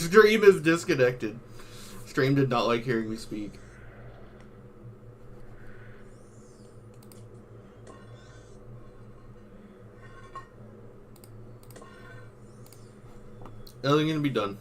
Stream is disconnected. Stream did not like hearing me speak. Nothing gonna be done.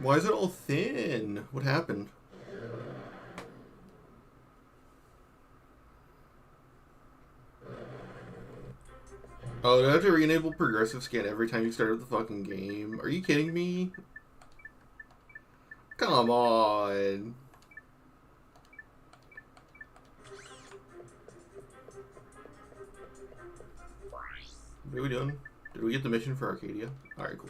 Why is it all thin? What happened? Oh, do I have to re-enable progressive scan every time you start the fucking game? Are you kidding me? Come on. What are we doing? Did we get the mission for Arcadia? Alright, cool.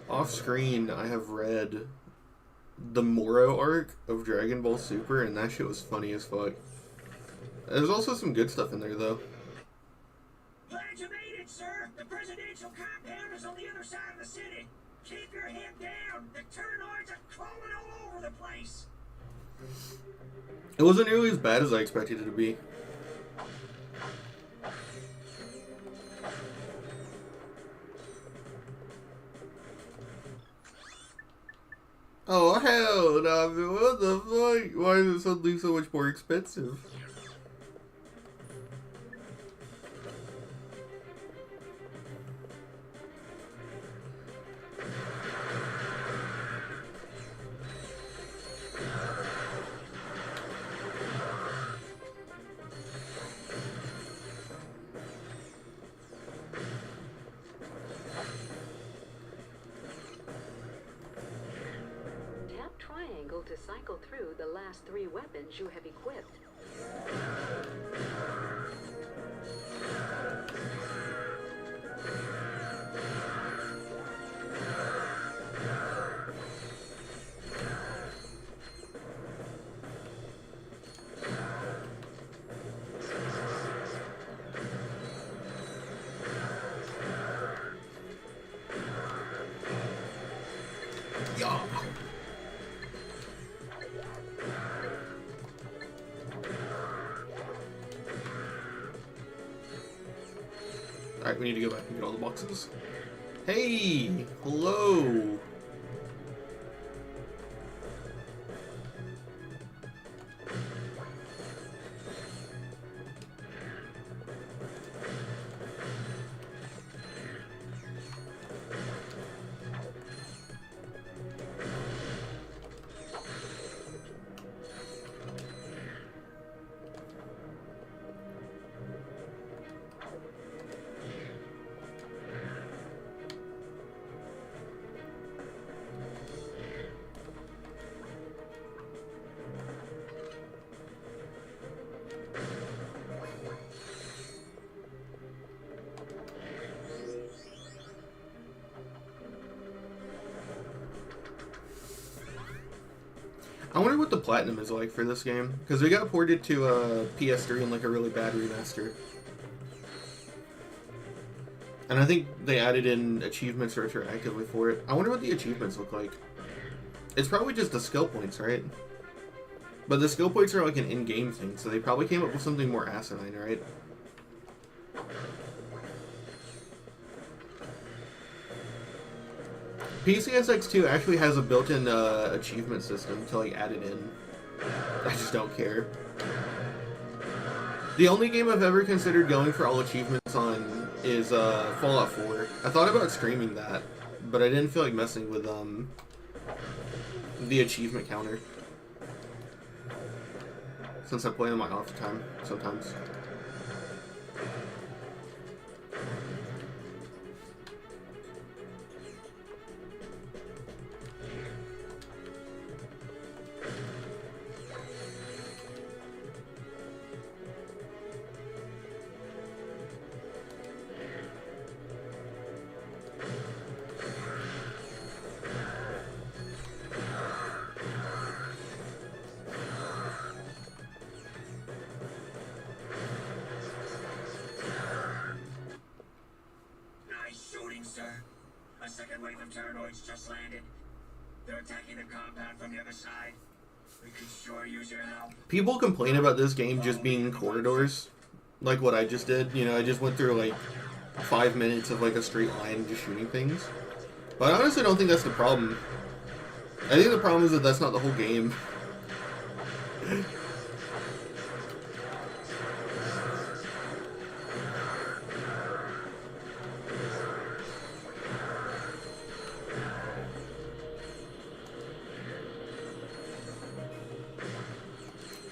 Off screen, I have read the Moro arc of Dragon Ball Super, and that shit was funny as fuck. There's also some good stuff in there, though. Glad you made it, sir. The presidential compound is on the other side of the city. Keep your head down. The Turnoids are crawling all over the place. It wasn't nearly as bad as I expected it to be. Oh, hell no, man. What the fuck? Why is it suddenly so much more expensive? To cycle through the last 3 weapons you have equipped. Yeah. Alright, we need to go back and get all the boxes. Hey! Hello! I wonder what the platinum is like for this game, because we got ported to PS3 in like a really bad remaster. And I think they added in achievements retroactively for it. I wonder what the achievements look like. It's probably just the skill points, right? But the skill points are like an in-game thing, so they probably came up with something more asinine, right? PCSX2 actually has a built-in achievement system to like add it in. I just don't care. The only game I've ever considered going for all achievements on is Fallout 4. I thought about streaming that, but I didn't feel like messing with the achievement counter, since I play on my off time sometimes. second wave of turnoids just landed. They're attacking the compound from the other side. We could sure use your help. People complain about this game just being corridors, like what I just did. You know, I just went through like 5 minutes of like a straight line just shooting things. But I honestly don't think that's the problem. I think the problem is that that's not the whole game.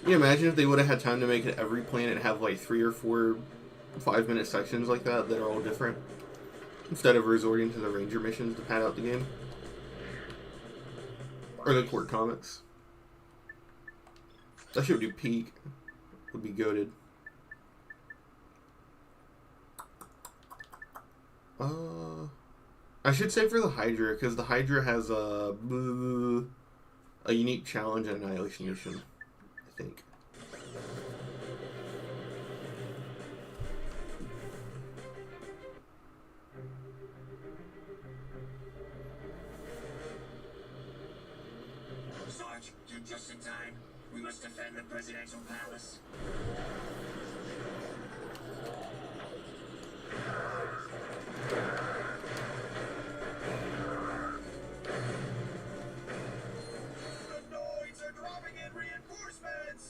Can you imagine if they would have had time to make it every planet have like 3 or 4 5-minute sections like that that are all different, instead of resorting to the ranger missions to pad out the game? Or the court comics. That shit would do peak. Would be goated. I should say for the Hydra, because the Hydra has a unique challenge and annihilation mission, I think. Sarge, you're just in time. We must defend the presidential palace. The Noids are dropping in reinforcements.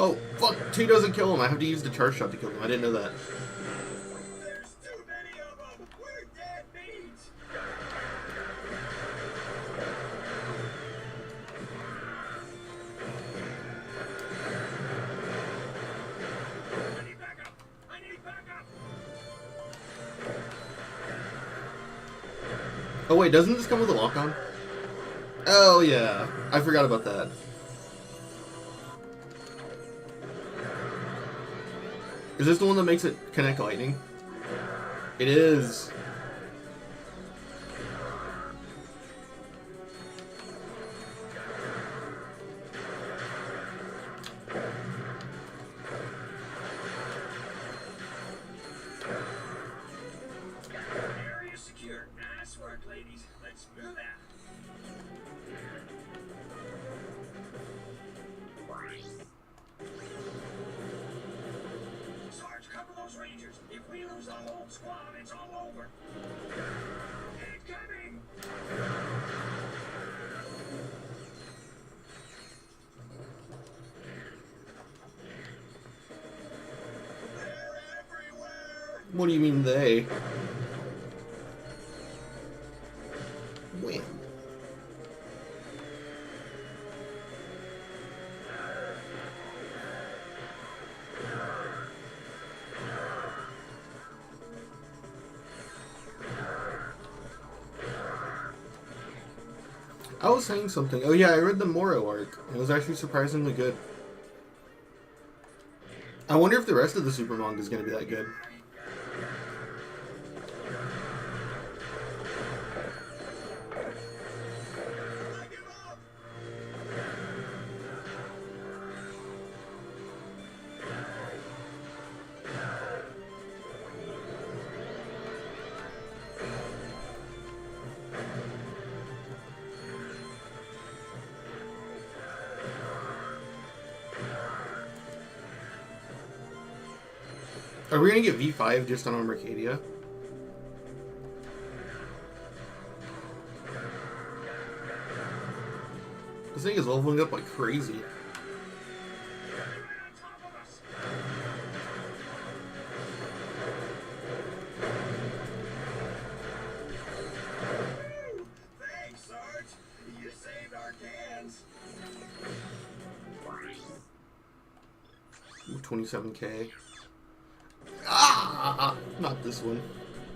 Oh, fuck! 2 doesn't kill him. I have to use the charge shot to kill him. I didn't know that. There's too many of them. We're dead meat. I need backup. I need backup. Oh wait, doesn't this come with a lock-on? Oh yeah, I forgot about that. Is this the one that makes it connect lightning? It is. Area secure. Nice work, ladies. Let's move out. Sarge, cover those Rangers. If we lose the whole squad, it's all over. Incoming! They're everywhere! What do you mean they? When? I was saying something. Oh yeah, I read the Moro arc. It was actually surprisingly good. I wonder if the rest of the Super manga is going to be that good. I give up! Are we going to get V5 just on Arcadia? This thing is leveling up like crazy. They're right on top of us! Woo! Thanks, Sarge! You saved our cans! 27k. Ah! Not this one.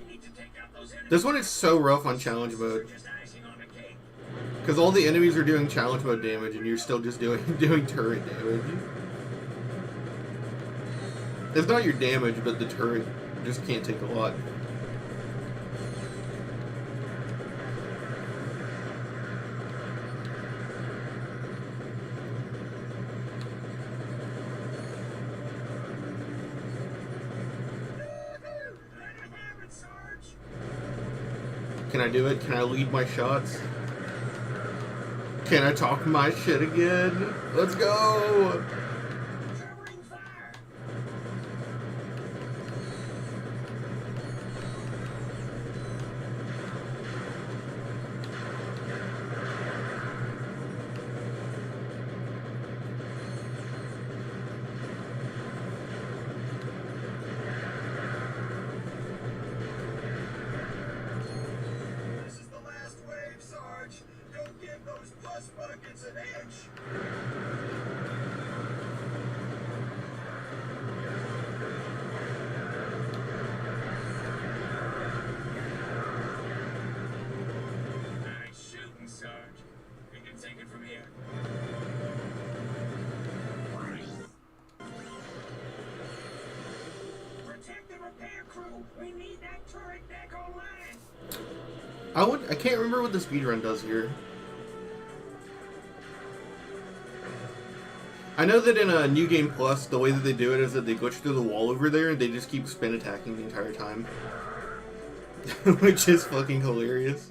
We need to take out those enemies. This one is so rough on challenge mode. Just icing on the cake. Because all the enemies are doing challenge mode damage and you're still just doing turret damage. It's not your damage, but the turret just can't take a lot. Can I do it? Can I lead my shots? Can I talk my shit again? Let's go! Covering fire. This is the last wave, Sarge. Don't give those plus buckets an inch. Nice shooting, Sarge. We can take it from here. Protect the repair crew. We need that turret back online. I can't remember what the speedrun does here. I know that in a New Game Plus, the way that they do it is that they glitch through the wall over there and they just keep spin attacking the entire time. Which is fucking hilarious.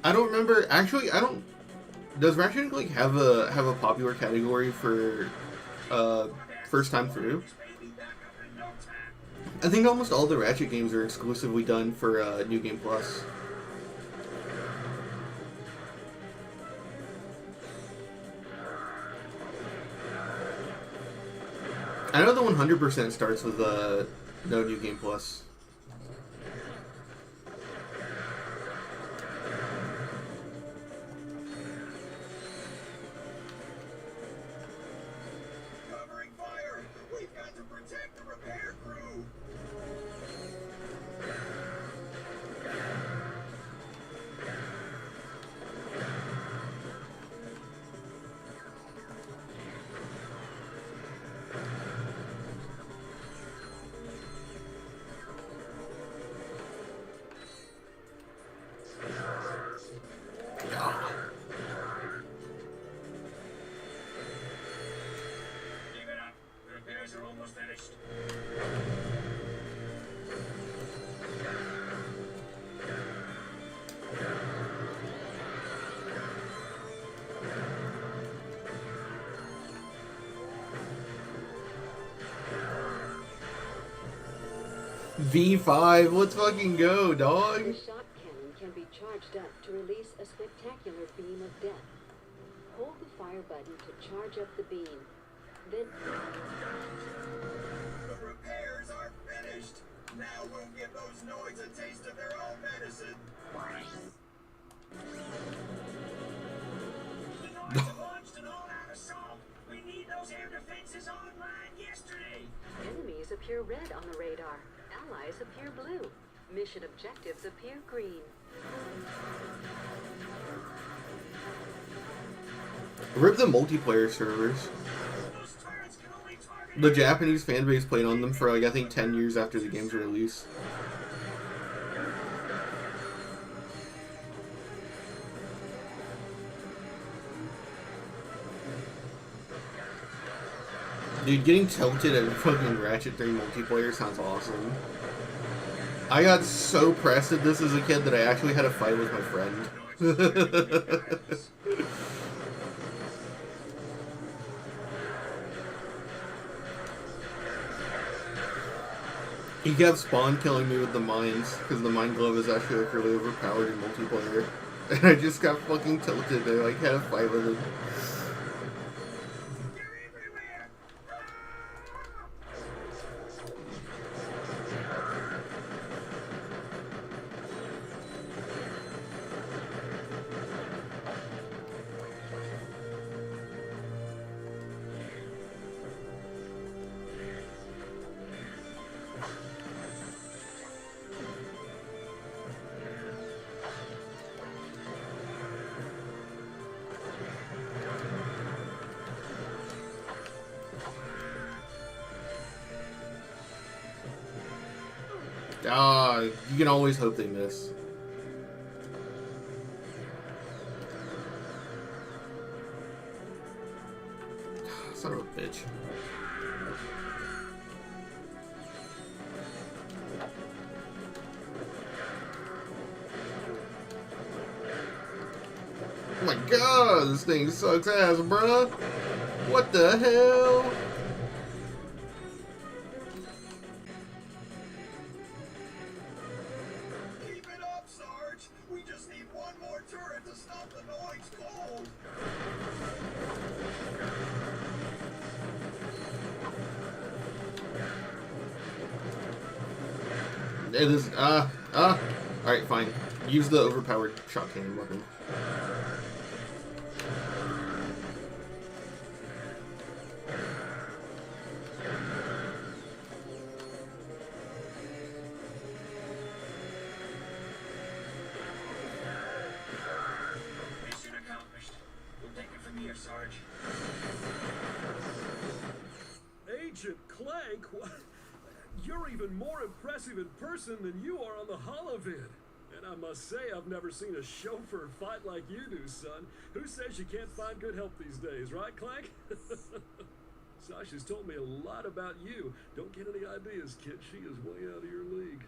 I don't remember, actually, I don't... Does Ratchet Clank have a popular category for first time through? I think almost all the Ratchet games are exclusively done for New Game Plus. I know the 100% starts with no New Game Plus. Covering fire. We've got to protect the repair crew. Keep it up. The repairs are almost finished. V5, let's fucking go, The dog! shot cannon can be charged up to release a spectacular beam of death. Hold the fire button to charge up the beam. Then The repairs are finished. Now we'll give those noids a taste of their own medicine. The noids have launched an all-out assault. We need those air defenses online yesterday. enemies appear red on the radar. Allies appear blue. Mission objectives appear green. Rip the multiplayer servers. Those turrets can only target. The Japanese fanbase played on them for, like, I think 10 years after the game's release. Dude, getting tilted at fucking Ratchet 3 multiplayer sounds awesome. I got so pressed at this as a kid that I actually had a fight with my friend. He kept spawn killing me with the mines, because the mine glove is actually like really overpowered in multiplayer. And I just got fucking tilted and I like had a fight with him. They're everywhere. Ah, you can always hope they miss. Son of a bitch. Oh my god, this thing sucks ass, bruh. What the hell? Keep it up, Sarge. We just need one more turret to stop the noise cold. It is, alright, fine. Use the overpowered shotgun weapon. Mission accomplished. We'll take it from here, Sarge. Agent Clank? You're even more impressive in person than you are on the holovid. And I must say, I've never seen a chauffeur fight like you do, son. Who says you can't find good help these days, right, Clank? Sasha's told me a lot about you. Don't get any ideas, kid. She is way out of your league.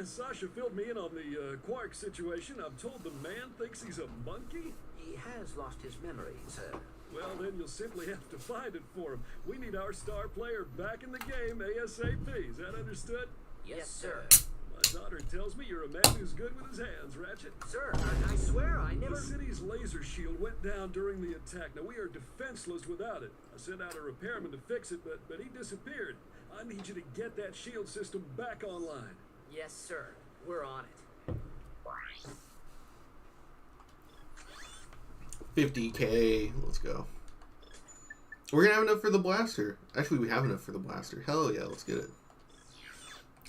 Sasha filled me in on the Quark situation. I'm told the man thinks he's a monkey. He has lost his memory, sir. Well, then you'll simply have to find it for him. We need our star player back in the game ASAP. Is that understood? Yes, sir. My daughter tells me you're a man who's good with his hands, Ratchet. Sir, I swear I never... The city's laser shield went down during the attack. Now, we are defenseless without it. I sent out a repairman to fix it, but he disappeared. I need you to get that shield system back online. Yes, sir. We're on it. 50K. Let's go. We're gonna have enough for the blaster. Actually, we have enough for the blaster. Hell yeah, let's get it.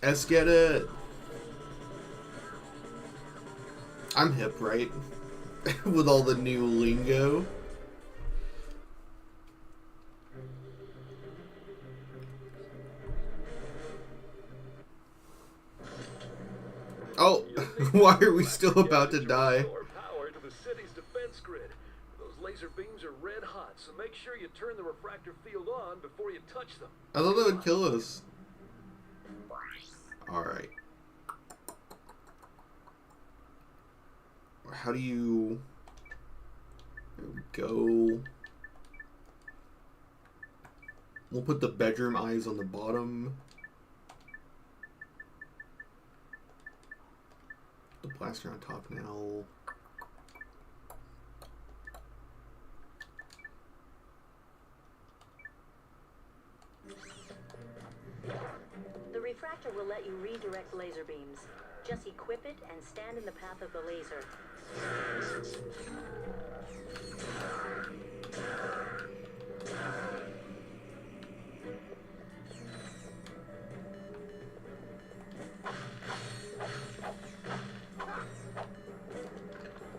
Let's get it. I'm hip, right? With all the new lingo. Oh, why are we still about to die? Power to the city's defense grid. Those laser beams are red hot, so make sure you turn the refractor field on before you touch them. I thought that would kill us. Alright. How do you... There we go. We'll put the bedroom eyes on the bottom. The blaster on top now. The refractor will let you redirect laser beams. Just equip it and stand in the path of the laser.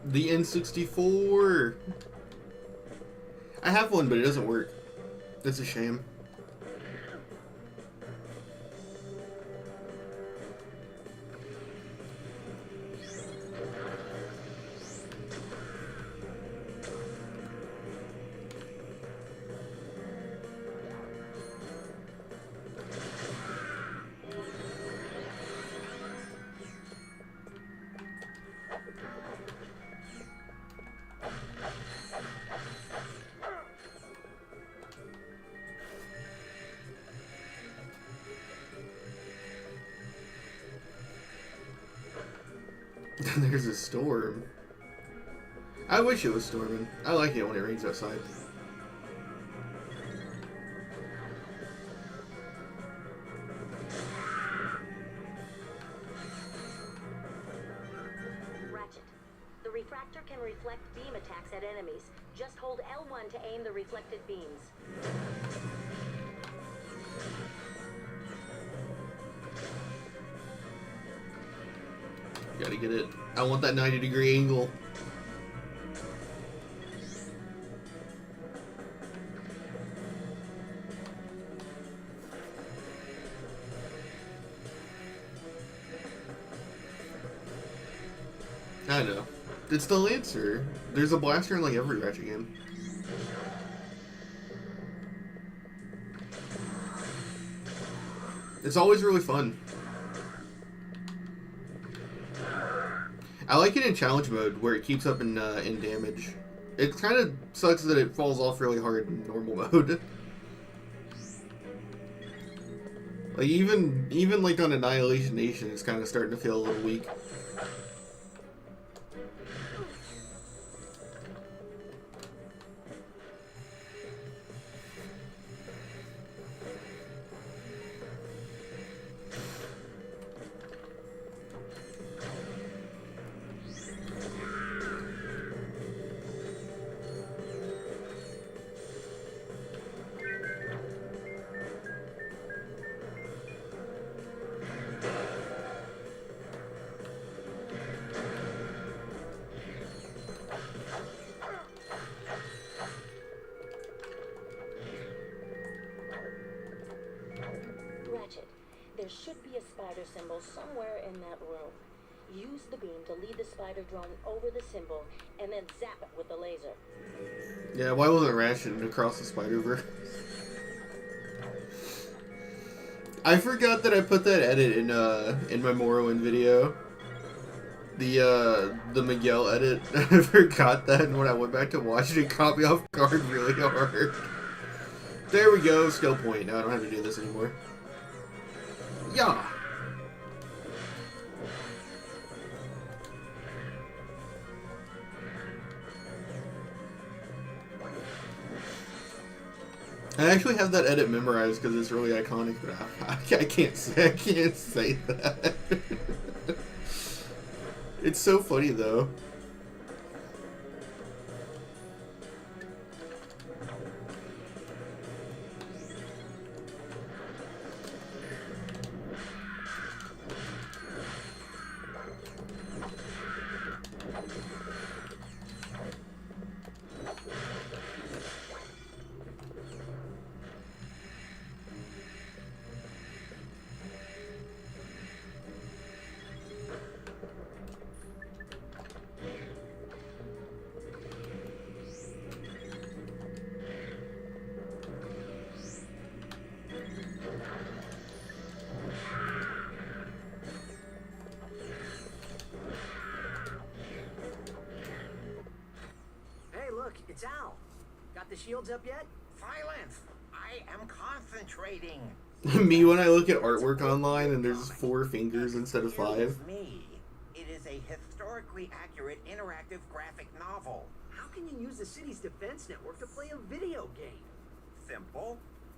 The N64! I have one, but it doesn't work. That's a shame. There's a storm. I wish it was storming. I like it when it rains outside. Ratchet. The refractor can reflect beam attacks at enemies. Just hold L1 to aim the reflected beams. Gotta get it. I want that 90-degree angle. I know. It's the Lancer. There's a blaster in like every Ratchet game. It's always really fun. I like it in challenge mode where it keeps up in damage. It kind of sucks that it falls off really hard in normal mode. Like even like on Annihilation Nation, it's kind of starting to feel a little weak. Ratchet, there should be a spider symbol somewhere in that room. Use the beam to lead the spider drone over the symbol, and then zap it with the laser. Yeah, why wasn't Ratchet across the Spider-Verse? I forgot that I put that edit in my Morrowind video. The Miguel edit. I forgot that, and when I went back to watch it, it caught me off guard really hard. There we go, skill point. Now I don't have to do this anymore. Yeah. I actually have that edit memorized because it's really iconic, but I can't say that. It's so funny though. Hey, look, it's Al. Got the shields up yet? Silence! I am concentrating. Me when I look at artwork online and there's 4 fingers instead of 5. Excuse me. It is a historically accurate interactive graphic novel. How can you use the city's defense network to play a video game? Simple.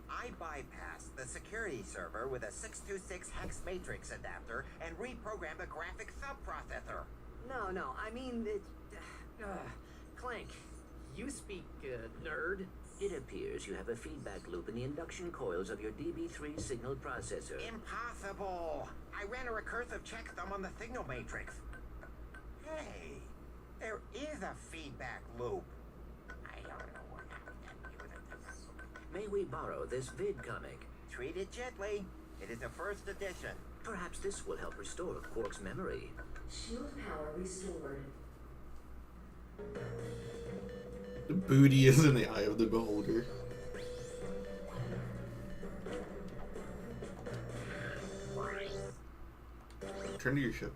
I bypassed the security server with a 626 hex matrix adapter and reprogrammed the graphic subprocessor. No, I mean, Clank, you speak, nerd. It appears you have a feedback loop in the induction coils of your DB3 signal processor. Impossible! I ran a recursive checksum on the signal matrix. Hey, there is a feedback loop. I don't know what happened. May we borrow this vid comic? Treat it gently. It is a first edition. Perhaps this will help restore Quark's memory. Shield power restored. The booty is in the eye of the beholder. Turn to your ship.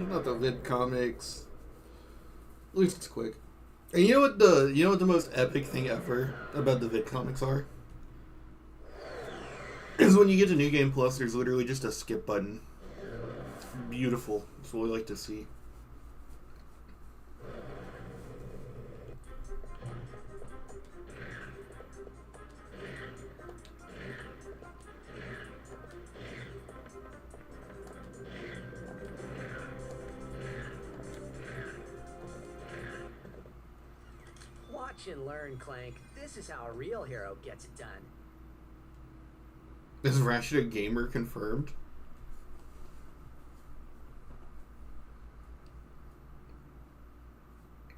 Not the vid comics. At least it's quick. And you know what the most epic thing ever about the vid comics are? Is when you get to New Game Plus, there's literally just a skip button. It's beautiful. It's what we like to see. Watch and learn, Clank. This is how a real hero gets it done. Is Ratchet a gamer confirmed?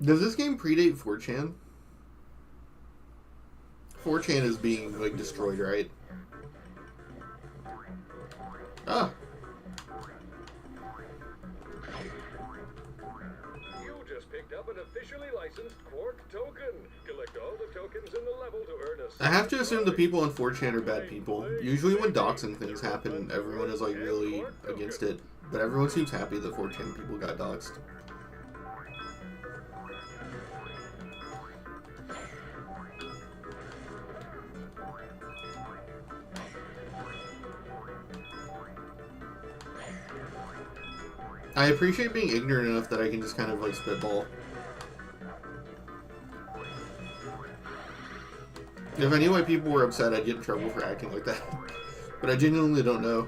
Does this game predate 4chan? 4chan is being, like, destroyed, right? Ah! You just picked up an officially licensed Quark token. Collect all the tokens in the level to earn a... I have to assume the people on 4chan are bad people. Usually when doxing things happen, everyone is, like, really against it. But everyone seems happy that 4chan people got doxed. I appreciate being ignorant enough that I can just kind of, like, spitball. If I knew why people were upset, I'd get in trouble for acting like that. But I genuinely don't know.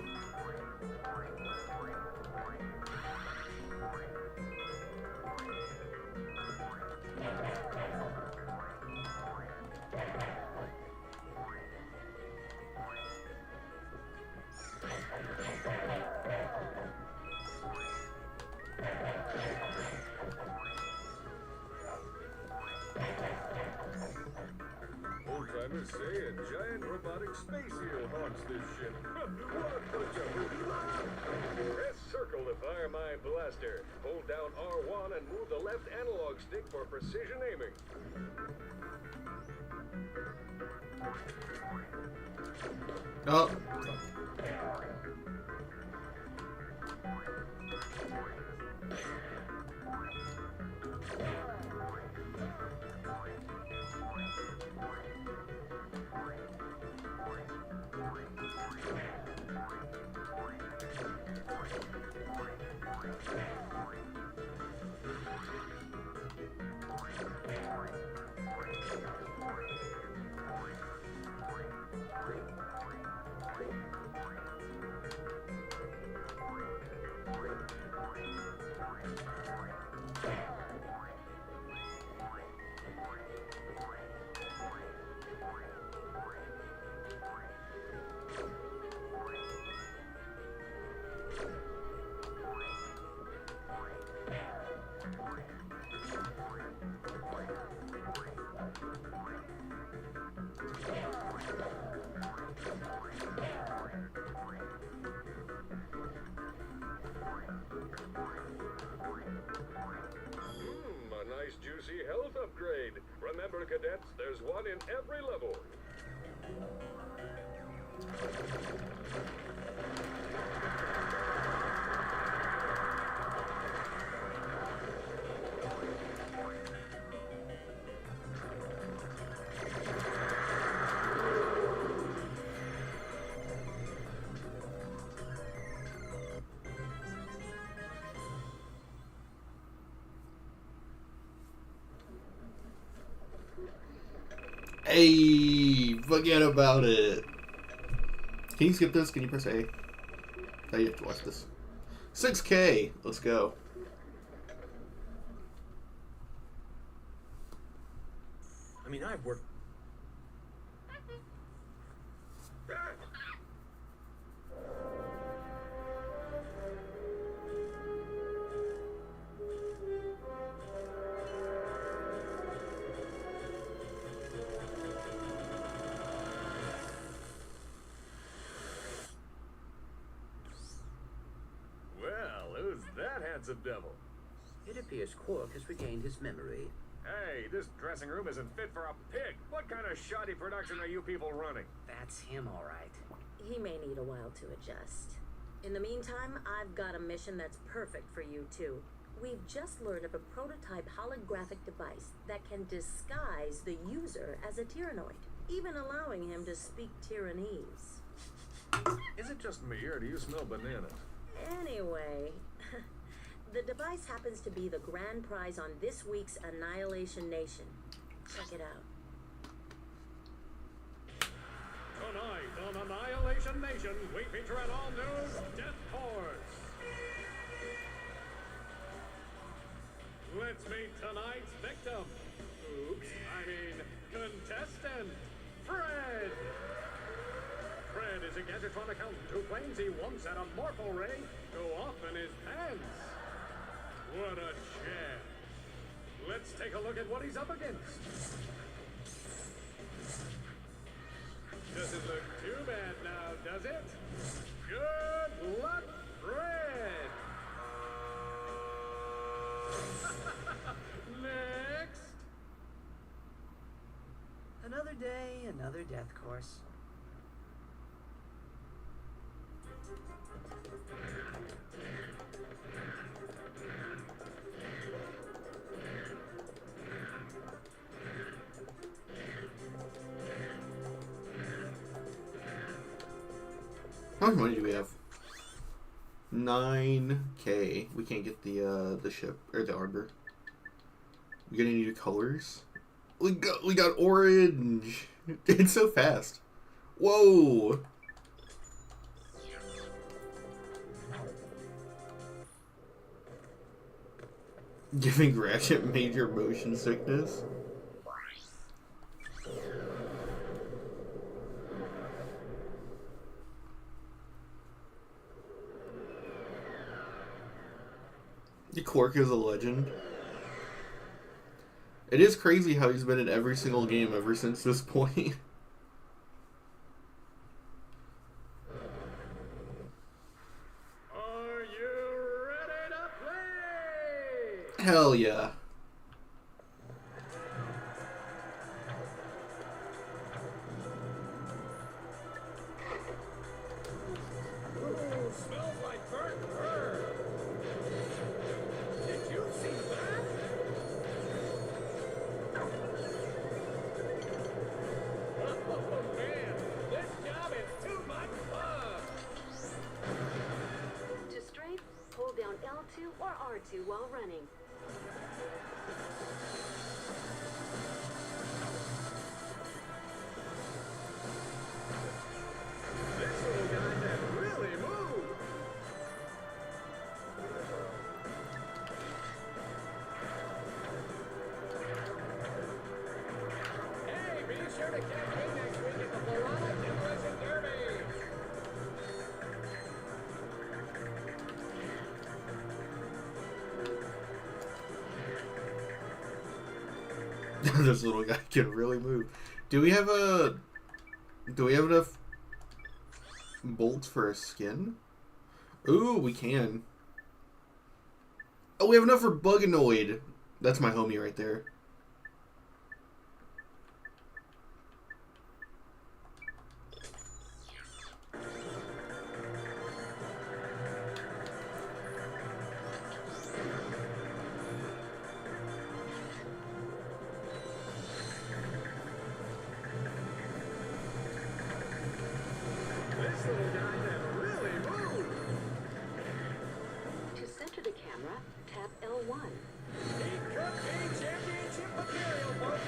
Old-timers say a giant robotic space eel haunts this ship. What a bunch of hoopla! Press circle to fire my blaster. Hold down R1 and move the left analog stick for precision aiming. Oh. A nice juicy health upgrade. Remember, cadets, there's one in every level. Hey, forget about it. Can you skip this? Can you press A? Oh, you have to watch this. 6K. Let's go. I mean, I've worked... Well, who's that handsome devil? It appears Quark has regained his memory. Hey, this dressing room isn't fit for a pig. What kind of shoddy production are you people running? That's him, all right. He may need a while to adjust. In the meantime, I've got a mission that's perfect for you two. We've just learned of a prototype holographic device that can disguise the user as a Tyrannoid, even allowing him to speak Tyrannese. Is it just me, or do you smell bananas? Anyway, the device happens to be the grand prize on this week's Annihilation Nation. Check it out. Tonight on Annihilation Nation, we feature an all-new Death Horse. Let's meet tonight's victim, Oops, I mean, contestant, Fred! Fred is a Gadgetron accountant who claims he once had a Morpho Ray go off in his pants. What a sham. Let's take a look at what he's up against. Doesn't look too bad now, does it? Good luck, Fred! Next! Another day, another death course. How much money do we have? 9K. We can't get the ship or the arbor. We get any new colors? We got orange. It's so fast. Whoa. Giving Ratchet major motion sickness. The Quark is a legend. It is crazy how he's been in every single game ever since this point. Are you ready to play? Hell yeah. Ooh, smells like burnt fur. Did you see that? Oh man, this job is too much fun. To strafe, hold down L2 or R2 while running. This little guy can really move. Hey, be sure to catch me next week at the Piranha Demolition Derby. This little guy can really move. Do we have enough bolts for a skin? Ooh, we can. Oh, we have enough for Buganoid. That's my homie right there. This little guy can really move. To center the camera, tap L1. He could be championship material, folks.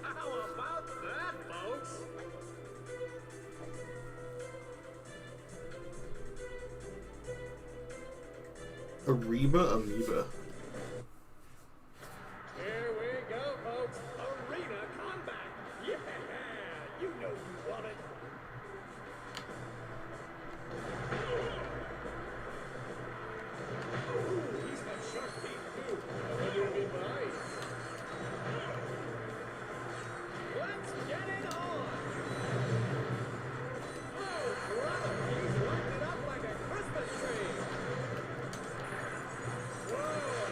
How about that, folks? Ariba Amoeba. Here we go, folks. Arena combat. Yeah, you know you want it. Ooh, he's got sharp teeth too. I wonder if he bites. Let's get it on. Oh, brother, he's lighting it up like a Christmas tree. Whoa.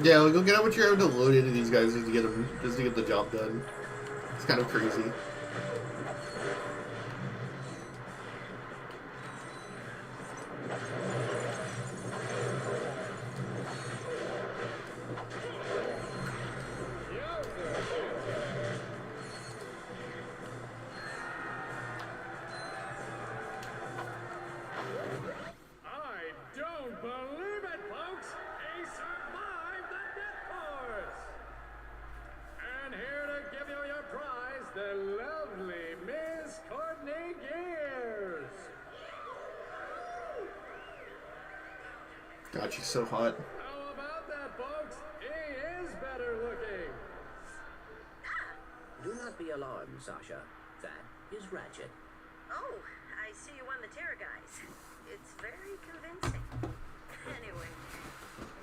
Yeah, like, look at how much you're having to load into these guys just to get them, just to get the job done. It's kind of crazy. I don't believe it, folks! He survived the death course! And here to give you your prize, the lovely Miss Courtney Gears! God, she's so hot. How about that, folks? He is better looking! Do not be alarmed, Sasha. That is Ratchet. Oh, I see you won the terror guys. It's very convincing. Anyway,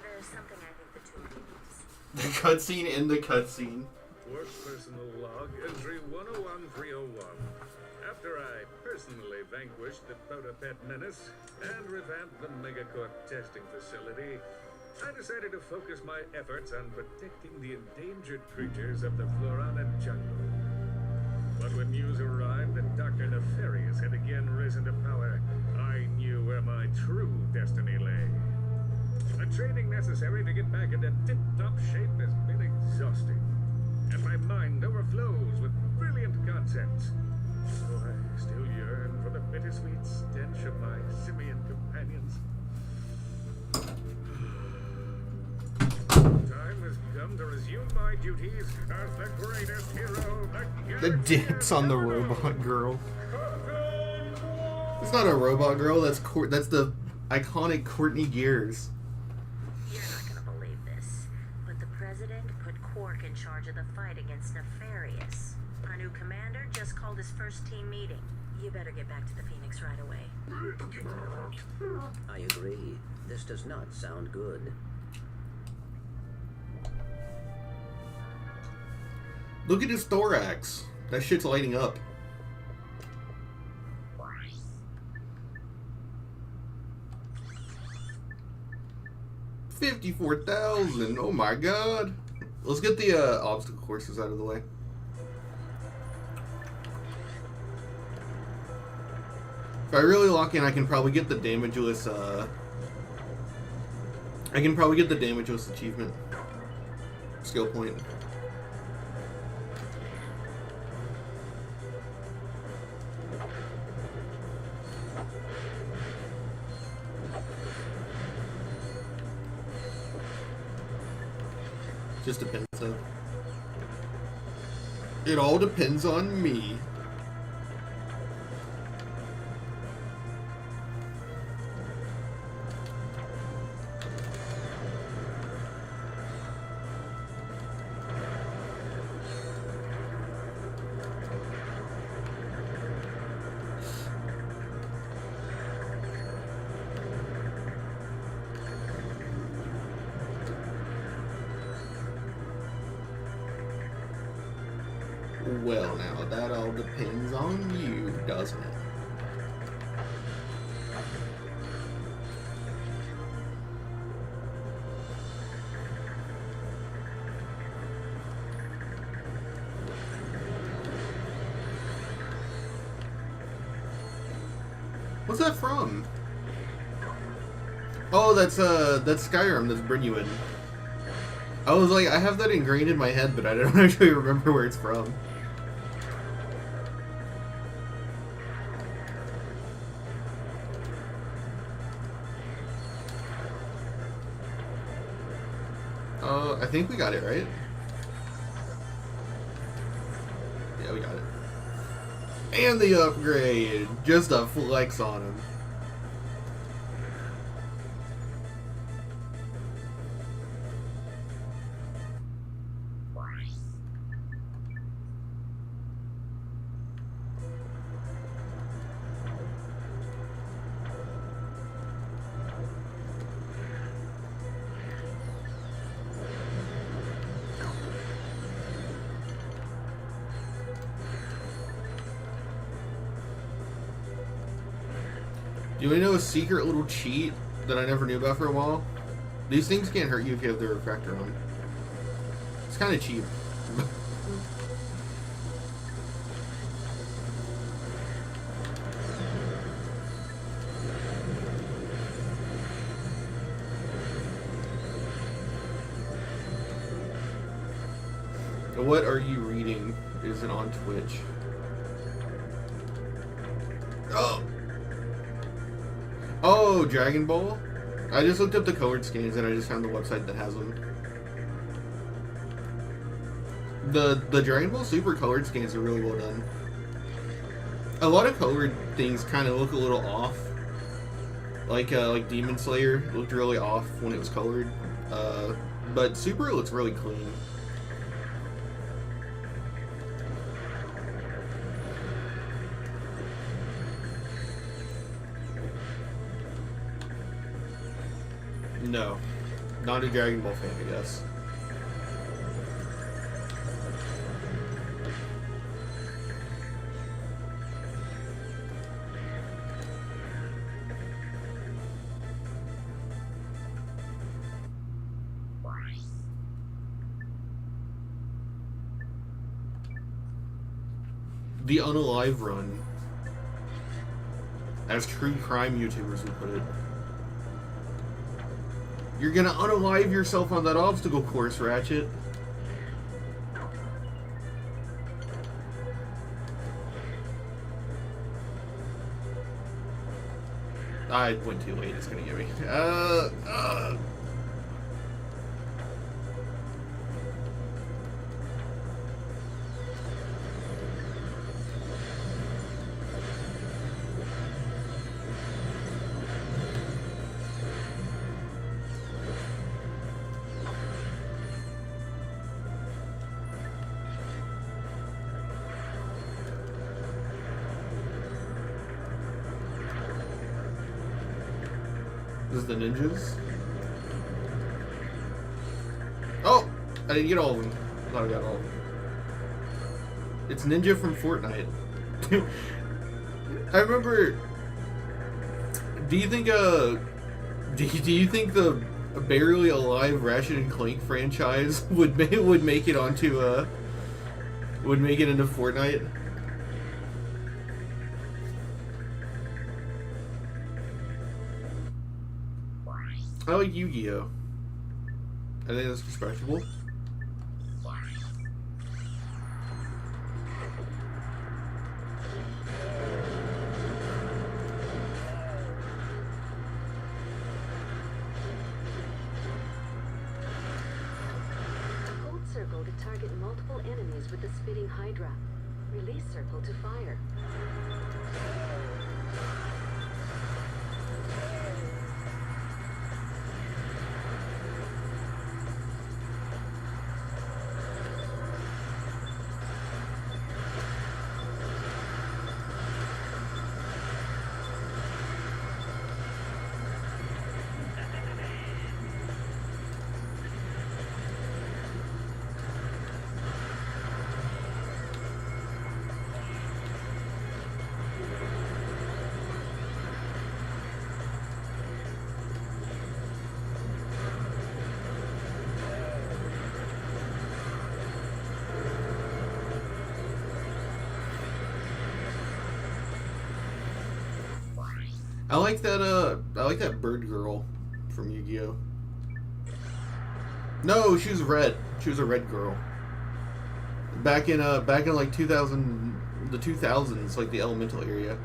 there's something I think the two of you need to see. The cutscene in the cutscene. Work personal log, entry 101301. After I personally vanquished the Protopet menace and revamped the Megacorp testing facility, I decided to focus my efforts on protecting the endangered creatures of the Florana jungle. But when news arrived that Dr. Nefarious had again risen to power, I knew where my true destiny lay. The training necessary to get back into tip-top shape has been exhausting, and my mind overflows with brilliant concepts. Though I still yearn for the bittersweet stench of my simian companions. Time has come to resume my duties as the greatest hero The dance on the robot girl. It's not a robot girl. That's the iconic Courtney Gears. You're not gonna believe this, but the president put Quark in charge of the fight against Nefarious. Our new commander just called his first team meeting. You better get back to the Phoenix right away. I agree. This does not sound good. Look at his thorax. That shit's lighting up. $54,000. Oh my god. Let's get the obstacle courses out of the way. If I really lock in, I can probably get the damageless. I can probably get the damageless achievement skill point. Just depends though. It all depends on me. Well, now, that all depends on you, doesn't it? What's that from? Oh, that's Skyrim, that's Brynewin. I was like, I have that ingrained in my head, but I don't actually remember where it's from. I think we got it, right? Yeah, we got it. And the upgrade! Just a flex on him. Do you know a secret little cheat that I never knew about for a while? These things can't hurt you if you have the refractor on. It's kind of cheap. What are you reading? Is it on Twitch? Oh, Dragon Ball? I just looked up the colored scans and I just found the website that has them. The Dragon Ball Super colored scans are really well done. A lot of colored things kind of look a little off. Like Demon Slayer looked really off when it was colored. But Super looks really clean. No, not a Dragon Ball fan, I guess. The Unalive Run, as true crime YouTubers would put it. You're gonna unalive yourself on that obstacle course, Ratchet. I went too late, it's gonna get me. This is the ninjas. Oh! I didn't get all of them. I thought I got all of them. It's Ninja from Fortnite. I remember... Do you think the barely alive Ratchet and Clank franchise would make it onto would make it into Fortnite? I like Yu-Gi-Oh! I think that's respectable. Hold circle to target multiple enemies with the spitting Hydra. Release circle to fire. I like that bird girl from Yu-Gi-Oh! No, she was red. She was a red girl. Back in like 2000, the 2000s, like the elemental era.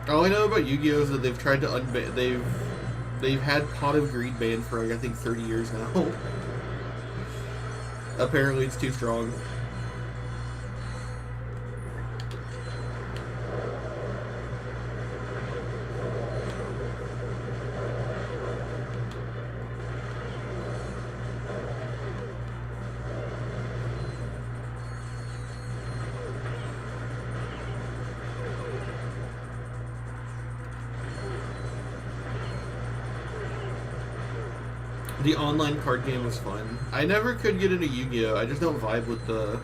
All I know about Yu-Gi-Oh! Is that they've tried to unban. They've had Pot of Greed banned for like I think 30 years now. Apparently, it's too strong. The online card game was fun. I never could get into Yu-Gi-Oh. I just don't vibe with the.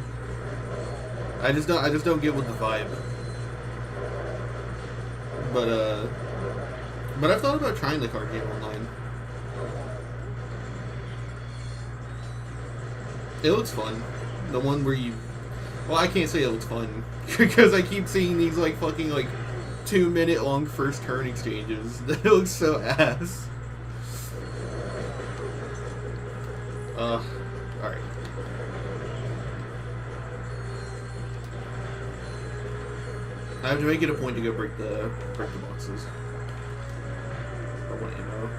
I just don't get with the vibe. But I've thought about trying the card game online. It looks fun. The one where you. Well, I can't say it looks fun because I keep seeing these like fucking like 2-minute long first turn exchanges. That looks so ass. Alright. I have to make it a point to go break the boxes. I want ammo.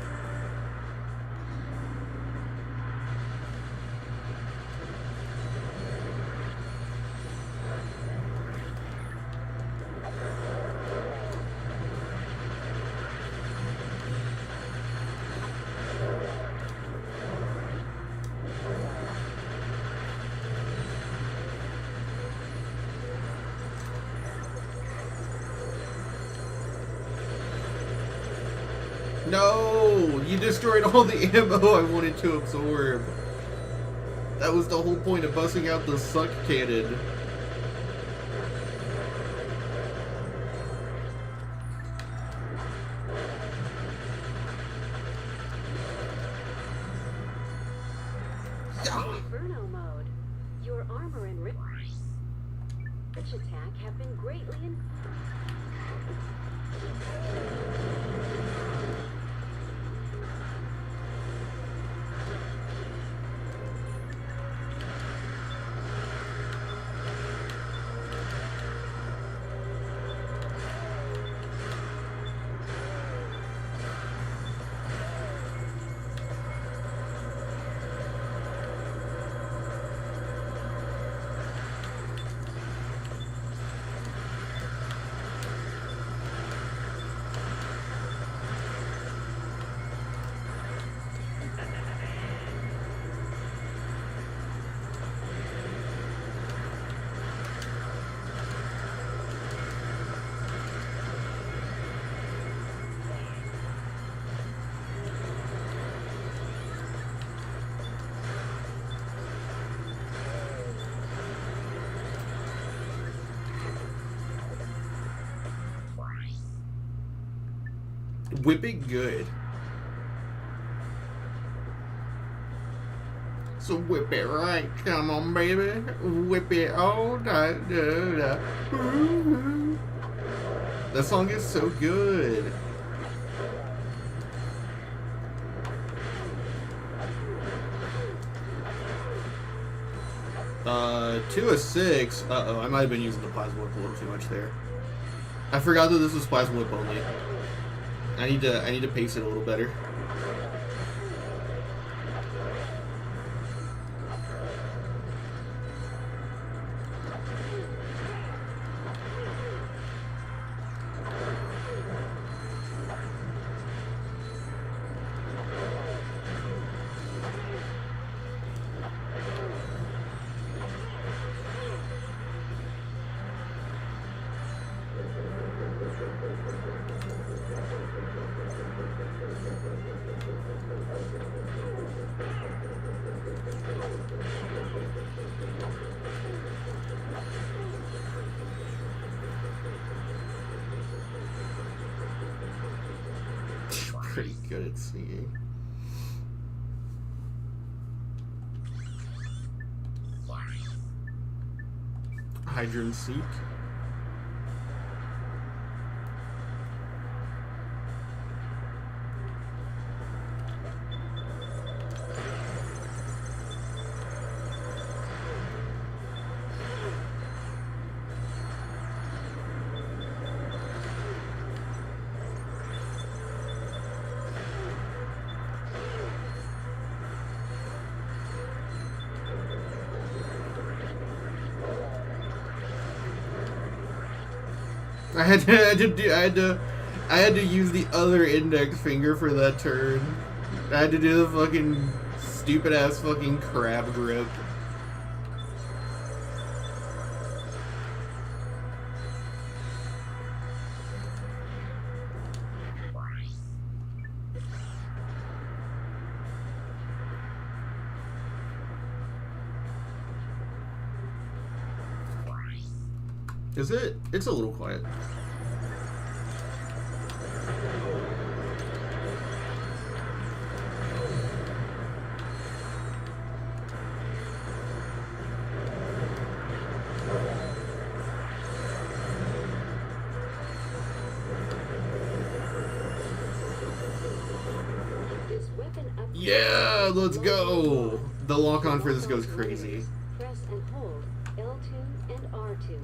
No! You destroyed all the ammo I wanted to absorb. That was the whole point of busting out the suck cannon. Inferno mode. Your armor and rich attack have been greatly increased. Whip it good. So whip it right, come on baby, whip it all night. Da, da. Ooh. That song is so good. Two of 6. Uh-oh, I might have been using the plasma whip a little too much there. I forgot that this was plasma whip only. I need to pace it a little better. Pretty good at sneaking. Hide and seek. I had to use the other index finger for that turn. I had to do the fucking stupid ass fucking crab grip. Is it? It's a little quiet. This weapon upgrade. Yeah, let's go. The lock on for this goes crazy. Press and hold L2 and R2.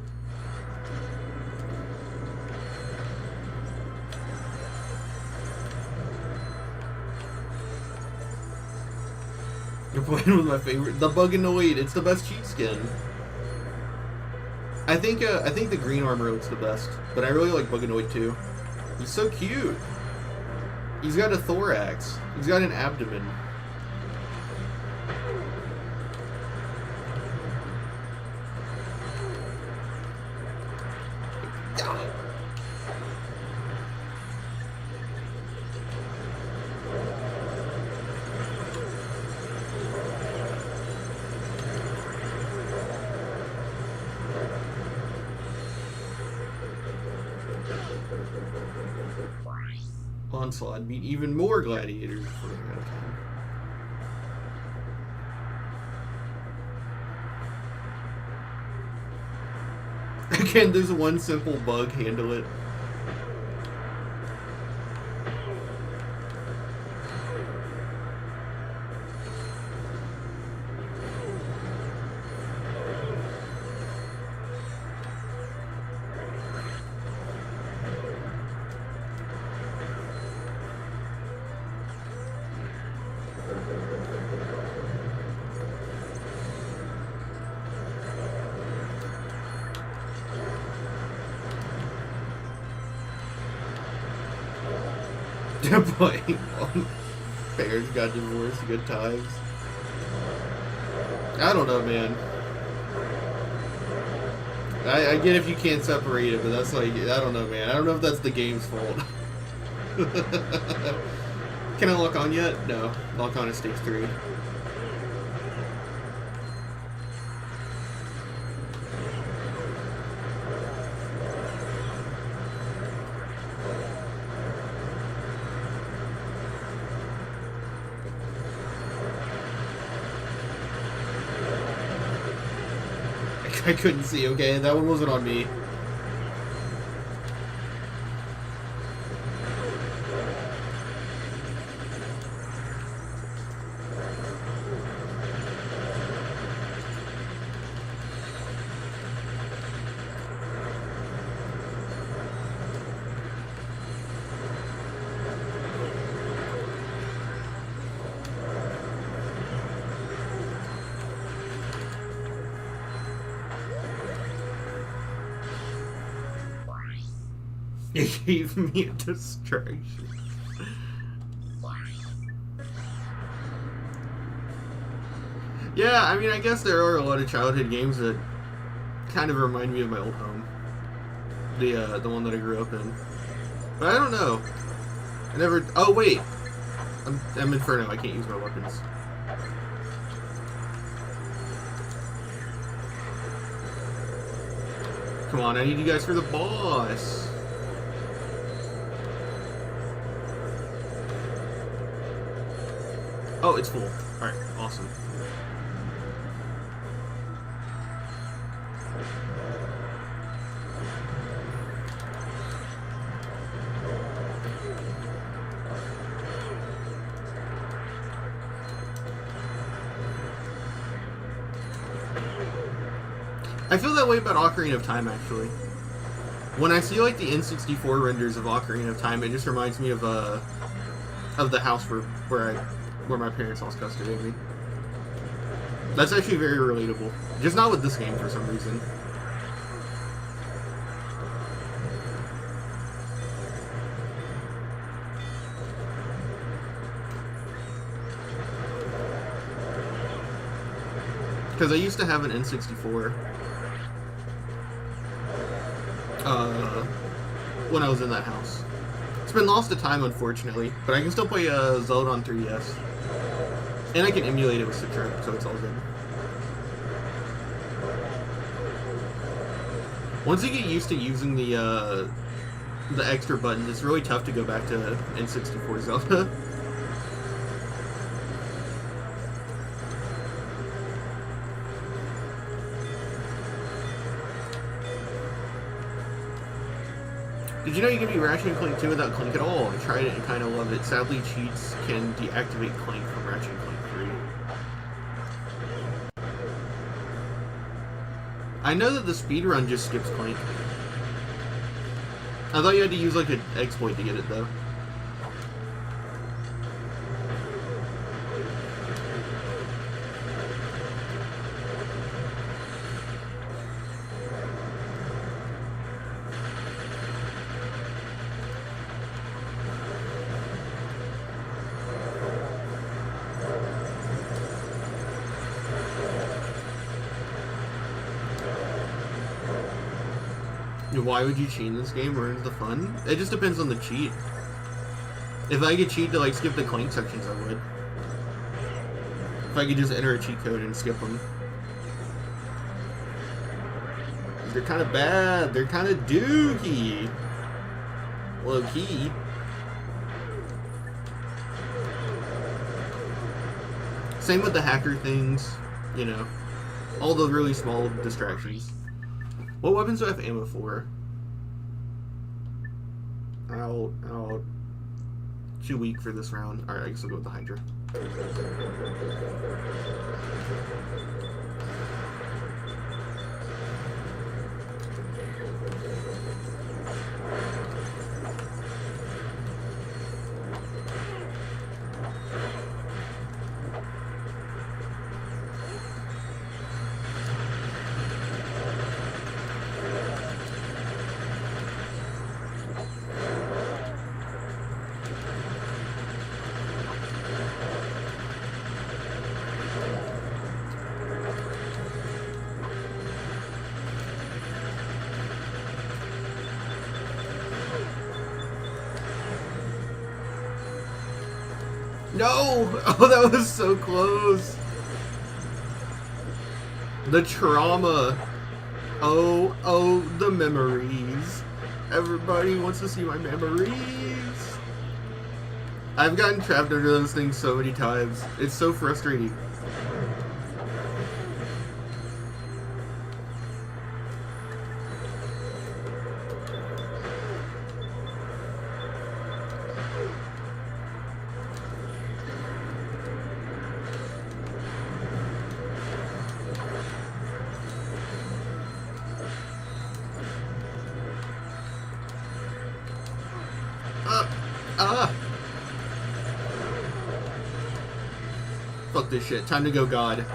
You're playing with my favorite, the Buganoid. It's the best cheat skin. I think the green armor looks the best, but I really like Buganoid too. He's so cute. He's got a thorax. He's got an abdomen. Onslaught beat even more gladiators before they're out of time. Again, there's one simple bug, handle it. Boy, parents got divorced, good times. I don't know, man. I get if you can't separate it, but that's like, I don't know, man. I don't know if that's the game's fault. Can I lock on yet? No. Lock on at stage 3. I couldn't see, okay? That one wasn't on me. It gave me a distraction. Yeah, I mean, I guess there are a lot of childhood games that kind of remind me of my old home. The one that I grew up in. But I don't know. I never... Oh, wait. I'm Inferno. I can't use my weapons. Come on, I need you guys for the boss. Oh, it's full. Alright, awesome. I feel that way about Ocarina of Time, actually. When I see, like, the N64 renders of Ocarina of Time, it just reminds me of the house where my parents lost custody of me. That's actually very relatable. Just not with this game for some reason. Because I used to have an N64 when I was in that house. It's been lost to time, unfortunately, but I can still play Zelda on 3DS. And I can emulate it with Citra, so it's all good. Once you get used to using the extra buttons, it's really tough to go back to N64 Zelda. Did you know you can beat Ratchet Clank 2 without Clank at all? I tried it and kind of loved it. Sadly, cheats can deactivate Clank from Ratchet Clank 3. I know that the speedrun just skips Clank. I thought you had to use like an exploit to get it though. Why would you cheat in this game? Where's the fun? It just depends on the cheat. If I could cheat to like skip the Clank sections, I would. If I could just enter a cheat code and skip them. They're kind of bad. They're kind of dookie. Low key. Same with the hacker things. You know, all the really small distractions. What weapons do I have ammo for? I'll too weak for this round. Alright, I guess I'll go with the Hydra. No! Oh, that was so close. The trauma. Oh, the memories. Everybody wants to see my memories. I've gotten trapped under those things so many times. It's so frustrating. Fuck this shit. Time to go God.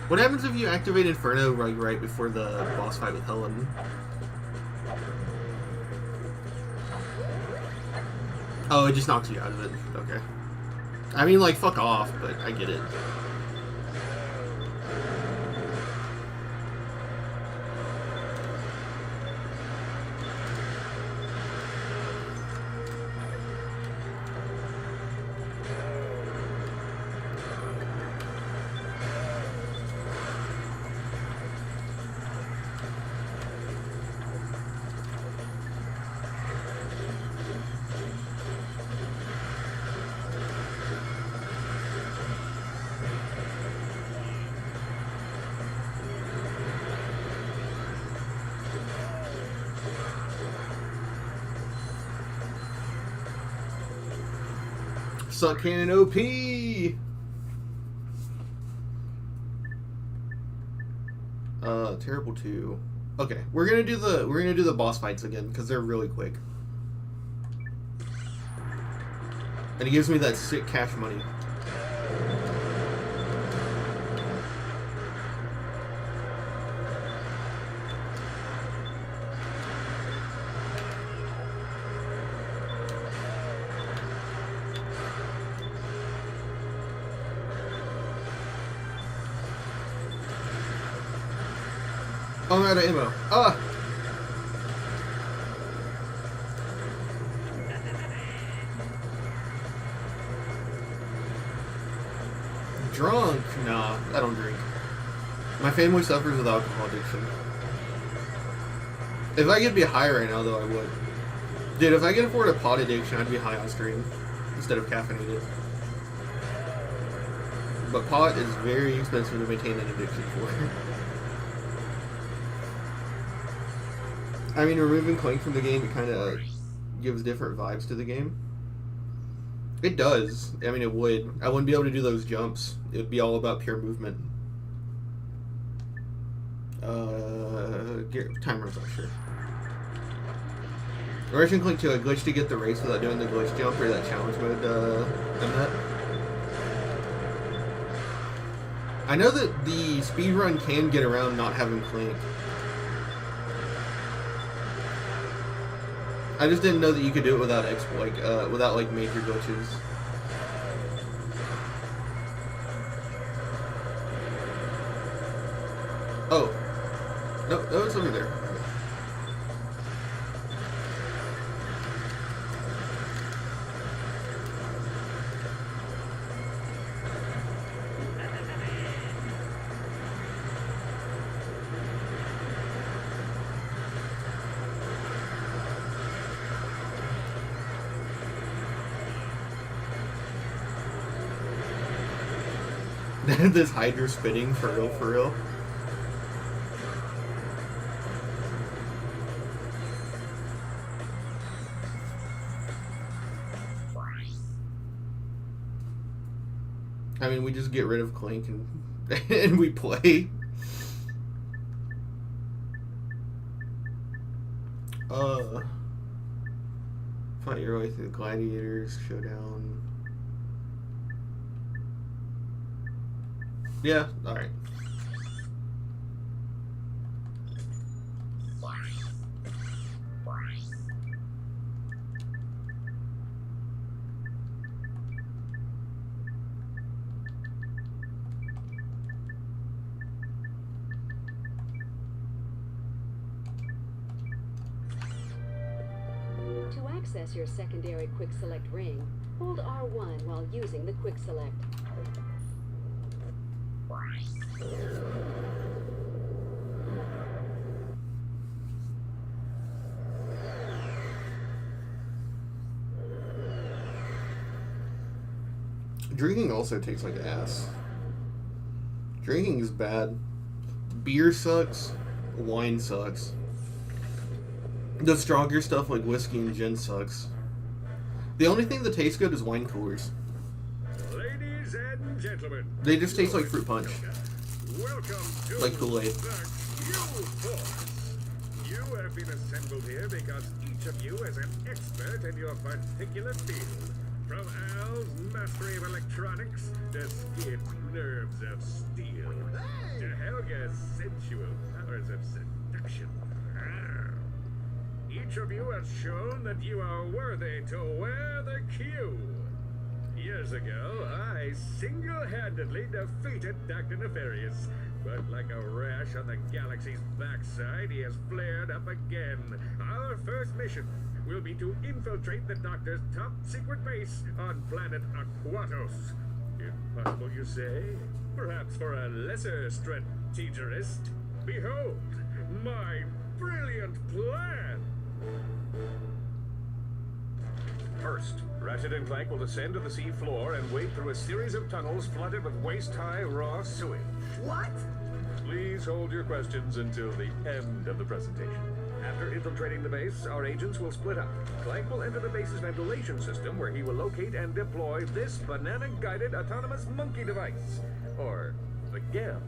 What happens if you activate Inferno right before the boss fight with Helen? Oh, it just knocks you out of it. Okay. I mean, like, fuck off, but I get it. Suck Cannon OP. Terrible 2. Okay, we're gonna do the boss fights again because they're really quick, and it gives me that sick cash money. Oh, I'm out of ammo. Ah! Drunk? Nah, I don't drink. My family suffers with alcohol addiction. If I could be high right now, though, I would. Dude, if I could afford a pot addiction, I'd be high on stream instead of caffeinated. But pot is very expensive to maintain an addiction for. I mean, removing Clank from the game, it kind of gives different vibes to the game. It does. I mean, it would. I wouldn't be able to do those jumps. It would be all about pure movement. Timer's not sure. Ratchet Clank 2, I glitched to get the race without doing the glitch jump or that challenge mode in that. I know that the speedrun can get around not having Clank. I just didn't know that you could do it without without like major glitches. Oh. No, it's over there. This Hydra spinning for real, for real. I mean, we just get rid of Clank and and we play. Fight your way through the gladiators, showdown. Yeah, alright. To access your secondary quick select ring, hold R1 while using the quick select. Drinking also tastes like ass. Drinking is bad. Beer sucks. Wine sucks. The stronger stuff like whiskey and gin sucks. The only thing that tastes good is wine coolers. Ladies and gentlemen, They just taste like fruit punch. welcome to Like Kool-Aid. the Q-Force. You have been assembled here because each of you is an expert in your particular field. From Al's mastery of electronics to Skid's nerves of steel, to Helga's sensual powers of seduction. Each of you has shown that you are worthy to wear the Q. Years ago, I single-handedly defeated Dr. Nefarious, but like a rash on the galaxy's backside, he has flared up again. Our first mission will be to infiltrate the Doctor's top-secret base on planet Aquatos. Impossible, you say? Perhaps for a lesser strategist. Behold, my brilliant plan! First, Ratchet and Clank will descend to the sea floor and wade through a series of tunnels flooded with waist-high raw sewage. What? Please hold your questions until the end of the presentation. After infiltrating the base, our agents will split up. Clank will enter the base's ventilation system where he will locate and deploy this banana-guided autonomous monkey device. Or the GEMD.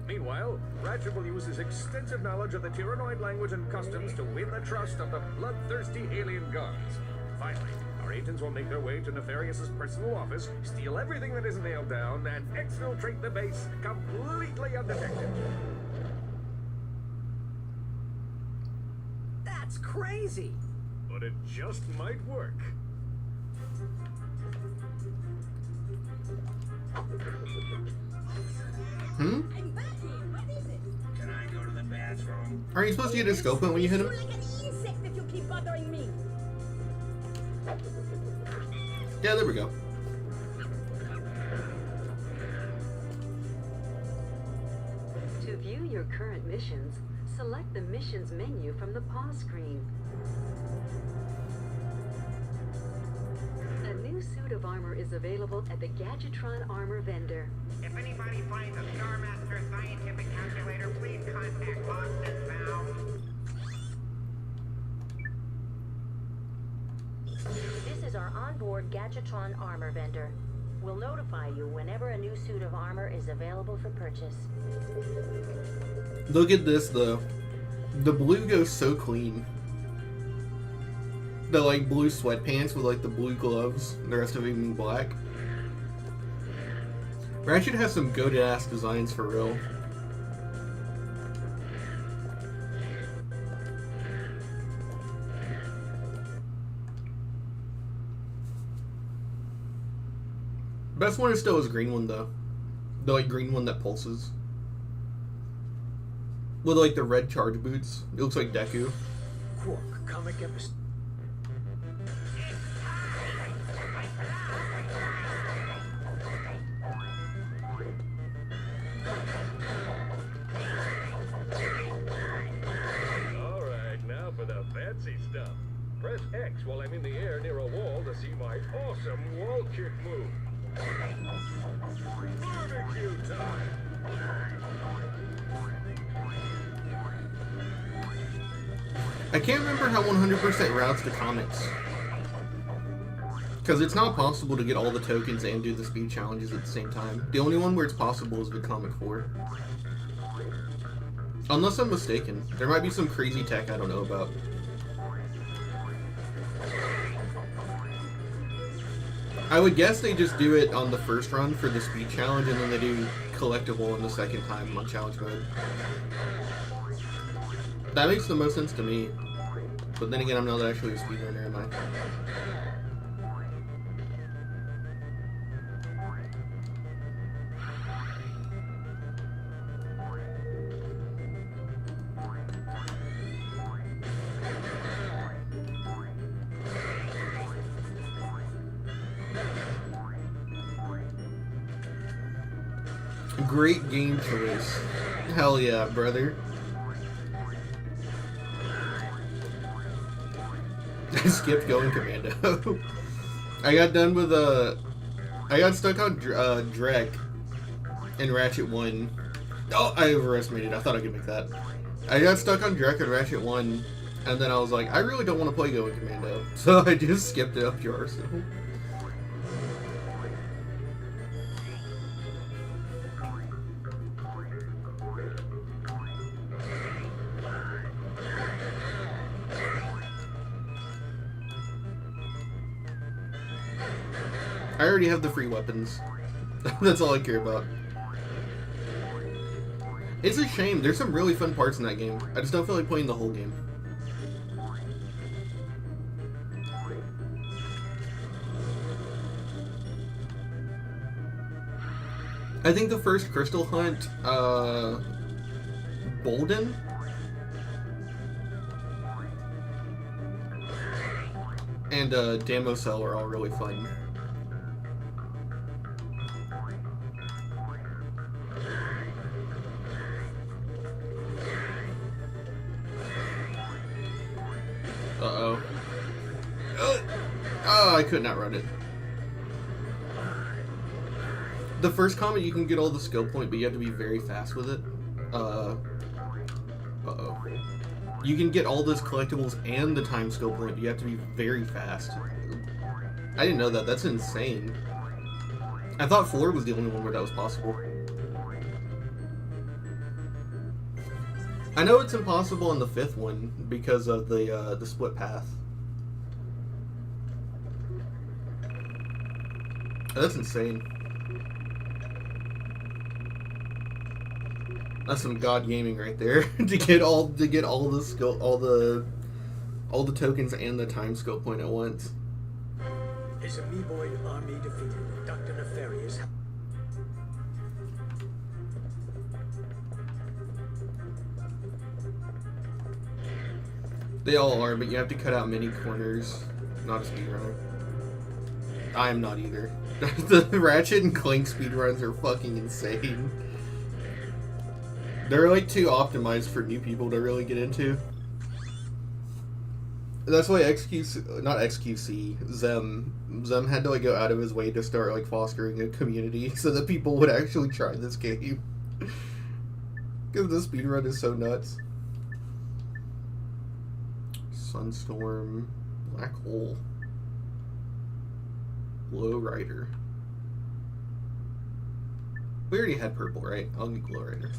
Meanwhile, Ratchet will use his extensive knowledge of the Tyrannoid language and customs to win the trust of the bloodthirsty alien guards. Finally, our agents will make their way to Nefarious's personal office, steal everything that is nailed down, and exfiltrate the base completely undetected. That's crazy. But it just might work. Hmm? Can I go to the Aren't you supposed to get a skill point when you hit him? Like an insect if you keep bothering me. Yeah, there we go. To view your current missions, select the missions menu from the pause screen. A new suit of armor is available at the Gadgetron armor vendor. If anybody finds a Star Master scientific calculator, please contact Lost and Found. This is our onboard Gadgetron armor vendor. We'll notify you whenever a new suit of armor is available for purchase. Look at this though. The blue goes so clean. The like blue sweatpants with like the blue gloves, and the rest of it being black. Ratchet has some goated ass designs for real. Best one is still his green one though. The like green one that pulses. With like the red charge boots. It looks like Deku. Quark, comic episode. Alright, now for the fancy stuff. Press X while I'm in the air near a wall to see my awesome wall kick move. Barbecue time! I can't remember how 100% routes the comics. Because it's not possible to get all the tokens and do the speed challenges at the same time. The only one where it's possible is with Comic 4. Unless I'm mistaken. There might be some crazy tech I don't know about. I would guess they just do it on the first run for the speed challenge, and then they do collectible on the second time on challenge mode. That makes the most sense to me. But then again, I'm not actually a speedrunner, am I? Great game choice. Hell yeah, brother. I skipped going commando. I got done with I got stuck on Drek in Ratchet 1. Oh, I overestimated. I thought I could make that. I got stuck on Drek in Ratchet 1, and then I was like, I really don't want to play going commando. So I just skipped it up your arsenal. I already have the free weapons. That's all I care about. It's a shame. There's some really fun parts in that game. I just don't feel like playing the whole game. I think the first crystal hunt, Bolden? And Damocell are all really fun. Uh-oh. Oh, I could not run it. The first comet, you can get all the skill point, but you have to be very fast with it. Uh-oh. You can get all those collectibles and the time skill point, but you have to be very fast. I didn't know that. That's insane. I thought 4 was the only one where that was possible. I know it's impossible on the 5th one because of the split path. That's insane. That's some god gaming right there. to get all the skill, all the tokens and the time skill point at once. His amoeboid army defeated. Dr. Nefarious. They all are, but you have to cut out many corners. Not a speedrunner. I am not either. The Ratchet and Clank speedruns are fucking insane. They're like too optimized for new people to really get into. That's why Zem had to like go out of his way to start like fostering a community so that people would actually try this game. Because the speedrun is so nuts. Sunstorm, Black Hole, Glow Rider. We already had purple, right? I'll get Glow Rider.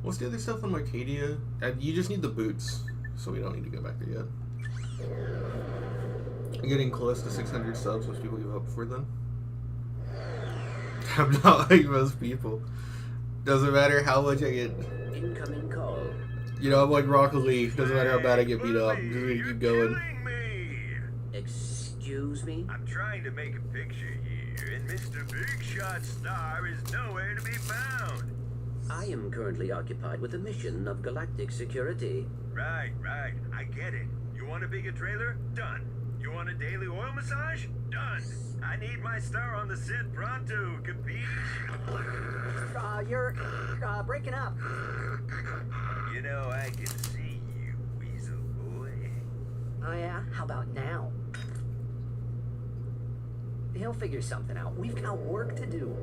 What's the other stuff on Arcadia? You just need the boots, so we don't need to go back there yet. I'm getting close to 600 subs. Most people give up before then. I'm not like most people. Doesn't matter how much I get. Incoming call. You know, I'm like Rocket League. Doesn't matter how bad I get beat up. I'm just gonna keep going. Excuse me? I'm trying to make a picture here, and Mr. Big Shot Star is nowhere to be found. I am currently occupied with a mission of galactic security. Right. I get it. You want a bigger trailer? Done. You want a daily oil massage? Done. I need my star on the set pronto, capiche? You're breaking up. You know, I can see you, weasel boy. Oh yeah? How about now? He'll figure something out. We've got work to do.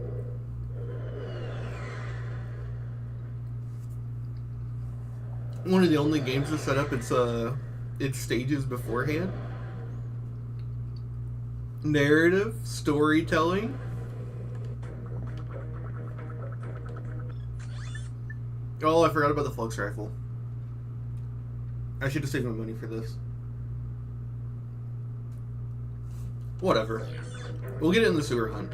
One of the only games to set up its stages beforehand. Narrative, storytelling. Oh, I forgot about the flux rifle. I should have saved my money for this. Whatever. We'll get it in the sewer hunt.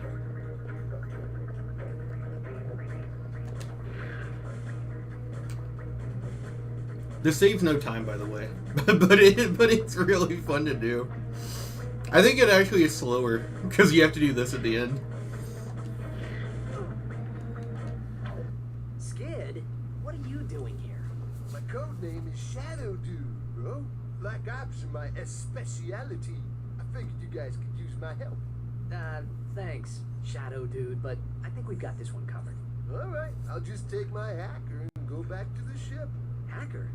This saves no time, by the way, but it's really fun to do. I think it actually is slower because you have to do this at the end. Skid, what are you doing here? My code name is Shadow Dude, bro. Black ops are my speciality. I figured you guys could use my help. Thanks, Shadow Dude, but I think we've got this one covered. All right, I'll just take my hacker and go back to the ship. Hacker?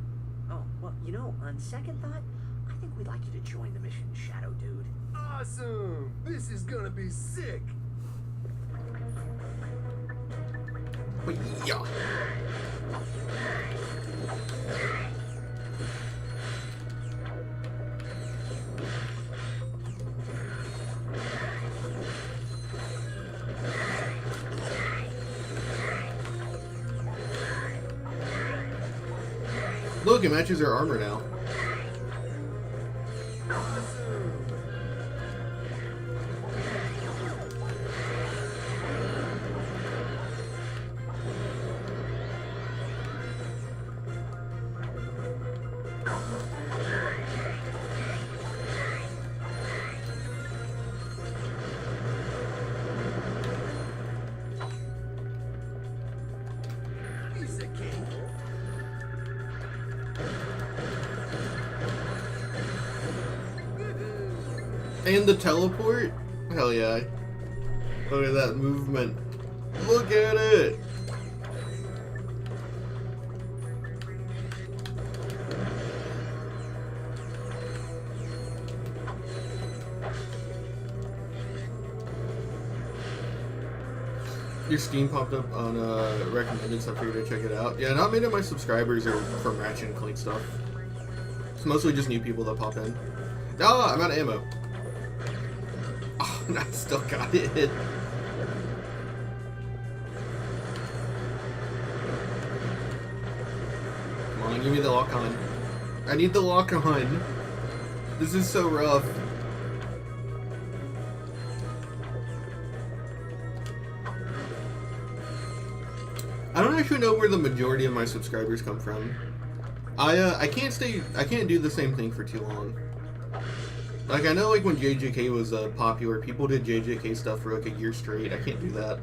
Oh, well, you know, on second thought, I think we'd like you to join the mission, Shadow Dude. Awesome! This is gonna be sick! Yeah. Look, it matches her armor now. Piece of cake. And the teleport? Hell yeah. Look at that movement. Look at it! Your Steam popped up on recommended, so I figured to check it out. Yeah, not many of my subscribers are from Ratchet and Clank stuff. It's mostly just new people that pop in. Ah, I'm out of ammo. Oh, I still got it. Come on, give me the lock on. I need the lock on. This is so rough. I don't actually know where the majority of my subscribers come from. I can't do the same thing for too long. Like, I know, like, when JJK was popular, people did JJK stuff for, like, a year straight. I can't do that.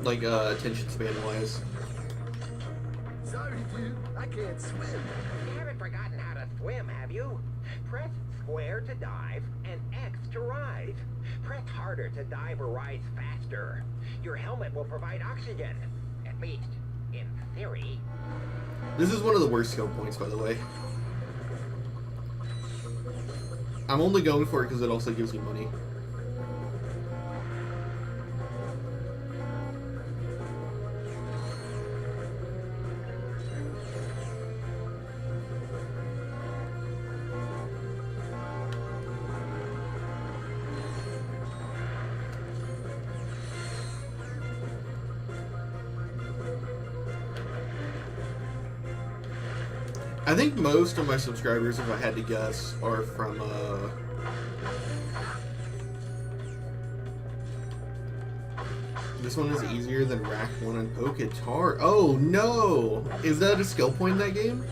Like, attention span-wise. Sorry, dude. I can't swim. You haven't forgotten how to swim, have you? Press square to dive and X to rise. Press harder to dive or rise faster. Your helmet will provide oxygen. At least, in theory. This is one of the worst skill points, by the way. I'm only going for it because it also gives you money. I think most of my subscribers, if I had to guess, are from, this one is easier than Rack 1 and Poketar. Oh, no! Is that a skill point in that game?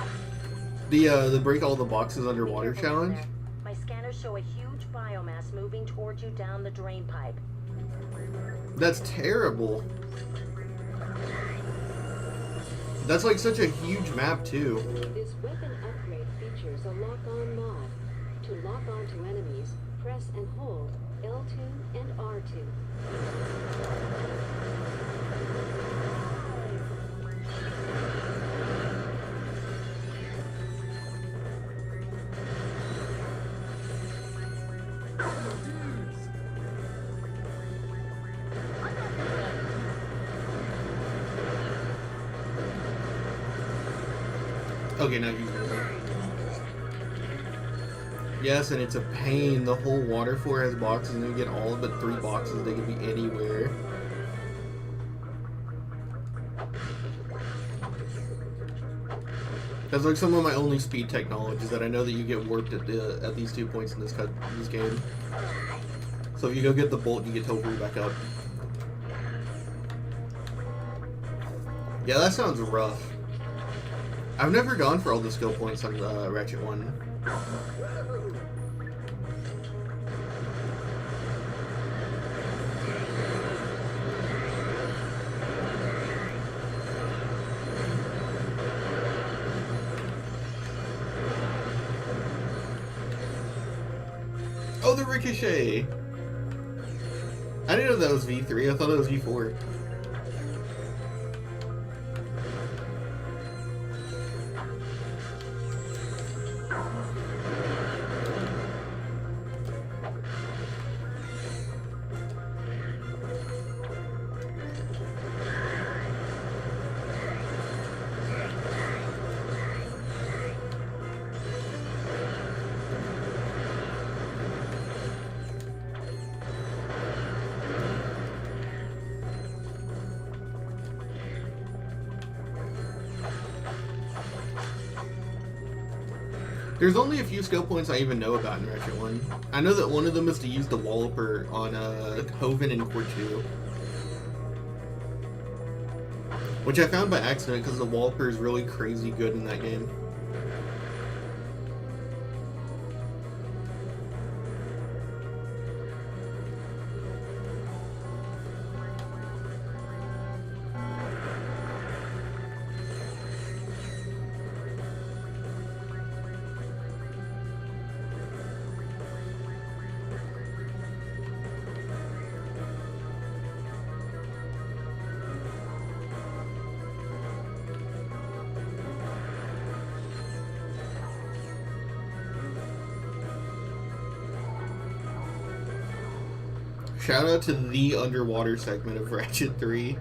The break all the boxes underwater challenge? My scanners show a huge biomass moving towards you down the drain pipe. That's terrible. That's like such a huge map, too. This weapon upgrade features a lock-on mod. To lock onto enemies, press and hold L2 and R2. Okay, now you. Yes, and it's a pain. The whole water floor has boxes, and you get all but 3 boxes. They can be anywhere. That's like some of my only speed technologies that I know that you get warped at these 2 points in this game. So if you go get the bolt, you get teleported back up. Yeah, that sounds rough. I've never gone for all the skill points on Ratchet 1. Oh, the Ricochet! I didn't know that was V3, I thought it was V4. There's only a few skill points I even know about in Ratchet 1. I know that one of them is to use the Walloper on Hoven and Core 2. Which I found by accident because the Walloper is really crazy good in that game. Shout out to the underwater segment of Ratchet 3.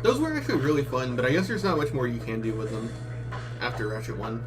Those were actually really fun, but I guess there's not much more you can do with them after Ratchet 1.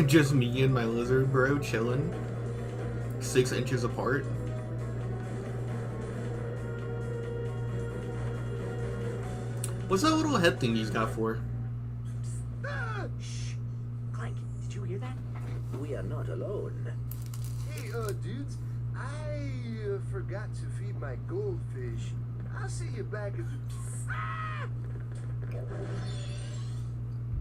Just me and my lizard bro chilling. 6 inches apart. What's that little head thing he's got for? Shh. Clank, did you hear that? We are not alone. Hey, dudes, I forgot to feed my goldfish. I'll see you back at the...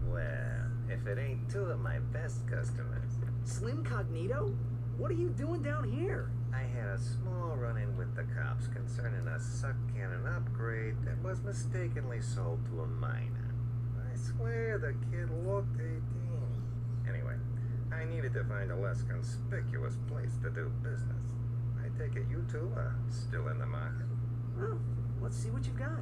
Well, if it ain't two of my best customers. Slim Cognito? What are you doing down here? I had a small run-in with the cops concerning a suck cannon upgrade that was mistakenly sold to a minor. I swear the kid looked 18. Anyway, I needed to find a less conspicuous place to do business. I take it you two are still in the market. Well, let's see what you've got.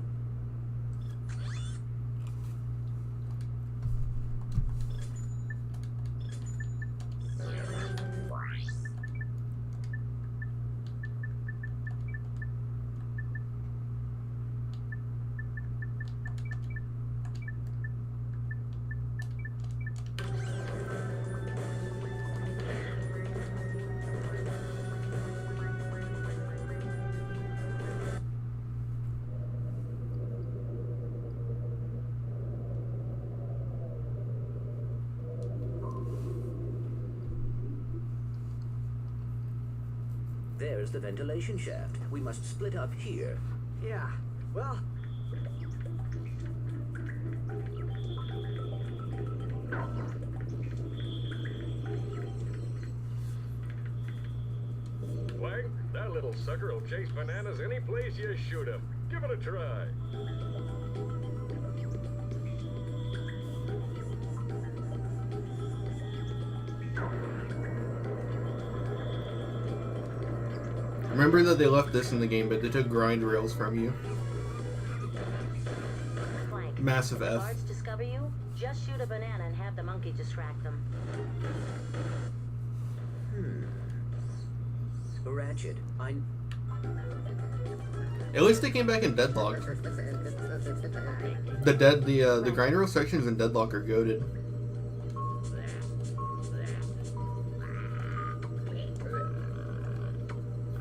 There's the ventilation shaft. We must split up here. Yeah, well... Clank, that little sucker will chase bananas any place you shoot him. Give it a try. Remember that they left this in the game, but they took grind rails from you. Clank. Massive If the F. guards discover you, just shoot a banana and have the monkey distract them. Ratchet, At least they came back in Deadlock. The grind rail sections in Deadlock are goated.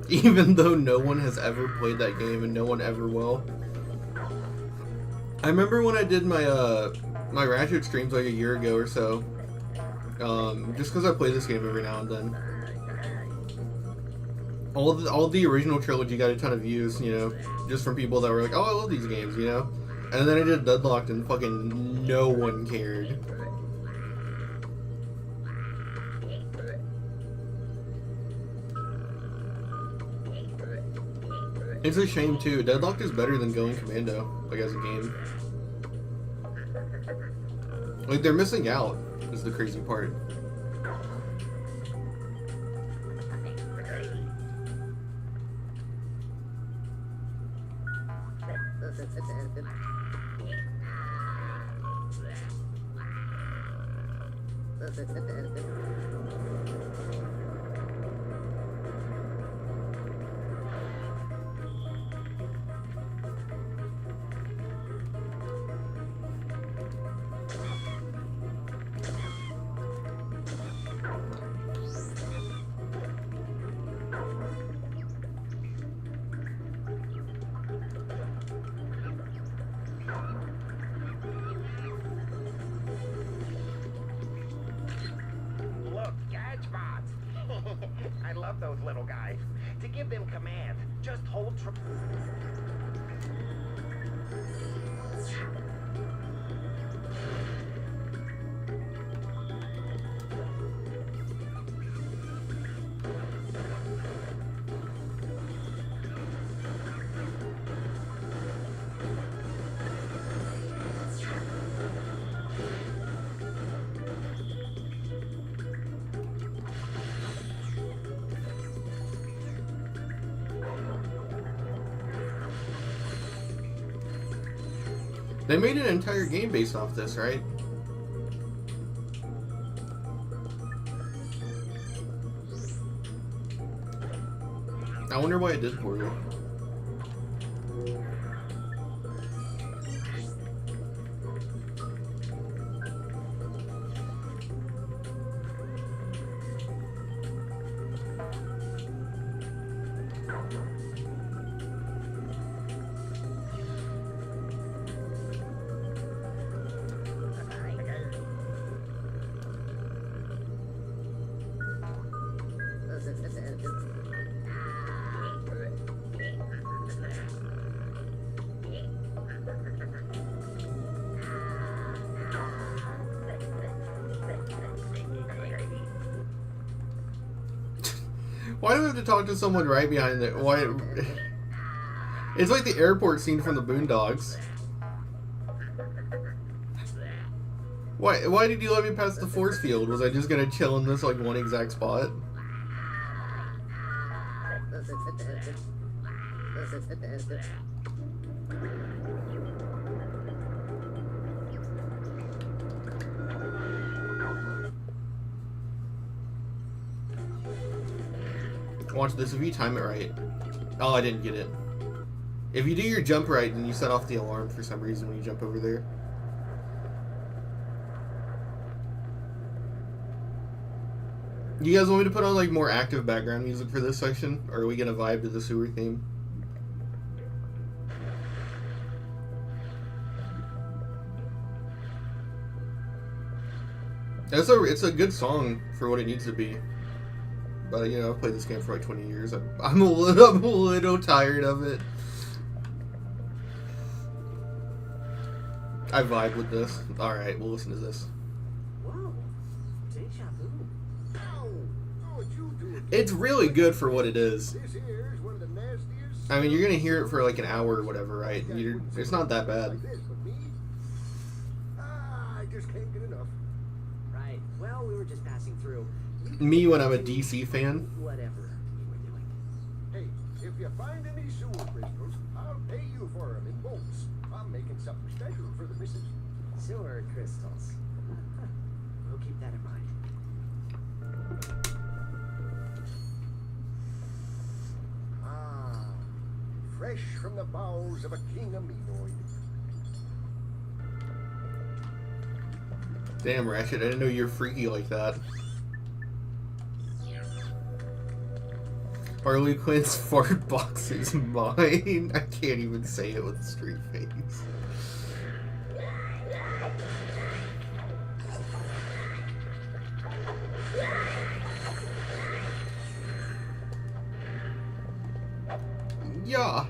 Even though no one has ever played that game and no one ever will. I remember when I did my my Ratchet streams like a year ago or so. Just because I play this game every now and then. All the original trilogy got a ton of views, you know, just from people that were like, "Oh, I love these games," you know. And then I did Deadlocked and fucking no one cared. It's a shame too. Deadlocked is better than Going Commando, like as a game. Like they're missing out is the crazy part. Look, gadgebots! I love those little guys. To give them command, just hold They made an entire game based off this, right? I wonder why it did poorly. Why do we have to talk to someone right behind it? Why? It's like the airport scene from the Boondocks. Why did you let me pass the force field? Was I just gonna chill in this like one exact spot? Watch this, if you time it right. Oh, I didn't get it. If you do your jump right, then you set off the alarm for some reason when you jump over there. You guys want me to put on like more active background music for this section? Or are we gonna vibe to the sewer theme? It's a good song for what it needs to be. But you know, I've played this game for like 20 years. I'm a little tired of it. I vibe with this. Alright, we'll listen to this. Whoa. Deja vu. It's really good for what it is. This here is one of the nastiest. I mean, you're gonna hear it for like an hour or whatever, right? It's not that bad. Like this, but me? I just can't get enough. Right. Well, we were just passing through. Me when I'm a DC fan. Whatever you were doing. Hey, if you find any sewer crystals, I'll pay you for them in bolts. I'm making something special for the missus. Sewer crystals. Huh. We'll keep that in mind. Fresh from the bowels of a king aminoid. Damn, Ratchet, I didn't know you were freaky like that. Harley Quinn's fart box is mine. I can't even say it with a straight face. Yeah.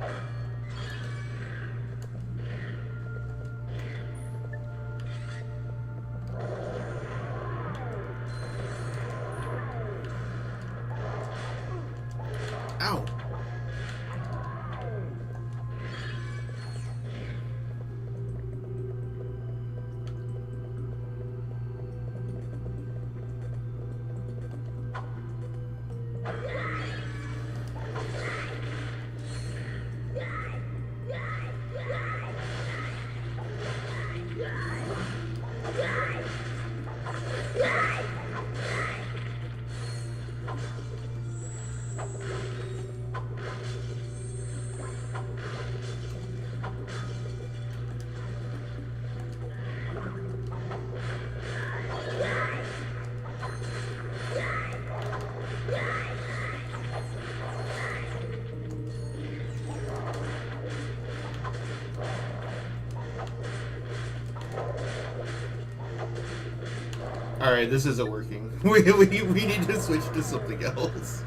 Ow. Alright, this isn't working. We need to switch to something else.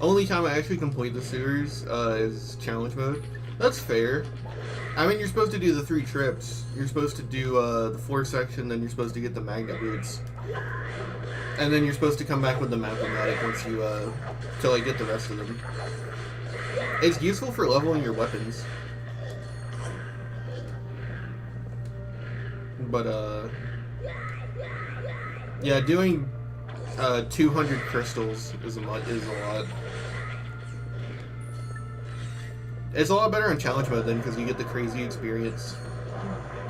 Only time I actually complete the sewers is challenge mode. That's fair. I mean, you're supposed to do the 3 trips. You're supposed to do the 4 section, then you're supposed to get the magnet boots. And then you're supposed to come back with the mathematic once you, to like get the rest of them. It's useful for leveling your weapons. But, yeah, doing 200 crystals is a lot. It's a lot better on challenge mode then, because you get the crazy experience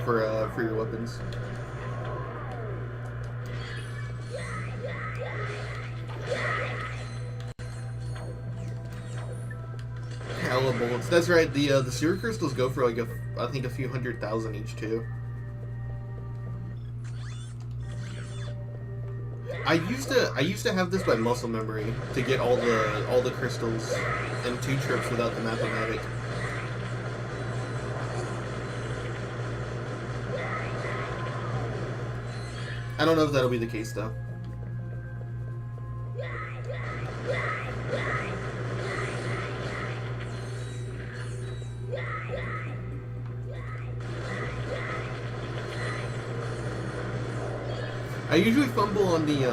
for your weapons. Hella bullets. That's right. The sewer crystals go for like I think a few 100,000 each too. I used to have this by muscle memory to get all the crystals in 2 trips without the mathematic. I don't know if that'll be the case though. I usually fumble on the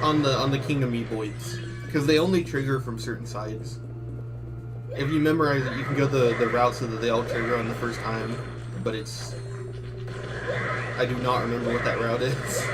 on the King of Meat Voids, because they only trigger from certain sides. If you memorize it, you can go the route so that they all trigger on the first time, but it's... I do not remember what that route is.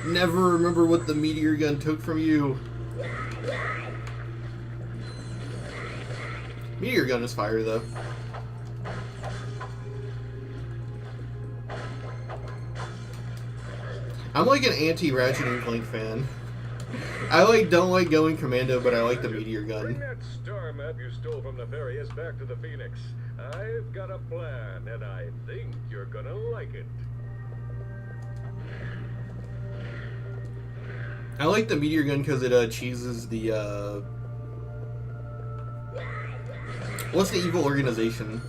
Never remember what the meteor gun took from you. Meteor gun is fire, though. I'm like an anti-Ratchet Clank fan. I don't like going commando, but I like the meteor gun. Bring that star map you stole from Nefarious back to the Phoenix. I've got a plan, and I think you're gonna like it. I like the meteor gun because it cheeses the what's the evil organization?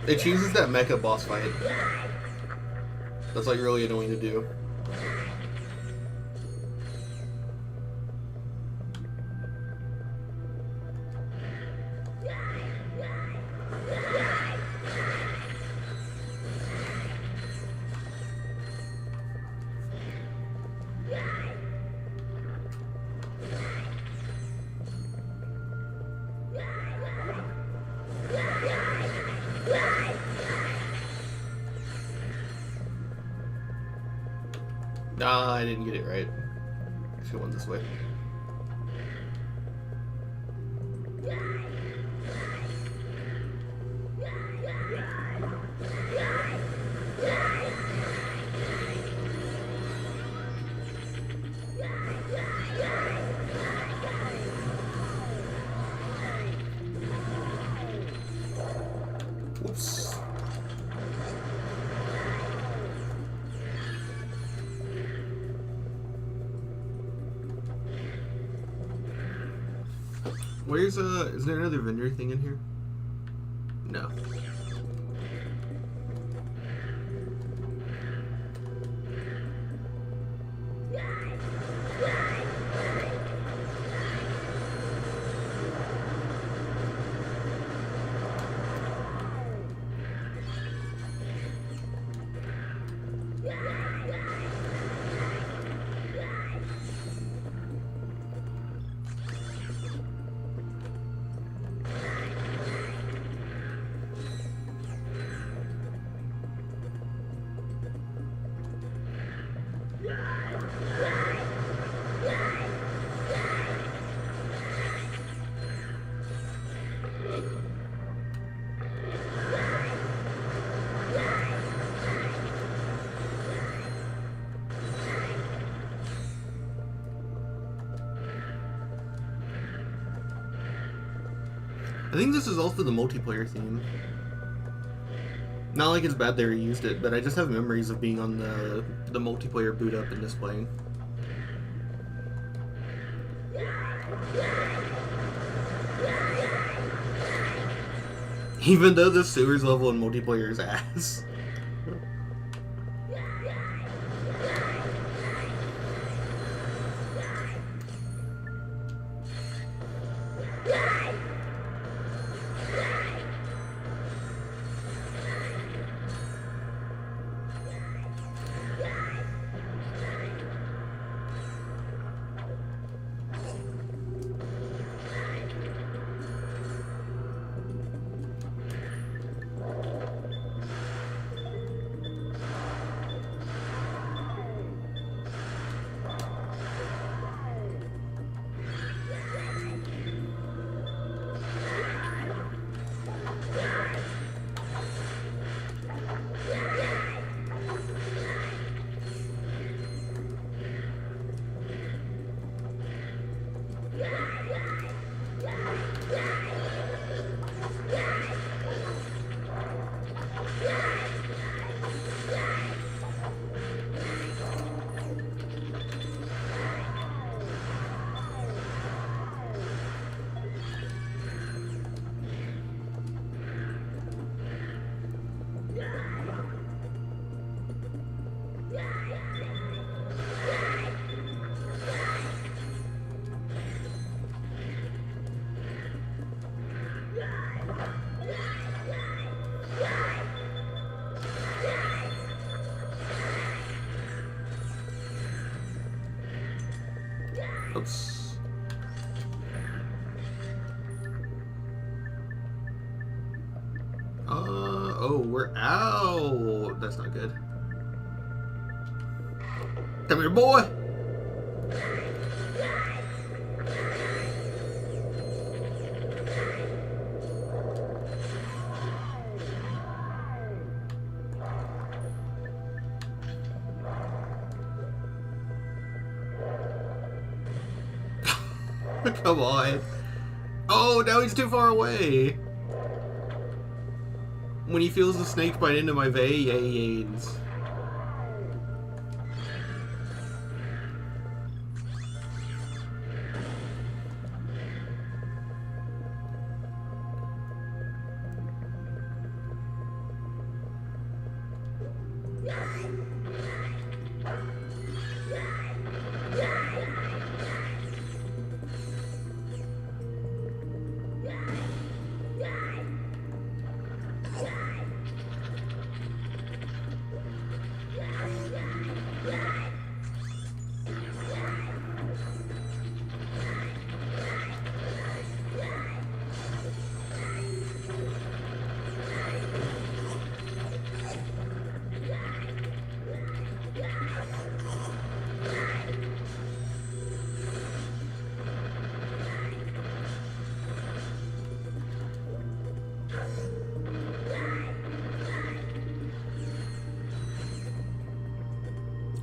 It cheeses that mecha boss fight. That's like really annoying to do. Nah, I didn't get it right. I should have went this way. Whoops. Where's is there another vendor thing in here? No. I think this is also the multiplayer theme. Not like it's bad they reused it, but I just have memories of being on the multiplayer boot up and this playing. Even though the sewers level in multiplayer is ass. Oh, we're out. That's not good. Come here, boy. Come on. Oh, now he's too far away. When he feels the snake bite into my veins.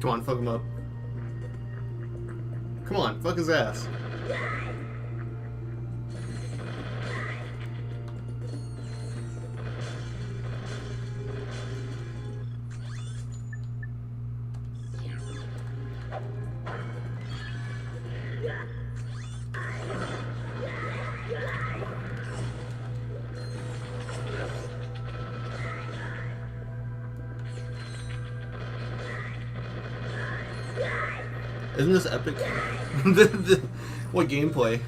Come on, fuck him up. Come on, fuck his ass. Isn't this epic? What gameplay?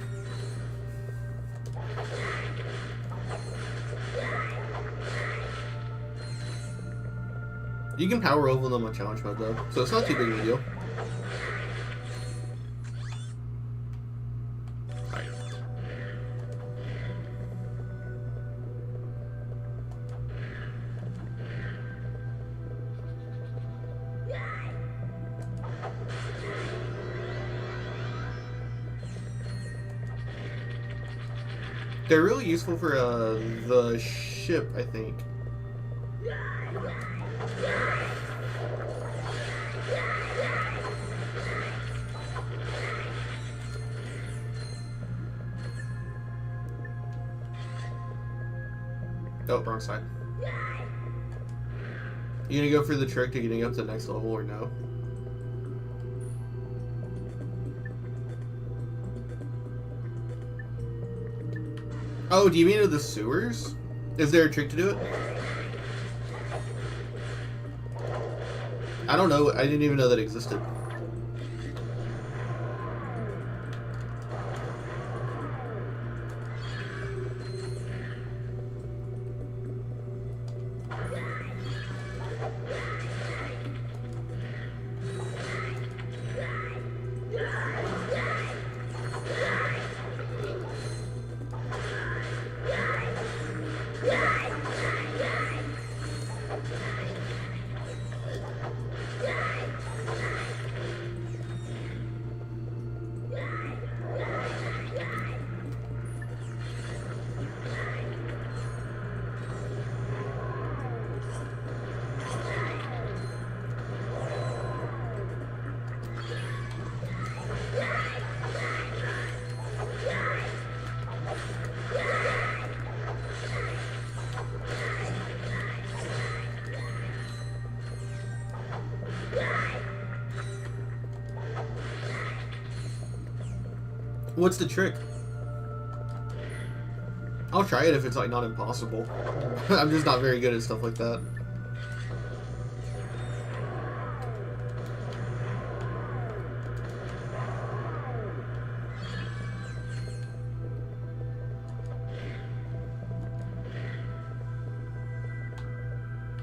You can power over them on challenge mode though, so it's not too big of a deal. Alright. They're really useful for the ship, I think. Oh, wrong side. You gonna go for the trick to getting up to the next level or no? Oh, do you mean to the sewers? Is there a trick to do it? I don't know. I didn't even know that existed. What's the trick? I'll try it if it's like not impossible. I'm just not very good at stuff like that.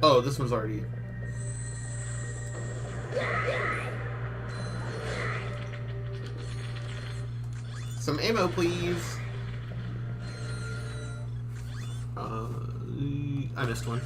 Oh, this one's already... Some ammo, please. I missed one.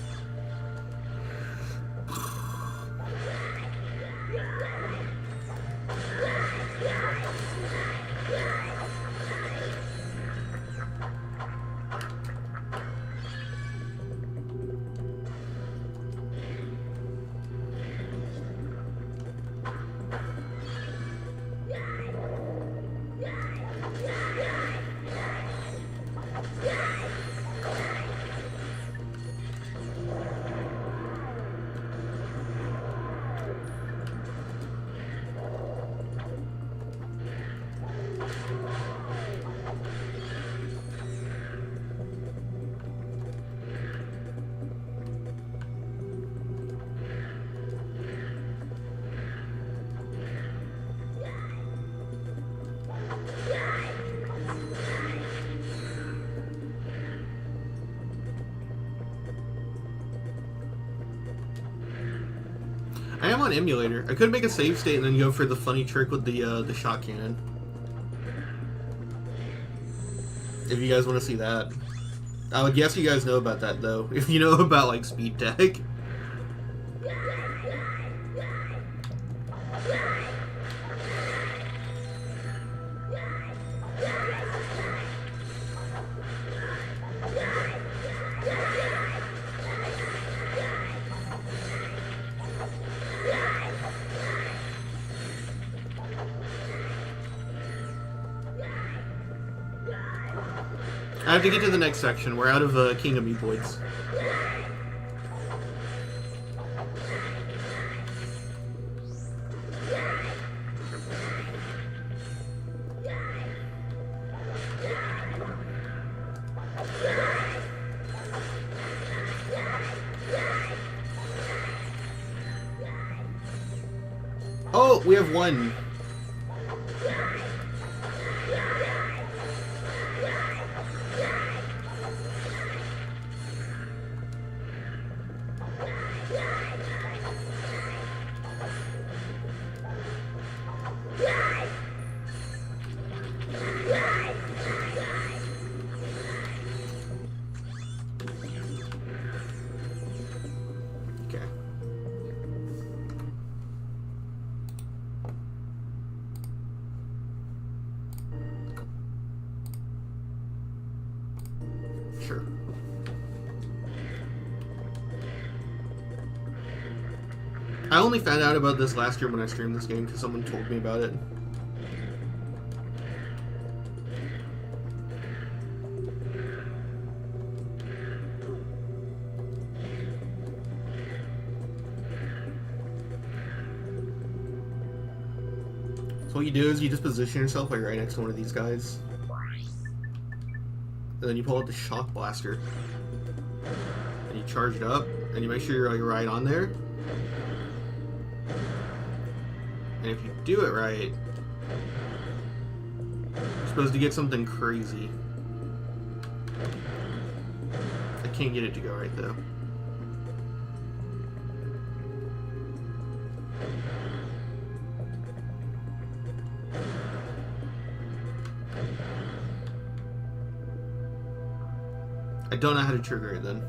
I am on emulator. I could make a save state and then go for the funny trick with the shot cannon. If you guys want to see that. I would guess you guys know about that though. If you know about like speed tech. I have to get to the next section. We're out of King of Meepoids. Oh, we have one. Sure. I only found out about this last year when I streamed this game because someone told me about it. So what you do is you just position yourself like right next to one of these guys. And then you pull out the shock blaster. And you charge it up. And you make sure you're like right on there. And if you do it right, you're supposed to get something crazy. I can't get it to go right though. I don't know how to trigger it then.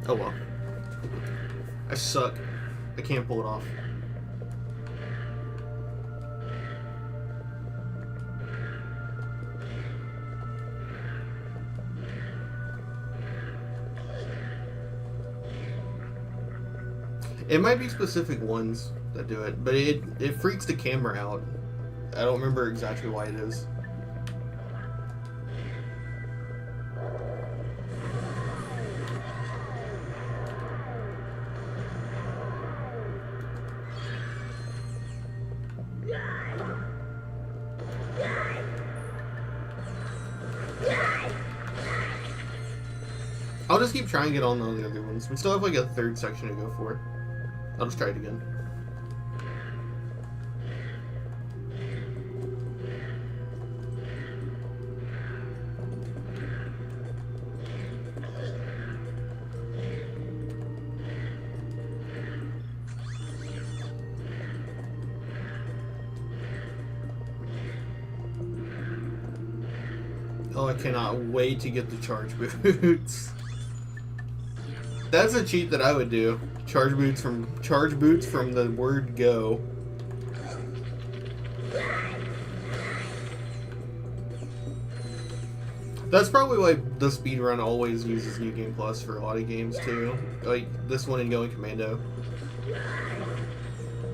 Oh well. I suck. I can't pull it off. It might be specific ones that do it, but it freaks the camera out. I don't remember exactly why it is. I'll just keep trying to get on all the other ones. We still have like a third section to go for. I'll just try it again. Oh, I cannot wait to get the charge boots. That's a cheat that I would do. Charge boots from the word go. That's probably why the speedrun always uses New Game Plus for a lot of games too. Like this one in Going Commando.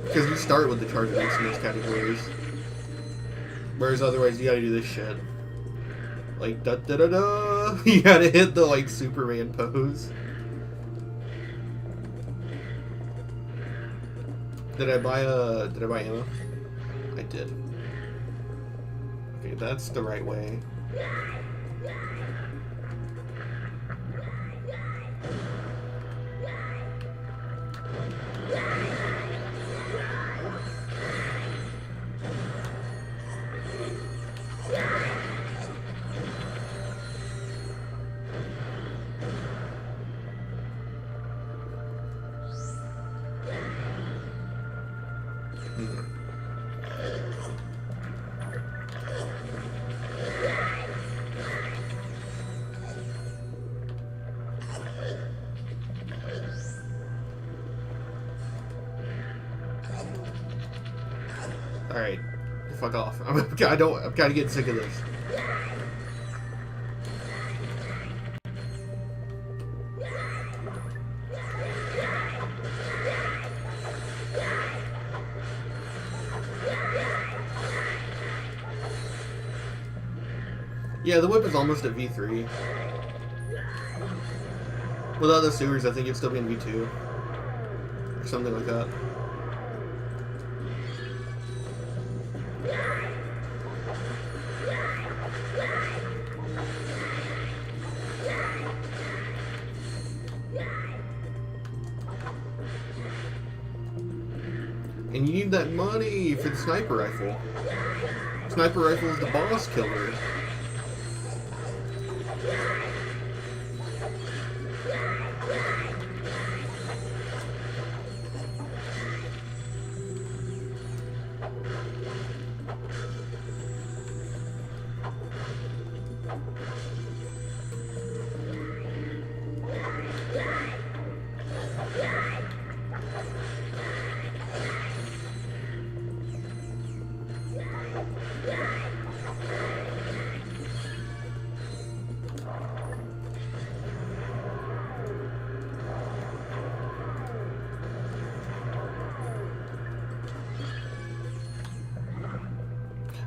Because you start with the charge rates in those categories. Whereas otherwise, you gotta do this shit. Like, da da da da! You gotta hit the, like, Superman pose. Did I buy ammo? I did. Okay, that's the right way. Alright, fuck off. I'm kind of getting sick of this. Yeah, the whip is almost at V3. Without the sewers, I think it'd still be in V2. Or something like that. And you need that money for the sniper rifle. Sniper rifle is the boss killer.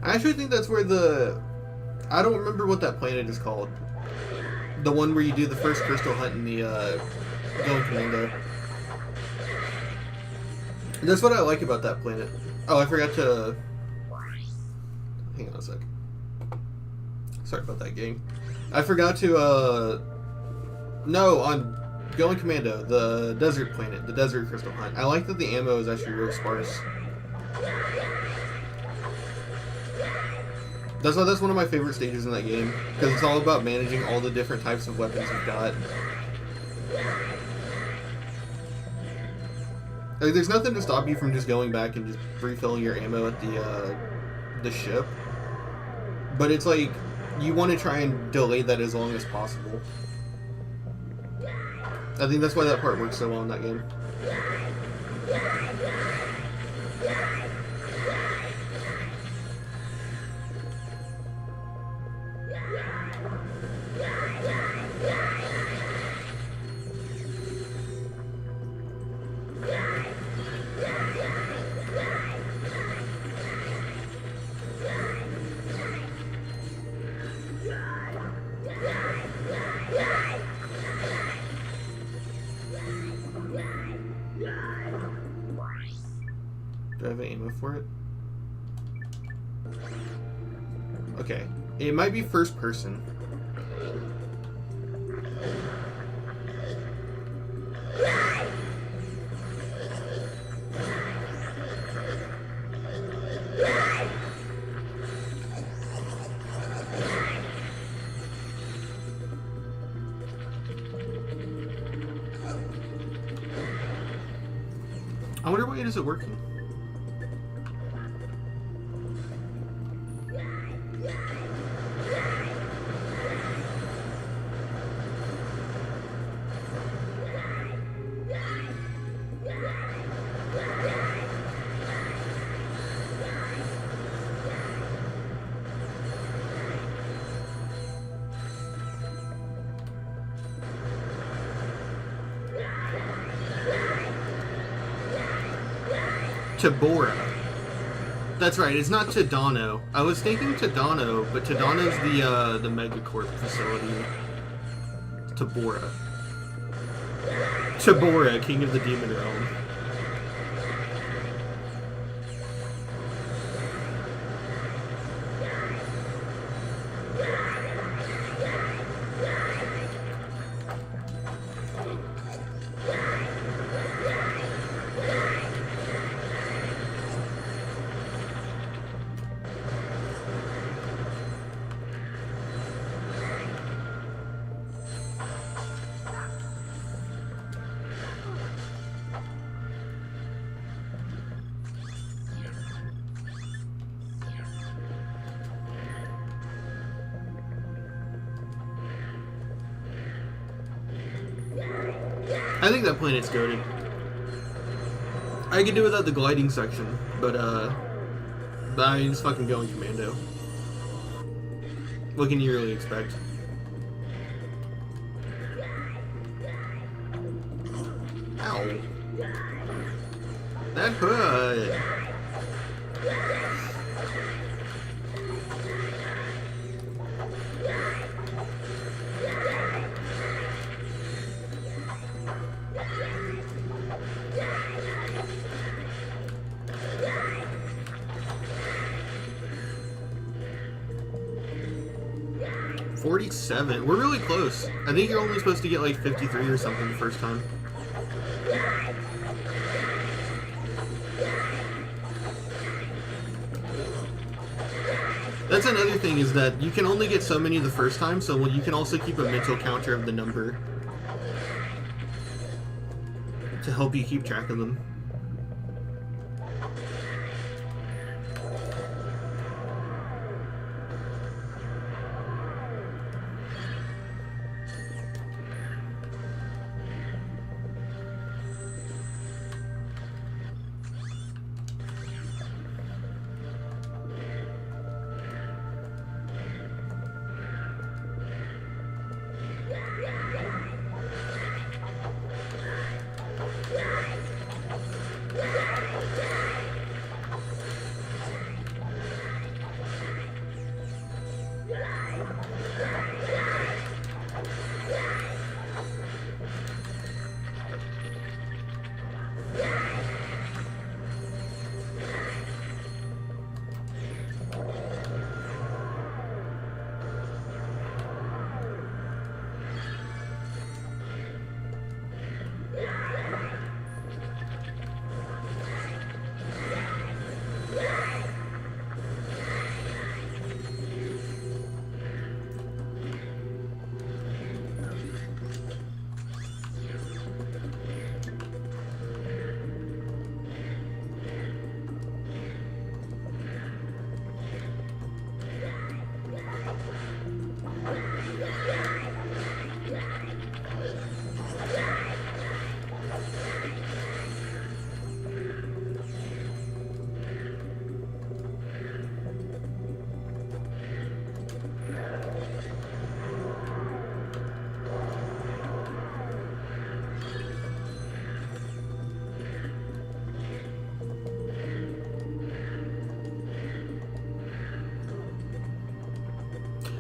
I actually think that's where I don't remember what that planet is called. The one where you do the first crystal hunt in the Going Commando. That's what I like about that planet. Oh, I forgot to... Hang on a sec. Sorry about that, gang. I forgot to, No, on Going Commando, the desert planet, the desert crystal hunt. I like that the ammo is actually real sparse. That's one of my favorite stages in that game, because it's all about managing all the different types of weapons you've got. Like, there's nothing to stop you from just going back and just refilling your ammo at the ship. But it's like, you want to try and delay that as long as possible. I think that's why that part works so well in that game. Do I have ammo for it? Okay. It might be first person. I wonder why it isn't working. Tabora. That's right, it's not Tadano. I was thinking Tadano, but Tadano's the Megacorp facility. Tabora. Tabora, King of the Demon Realm. I think that planet's goated. I could do without the gliding section, but I mean, it's fucking going commando. What can you really expect? Ow. That hurt. 47. We're really close. I think you're only supposed to get like 53 or something the first time. That's another thing, is that you can only get so many the first time, so you can also keep a mental counter of the number to help you keep track of them.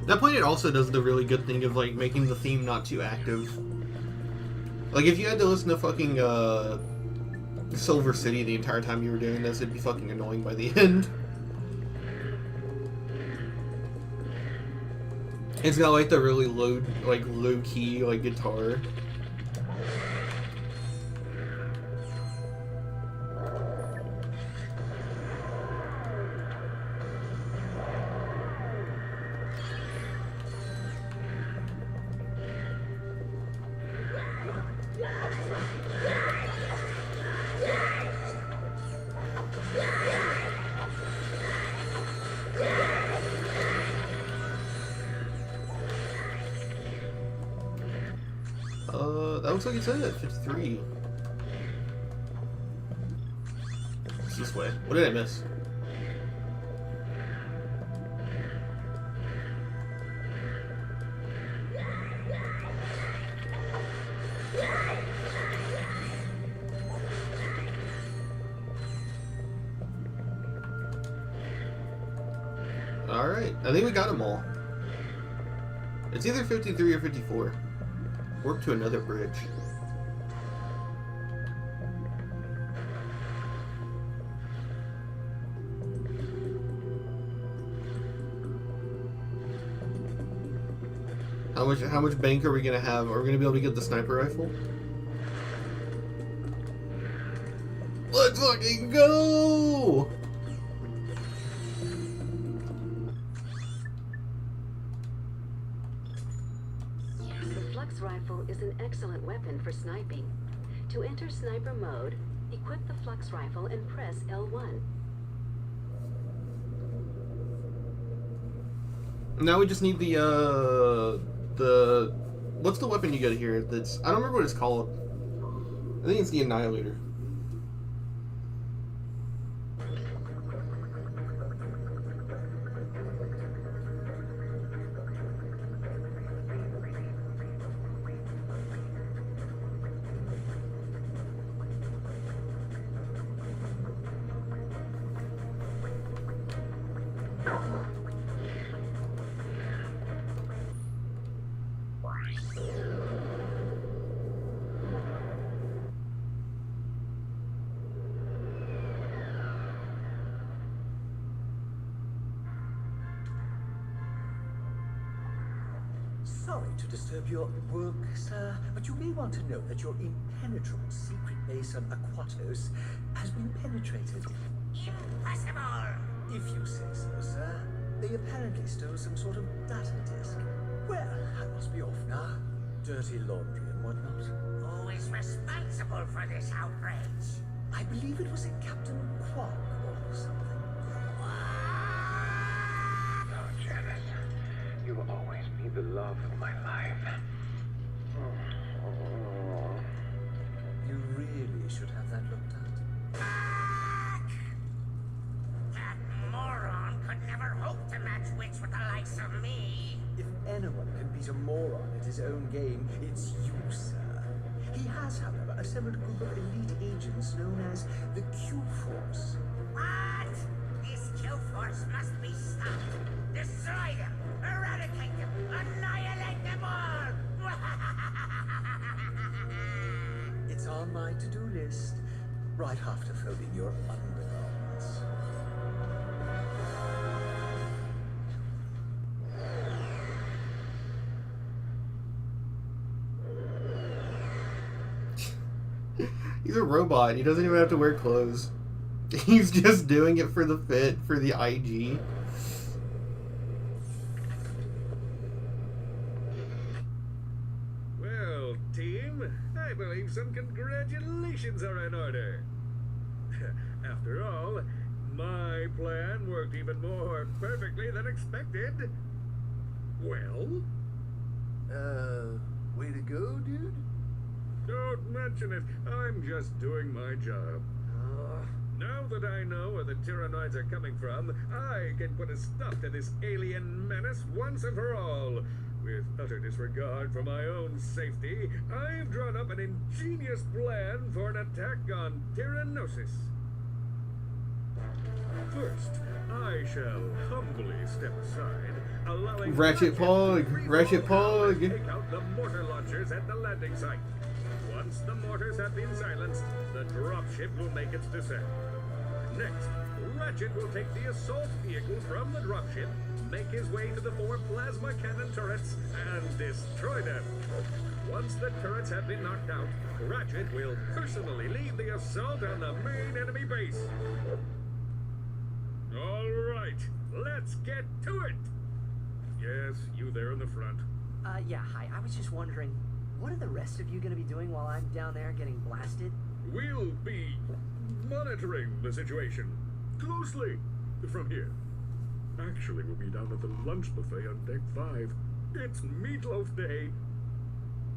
That planet also does the really good thing of, like, making the theme not too active. Like, if you had to listen to fucking, Silver City the entire time you were doing this, it'd be fucking annoying by the end. It's got, like, the really low-key, like, guitar. That looks like it's at 53. It's this way. What did I miss? Alright, I think we got them all. It's either 53 or 54. Work to another bridge. How much bank are we gonna have? Are we gonna be able to get the sniper rifle? Let's fucking go! The flux rifle is an excellent weapon for sniping. To enter sniper mode, equip the flux rifle and press L1. Now we just need the what's the weapon you get here? That's I don't remember what it's called. I think it's the Annihilator. Sorry to disturb your work, sir, but you may want to know that your impenetrable secret base on Aquatos has been penetrated. Impossible! If you say so, sir. They apparently stole some sort of data disk. Well, I must be off now. Dirty laundry and whatnot. Who is responsible for this outrage? I believe it was a Captain Quark or something. Oh, Janice, you will always be the love of my life. You really should have that looked at. That moron could never hope to match wits with the likes of me. If anyone can beat a moron at his own game, it's you, sir. He has, however, assembled a group of elite agents known as the Q-Force. What? This Q-Force must be stopped. Destroy them! Eradicate them! Annihilate them all! It's on my to-do list, right after folding your undergarments. He's a robot. He doesn't even have to wear clothes. He's just doing it for the fit, for the IG. Well, team, I believe some congratulations are in order. After all, my plan worked even more perfectly than expected. Well? Way to go, dude? Don't mention it. I'm just doing my job. Now that I know where the Tyrannoids are coming from, I can put a stop to this alien menace once and for all. With utter disregard for my own safety, I've drawn up an ingenious plan for an attack on Tyrannosis. First, I shall humbly step aside, allowing Ratchet Pog! Ratchet Pog! to take out the mortar launchers at the landing site. Once the mortars have been silenced, the dropship will make its descent. Next, Ratchet will take the assault vehicle from the dropship, make his way to the 4 plasma cannon turrets, and destroy them. Once the turrets have been knocked out, Ratchet will personally lead the assault on the main enemy base. All right, let's get to it. Yes, you there in the front. Yeah, hi. I was just wondering, what are the rest of you gonna be doing while I'm down there getting blasted? We'll be monitoring the situation closely from here. Actually, we'll be down at the lunch buffet on deck 5. It's Meatloaf Day.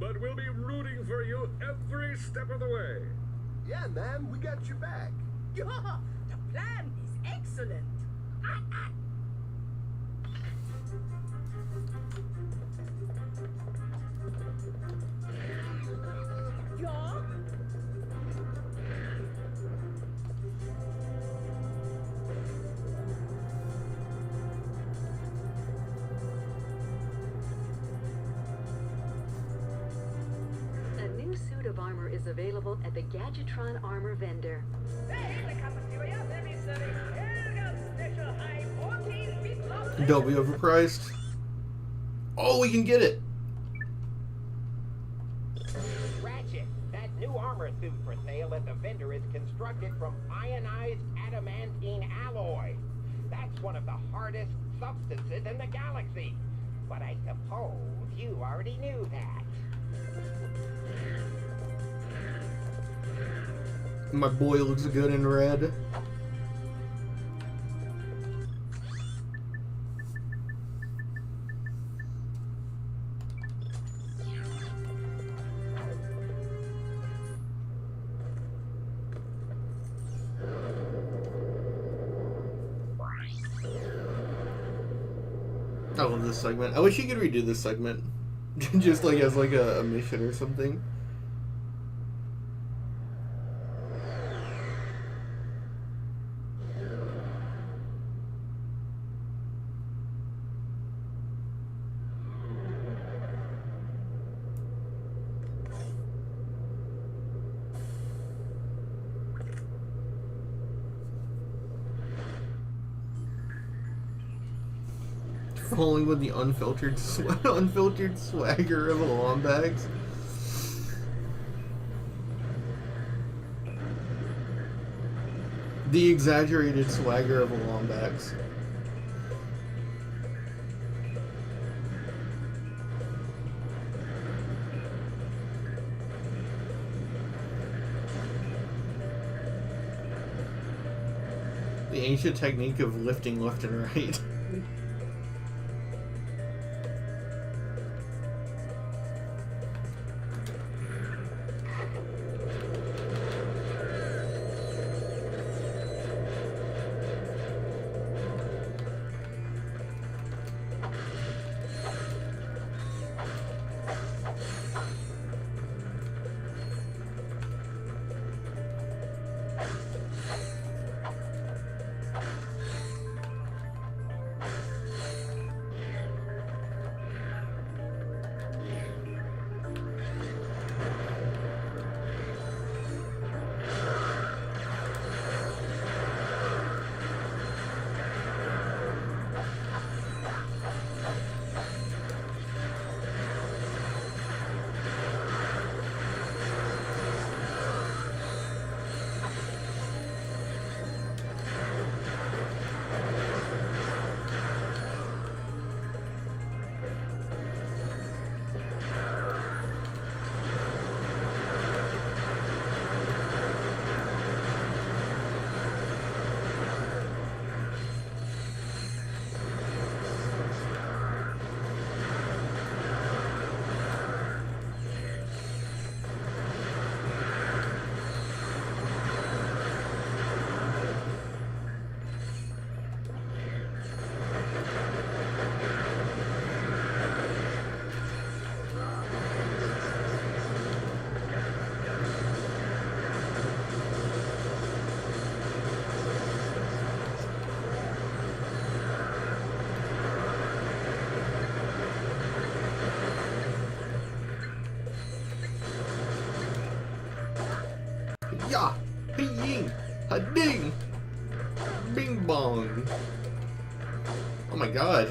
But we'll be rooting for you every step of the way. Yeah, man, we got your back. Yeah, the plan is excellent. Yeah? of armor is available at the Gadgetron armor vendor. Don't be overpriced. Oh, we can get it. Ratchet, that new armor suit for sale at the vendor is constructed from ionized adamantine alloy. That's one of the hardest substances in the galaxy. But I suppose you already knew that. My boy looks good in red. I love this segment. I wish you could redo this segment. Just like as like a mission or something. Falling with the unfiltered swagger of the Lombags. The exaggerated swagger of the Lombags. The ancient technique of lifting left and right. Ya! Ping! Ha-ding! Bing bong! Oh my god.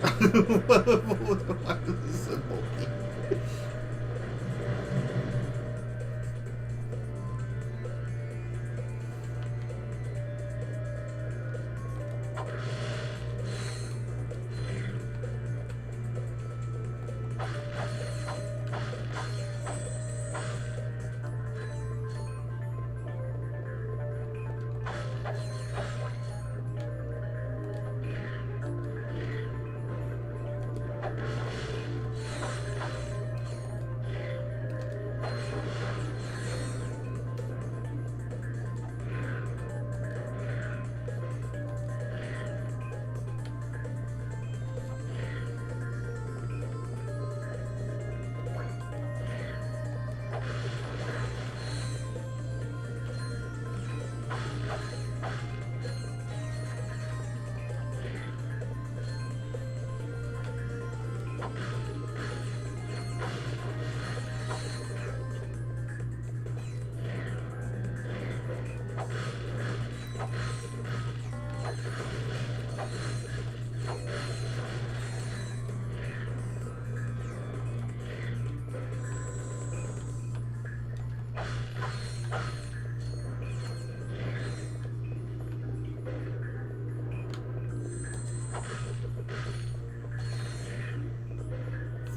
Why is this so bulky?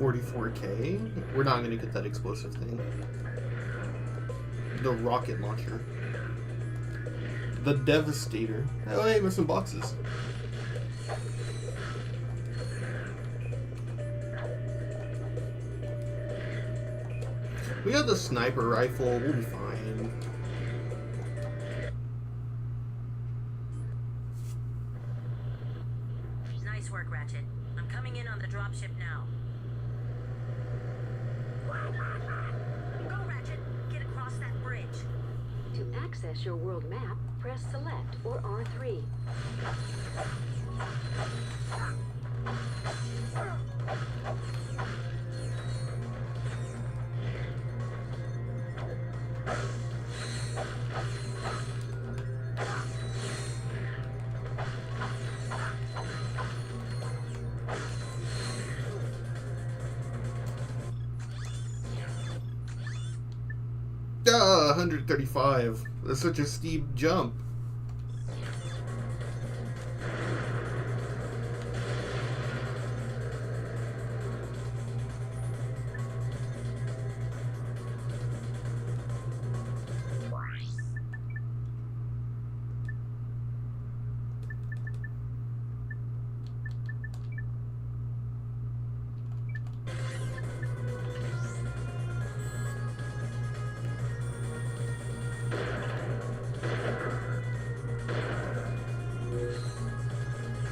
44K? We're not gonna get that explosive thing. The rocket launcher. The Devastator. Oh, hey, with some boxes. We got the sniper rifle. We'll be fine. Nice work, Ratchet. I'm coming in on the dropship now. Go, Ratchet. Get across that bridge. To access your world map, press Select or R3. Ah, 135. That's such a steep jump.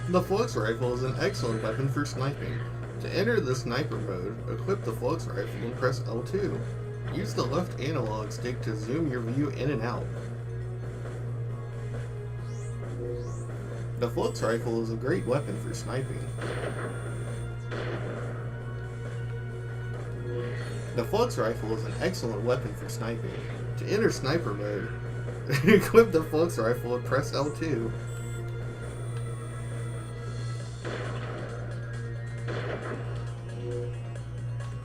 The Flux Rifle is an excellent weapon for sniping. To enter the sniper mode, equip the Flux Rifle and press L2. Use the left analog stick to zoom your view in and out. The Flux Rifle is a great weapon for sniping. The Flux Rifle is an excellent weapon for sniping. To enter sniper mode, equip the Flux Rifle and press L2.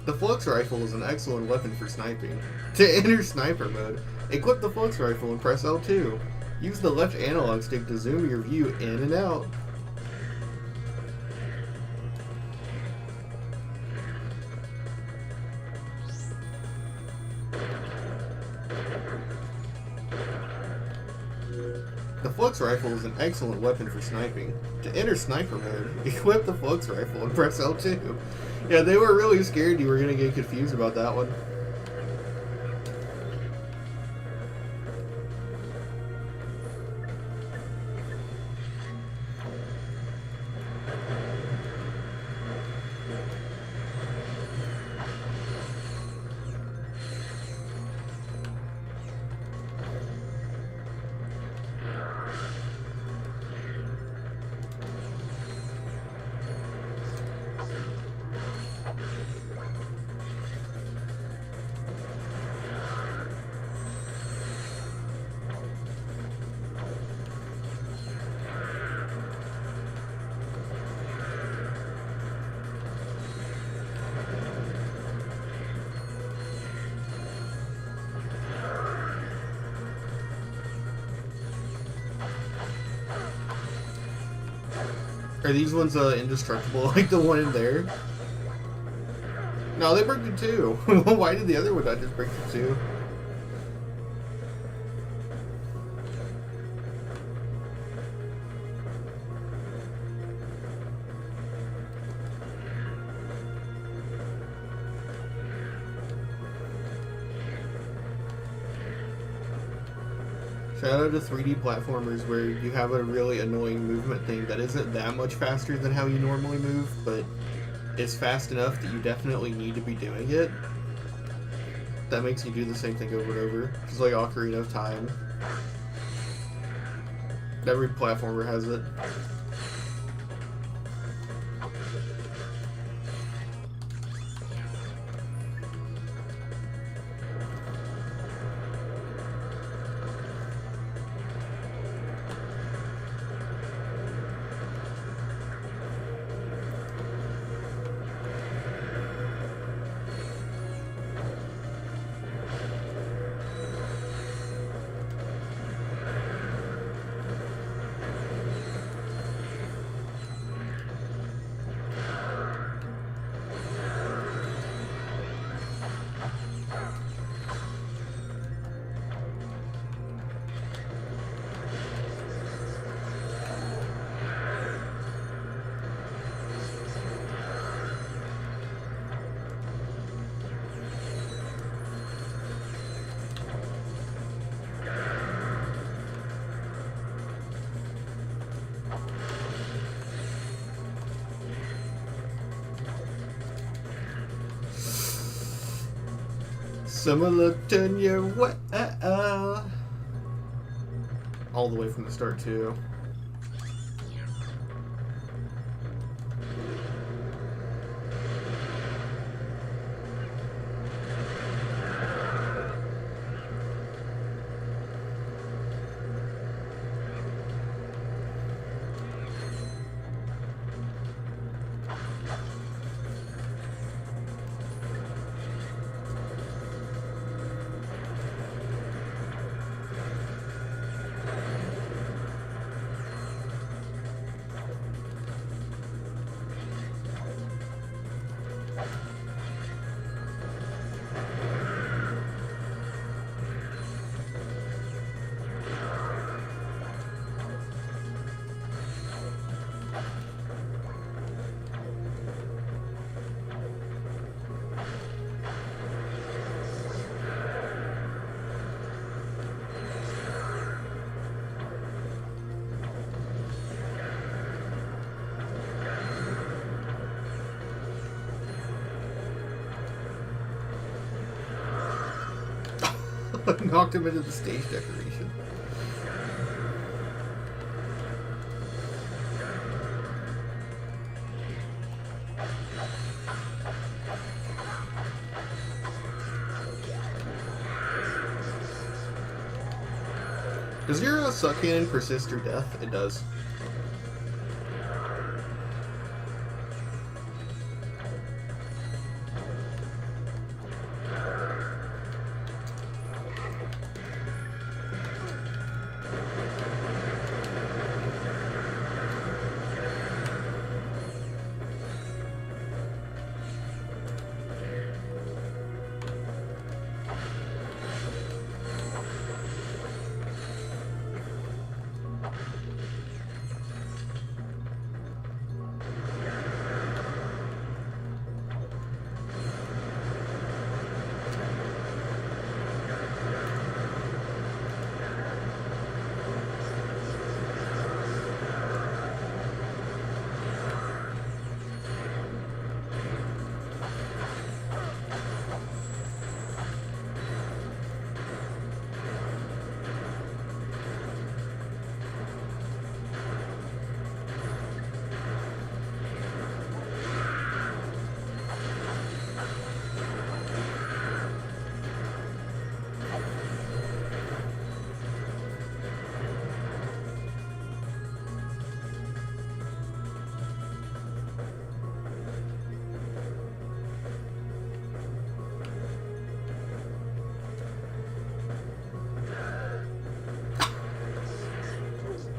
The Flux Rifle is an excellent weapon for sniping. To enter sniper mode, equip the Flux Rifle and press L2. Use the left analog stick to zoom your view in and out. The Flux Rifle is an excellent weapon for sniping. To enter sniper mode, equip the Flux Rifle and press L2. Yeah, they were really scared you were going to get confused about that one. Are these ones indestructible like the one in there? No, they broke the two. Why did the other one not just break the two? Shout out to 3D platformers where you have a really annoying movement thing that isn't that much faster than how you normally move, but it's fast enough that you definitely need to be doing it. That makes you do the same thing over and over. It's like Ocarina of Time. Every platformer has it. Similar turn your way. All the way from the start too. Knocked him into the stage decoration. Does your suck cannon persist through death? It does.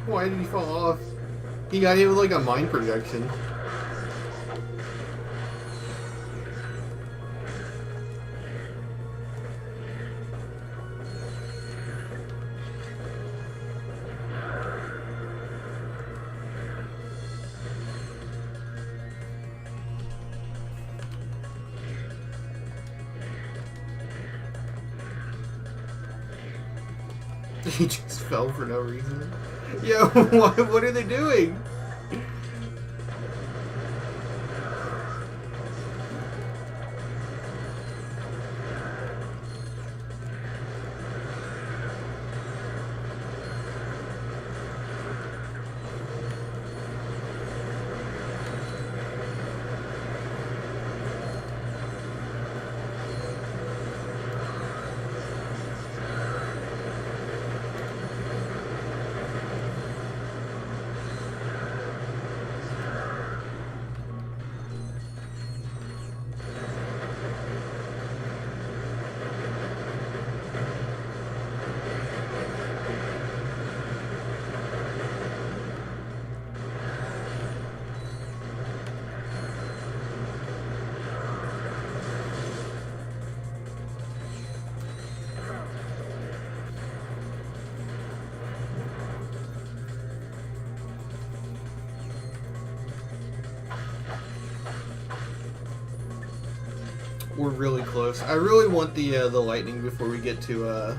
Why did he fall off? He got hit with like a mind projection. He just fell for no reason. Yo, what are they doing? We're really close. I really want the lightning before we get to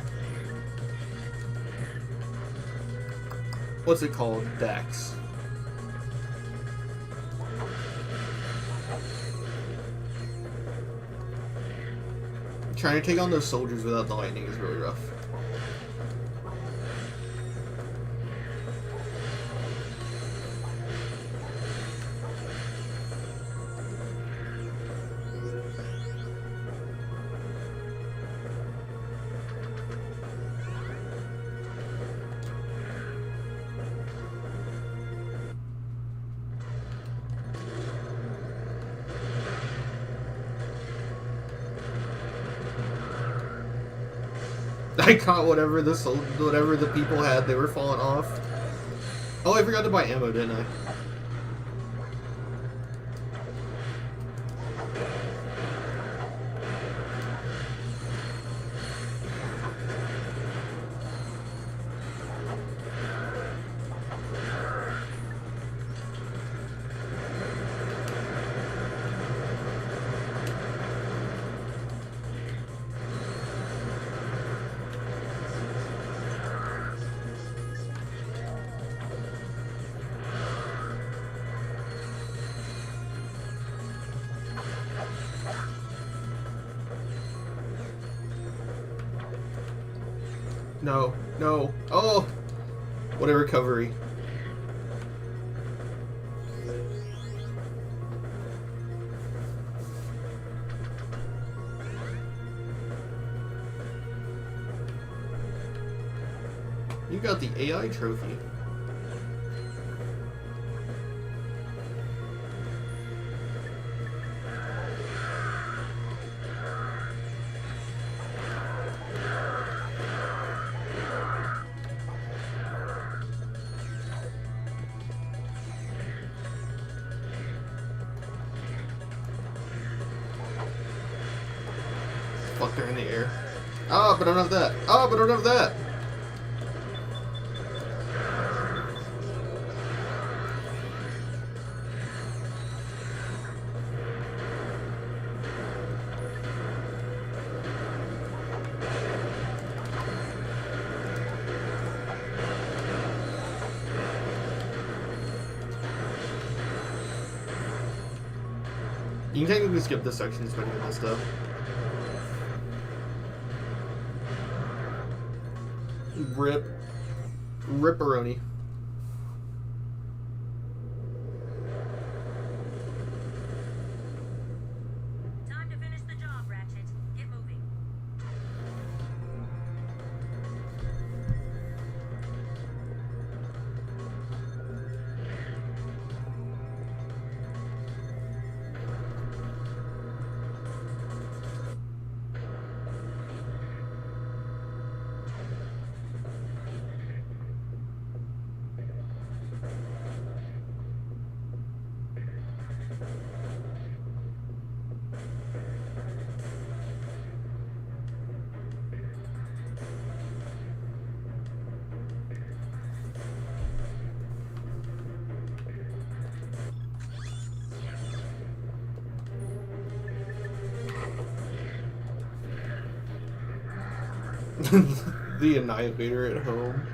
what's it called? Dex. I'm Trying to take on those soldiers without the lightning is really rough. I caught whatever the people had. They were falling off. Oh, I forgot to buy ammo, didn't I? No, no. Oh! What a recovery. You got the AI trophy. Fuck, they're in the air. Ah, but I don't have that. Ah, but I don't have that. You can technically skip this section depending on this stuff. Ripperoni. Time to finish the job, Ratchet. Get moving. The Annihilator at home.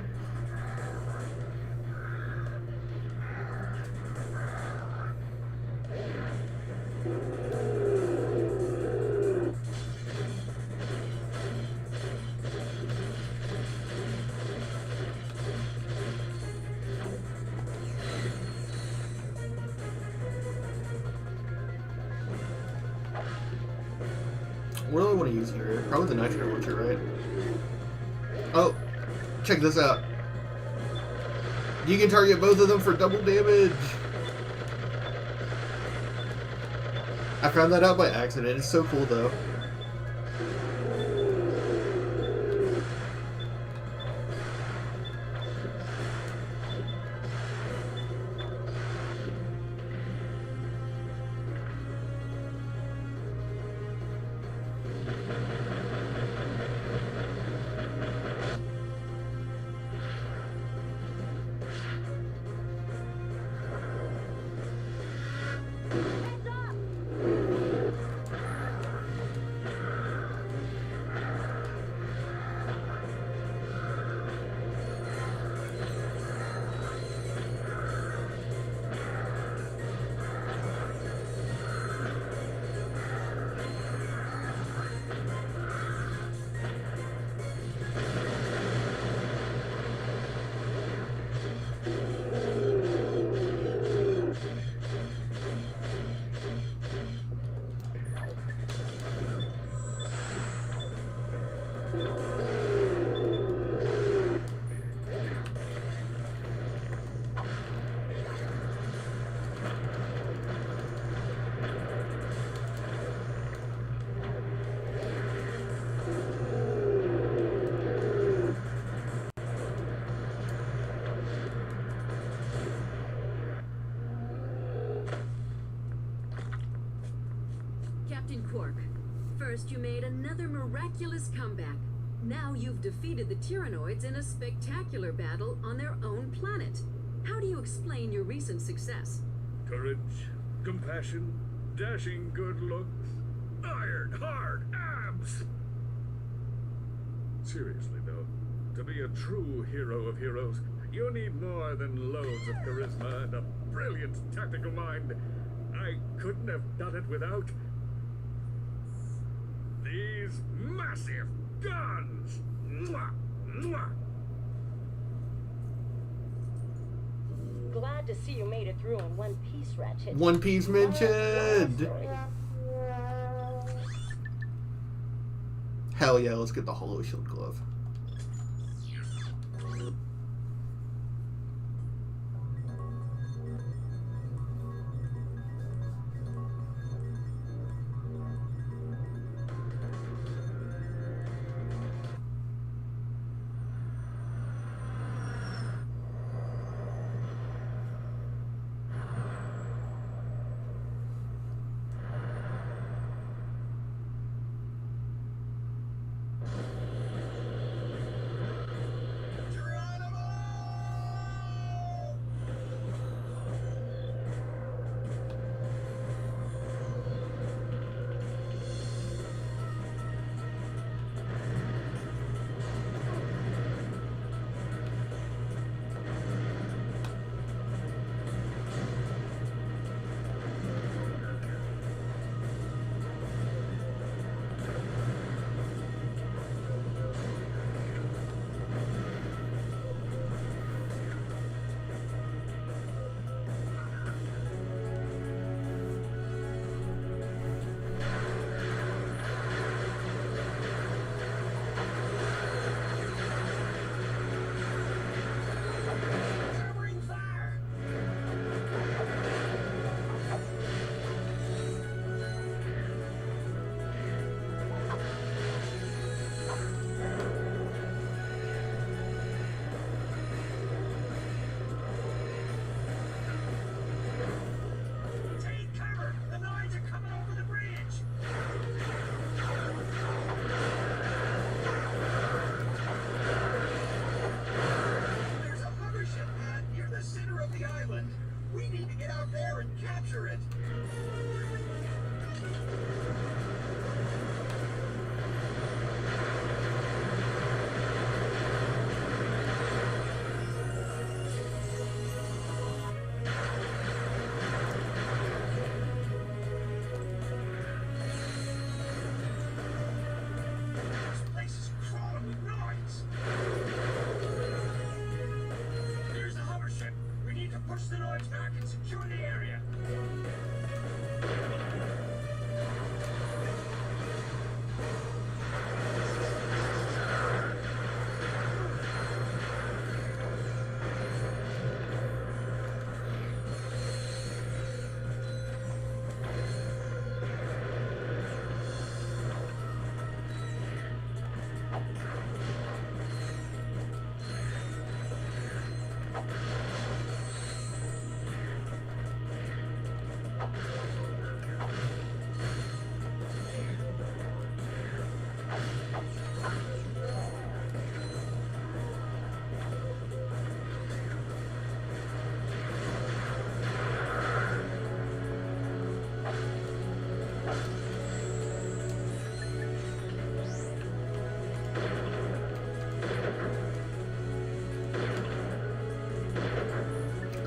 What do I want to use here? Probably the nitro launcher, right? Oh, check this out. You can target both of them for double damage. I found that out by accident. It's so cool, though. Captain Quark. First, you made another miraculous comeback. Now you've defeated the Tyrannoids in a spectacular battle on their own planet. How do you explain your recent success? Courage, compassion, dashing good looks, iron hard abs. Seriously though, to be a true hero of heroes, you need more than loads of charisma and a brilliant tactical mind. I couldn't have done it without these massive guns. Mwah! Mwah! Glad to see you made it through in one piece, Ratchet. One Piece mentioned. Hell yeah, let's get the Hollow Shield glove.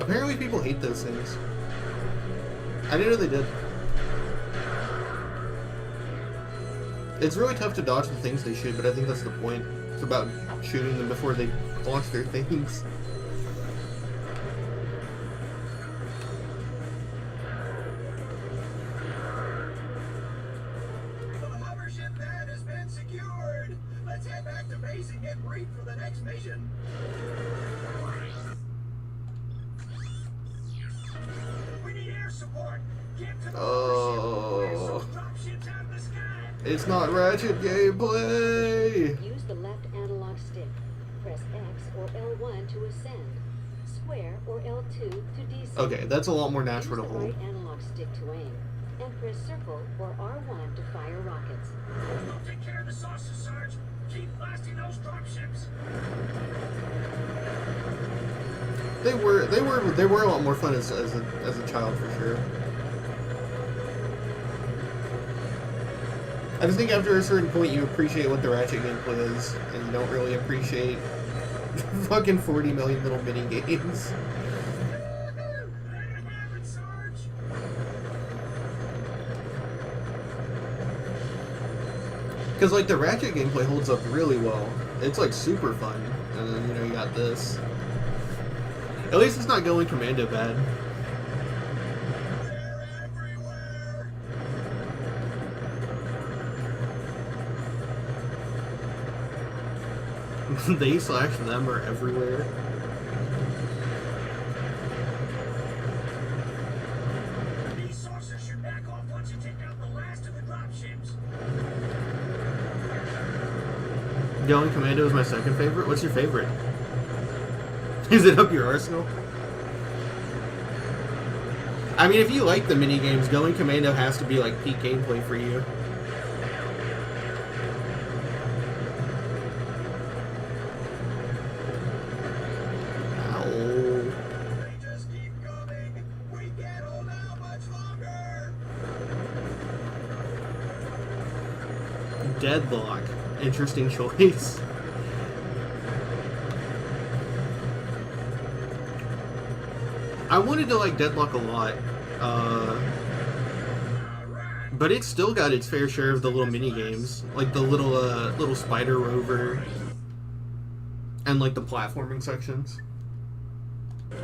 Apparently people hate those things. I didn't know they did. It's really tough to dodge the things they shoot, but I think that's the point. It's about shooting them before they launch their things. The hover ship pad has been secured. Let's head back to base and get briefed for the next mission. We need air support. Get to the Oh. drop ships out of the sky. It's not Ratchet gameplay! Use the left analog stick. Press X or L1 to ascend. Square or L2 to descend. Okay, that's a lot more natural to Use the hold. right analog stick to aim. and press circle or R1 to fire rockets. We'll take care of the saucer, Sarge. Keep blasting those dropships. They were a lot more fun as a child for sure. I just think after a certain point you appreciate what the Ratchet gameplay is, and you don't really appreciate fucking 40 million little mini games. Because like the Ratchet gameplay holds up really well. It's like super fun, and then you know you got this. At least it's not going commando bad. They/them are everywhere. These saucers should back off once you take out the last of the dropships. Going commando is my second favorite. What's your favorite? Is it up your arsenal? I mean, if you like the mini games, going commando has to be like peak gameplay for you. Deadlock. Interesting choice. I wanted to like Deadlock a lot, but it's still got its fair share of the little mini games, like the little spider rover, and like the platforming sections. The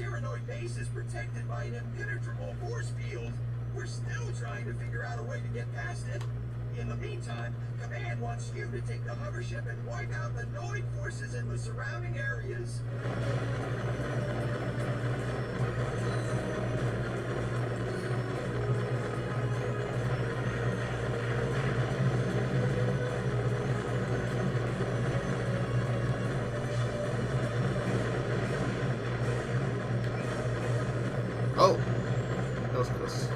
Tyrannoid base is protected by an impenetrable force field. We're still trying to figure out a way to get past it. In the meantime, Command wants you to take the hover ship and wipe out the Noid forces in the surrounding areas. Oh, that was close.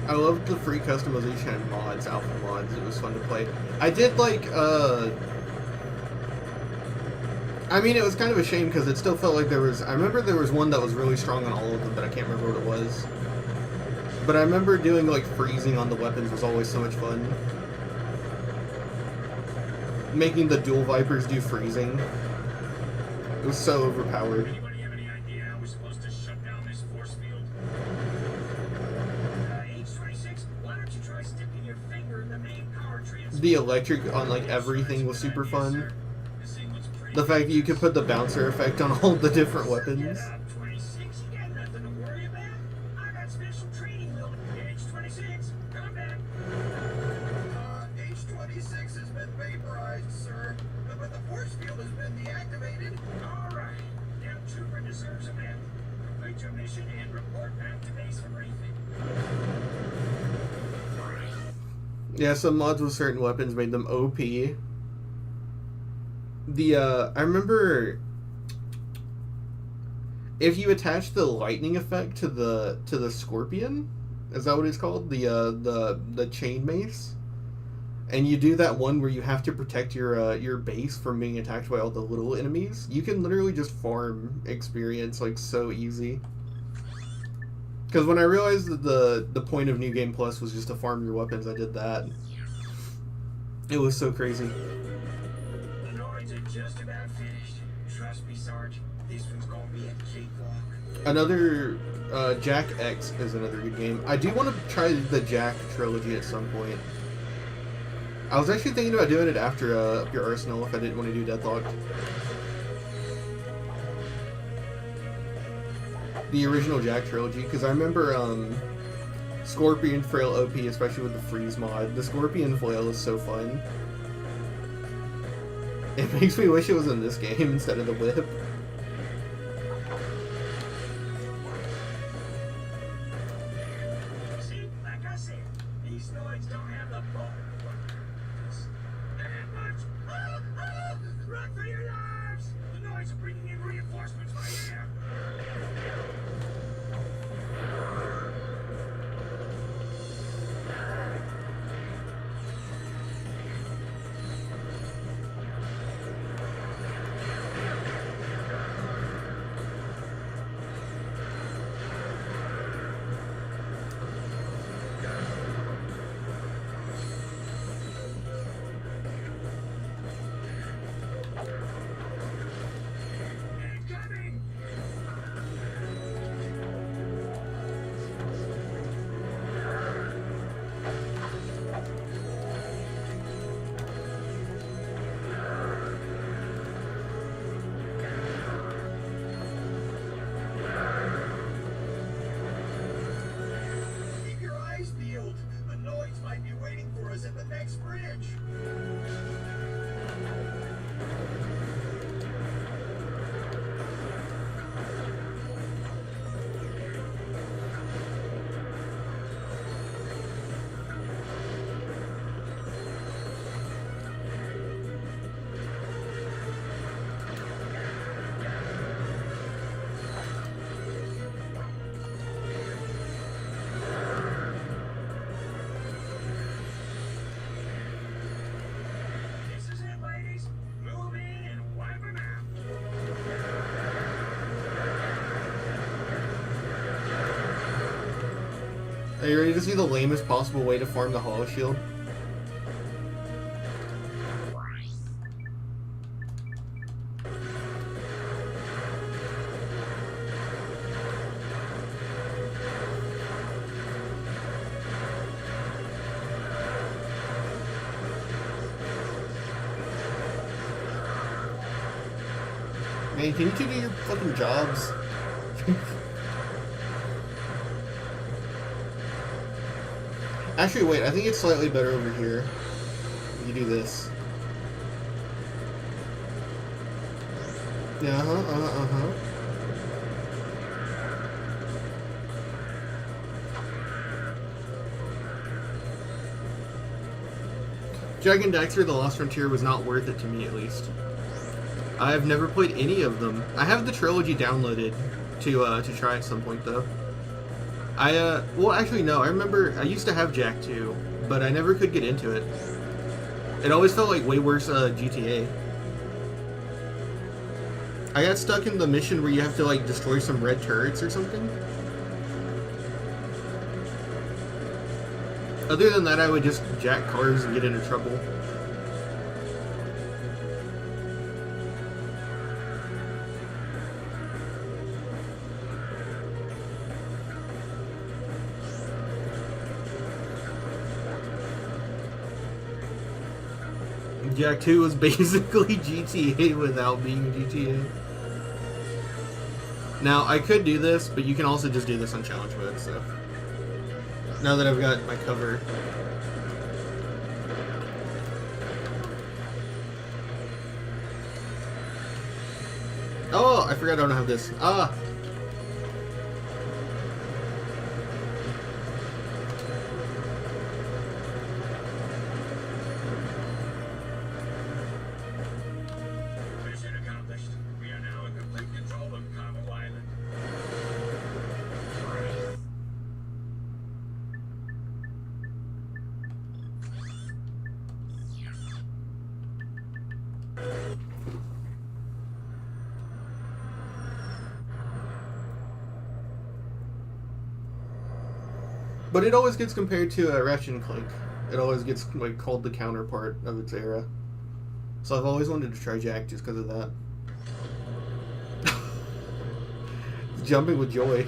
I loved the free customization and mods, alpha mods. It was fun to play. I did like, I mean, it was kind of a shame because it still felt like there was, I remember there was one that was really strong on all of them, but I can't remember what it was. But I remember doing like freezing on the weapons was always so much fun. Making the dual Vipers do freezing. It was so overpowered. Anybody have any idea how we're supposed to shut down this force field? H26, why don't you try sticking your finger in the main power transmitter? The electric on like everything was super fun. The fact that you could put the bouncer effect on all the different weapons. H26 has been vaporized, sir. But the force field has been deactivated. All right. Now Trooper deserves a medal. Complete your mission and report back to base for briefing. Yeah, some mods with certain weapons made them OP. I remember if you attach the lightning effect to the Scorpion, is that what it's called? The chain mace, and you do that one where you have to protect your base from being attacked by all the little enemies. You can literally just farm experience like so easy. Because when I realized that the point of New Game Plus was just to farm your weapons, I did that. It was so crazy. The Noids are just about finished. Trust me, Sarge. This one's gonna be a cakewalk. Another Jack X is another good game. I do want to try the Jack trilogy at some point. I was actually thinking about doing it after Up Your Arsenal if I didn't want to do Deadlock. The original Jack trilogy, because I remember Scorpion Frail OP, especially with the freeze mod. The Scorpion Flail is so fun. It makes me wish it was in this game instead of the whip. See, like I said, these Noids don't have the bone. Are you ready to see the lamest possible way to farm the Hollow Shield? Man, can you two do your fucking jobs? Actually, wait, I think it's slightly better over here. You do this. Yeah, uh-huh. Jak and Daxter: The Lost Frontier was not worth it to me, at least. I've never played any of them. I have the trilogy downloaded to try at some point, though. Well, actually, no. I remember I used to have Jak 2, but I never could get into it. It always felt like way worse GTA. I got stuck in the mission where you have to, like, destroy some red turrets or something. Other than that, I would just jack cars and get into trouble. Jak 2 was basically GTA without being GTA. Now, I could do this, but you can also just do this on challenge mode, so... Now that I've got my cover. Oh, I forgot I don't have this. Ah! But it always gets compared to Ratchet Clank. It always gets like called the counterpart of its era. So I've always wanted to try Jak just because of that. Jumping with joy.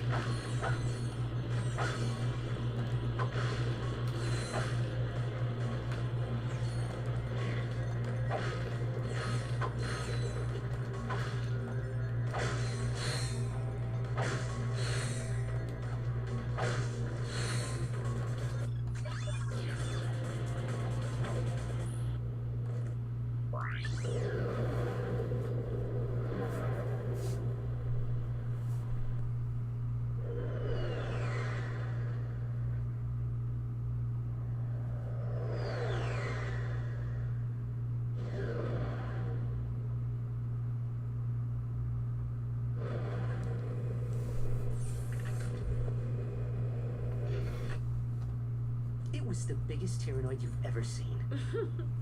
It was the biggest Tyrannoid you've ever seen.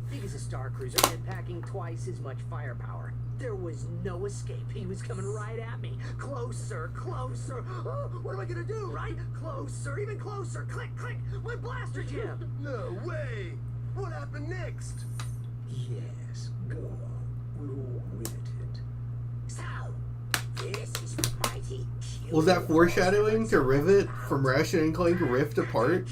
Big as a Star Cruiser and packing twice as much firepower. There was no escape. He was coming right at me. Closer, closer. Oh, what am I gonna do, right? Closer, even closer. Click, click. My blaster jam. No way. What happened next? Yes, go on. We're all riveted. So, this is the mighty Was that foreshadowing to Rivet from Ratchet & Clank Rift Apart?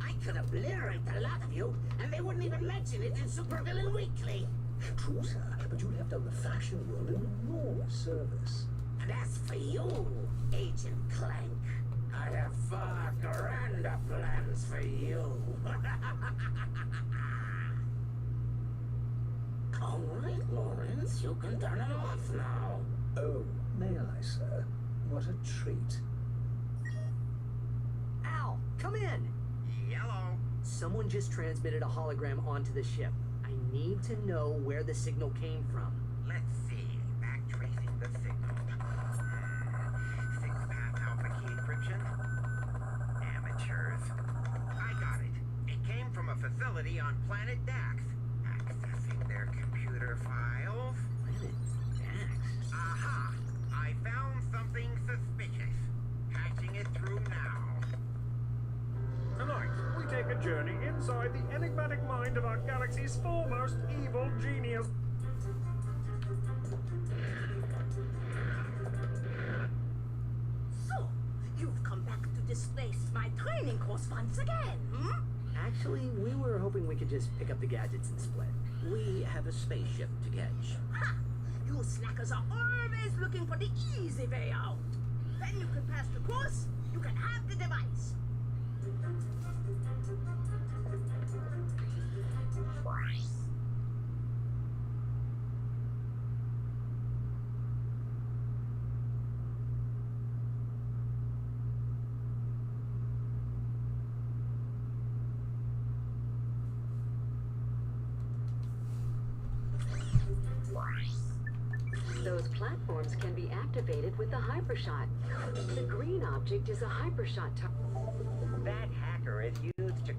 I could obliterate a lot of you, and they wouldn't even mention it in Supervillain Weekly. True, sir, but you'd have done the fashion world an enormous service. And as for you, Agent Clank, I have far grander plans for you. All right, Lawrence, you can turn it off now. Oh, may I, sir? What a treat. Al, come in. Yellow. Someone just transmitted a hologram onto the ship. I need to know where the signal came from. Let's see. Backtracing the signal. 6-path alpha key encryption. Amateurs. I got it. It came from a facility on planet Dax. Accessing their computer files. Planet Dax? Aha! I found something suspicious. Patching it through now. journey inside the enigmatic mind of our galaxy's foremost evil genius. So, you've come back to displace my training course once again, hmm? Actually, we were hoping we could just pick up the gadgets and split. We have a spaceship to catch. Ha! You slackers are always looking for the easy way out. When you can pass the course, you can have the device. Those platforms can be activated with the hypershot. The green object is a hypershot target. That hacker is used to...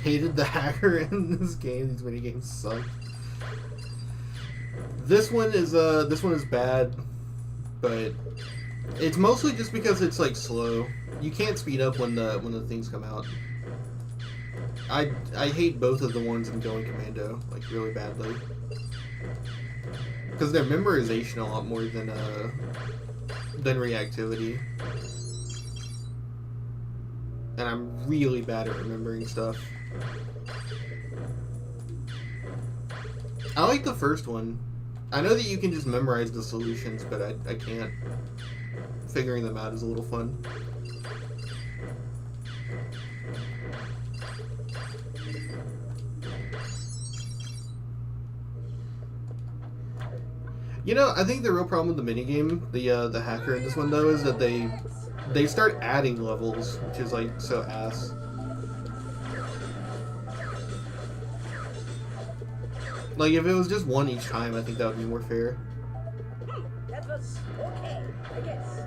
Hated the hacker in this game. These mini games suck. This one is bad, but it's mostly just because it's like slow. You can't speed up when the things come out. I hate both of the ones in Going Commando like really badly because they're memorization a lot more than reactivity, and I'm really bad at remembering stuff. I like the first one. I know that you can just memorize the solutions, but I can't. Figuring them out is a little fun. You know, I think the real problem with the minigame, the hacker in this one though, is that they start adding levels, which is like so ass. Like, if it was just one each time, I think that would be more fair. That was okay, I guess.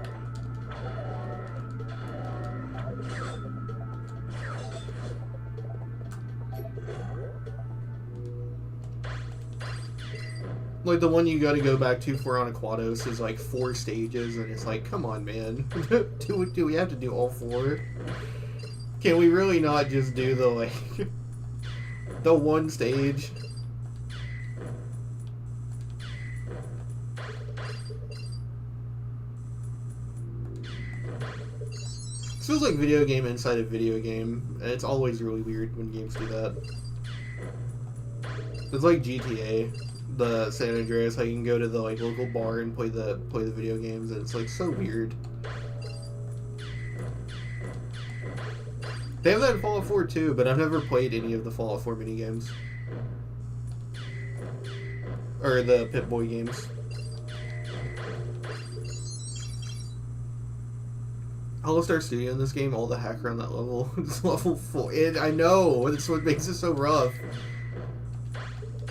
Like, the one you gotta go back to for on Aquatos is like 4 stages, and it's like, come on, man. do we have to do all 4? Can we really not just do the, like, the one stage? This feels like video game inside a video game, and it's always really weird when games do that. It's like GTA, the San Andreas, how you can go to the like local bar and play the video games, and it's like so weird. They have that in Fallout 4 too, but I've never played any of the Fallout 4 minigames. Or the Pip-Boy games. Hollow-Star Studio in this game, all the hacker on that level is level 4. I know, that's what makes it so rough.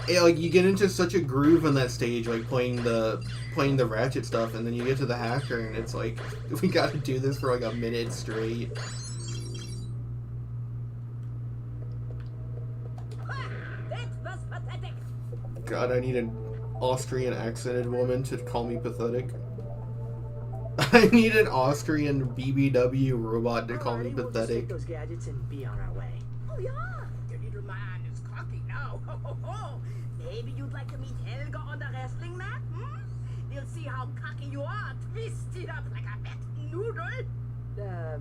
Like, you get into such a groove on that stage, like playing the Ratchet stuff, and then you get to the hacker, and it's like, we gotta do this for like a minute straight. That was pathetic. God, I need an Austrian accented woman to call me pathetic. I need an Austrian BBW robot to call me We'll just pathetic. take those gadgets and be on our way. Oh yeah, your little man is cocky now. Ho, ho, ho. Maybe you'd like to meet Helga on the wrestling mat? Hmm? We'll see how cocky you are, twisted up like a wet noodle?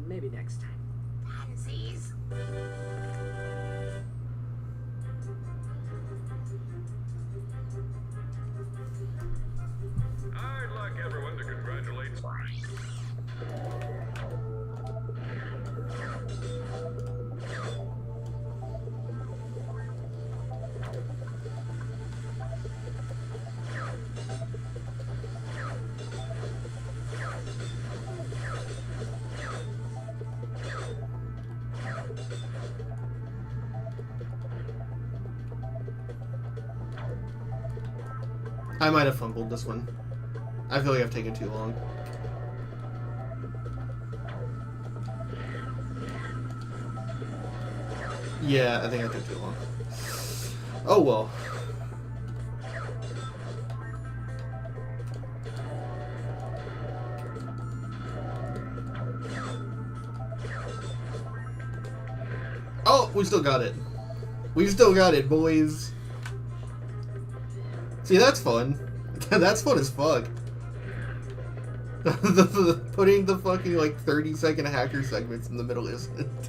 Maybe next time. Pansies. I'd like everyone to congratulate. I might have fumbled this one. I feel like I've taken too long. Yeah, I think I took too long. Oh well. Oh, we still got it. We still got it, boys. See, that's fun. That's fun as fuck. Putting the fucking, like, 30-second hacker segments in the middle isn't.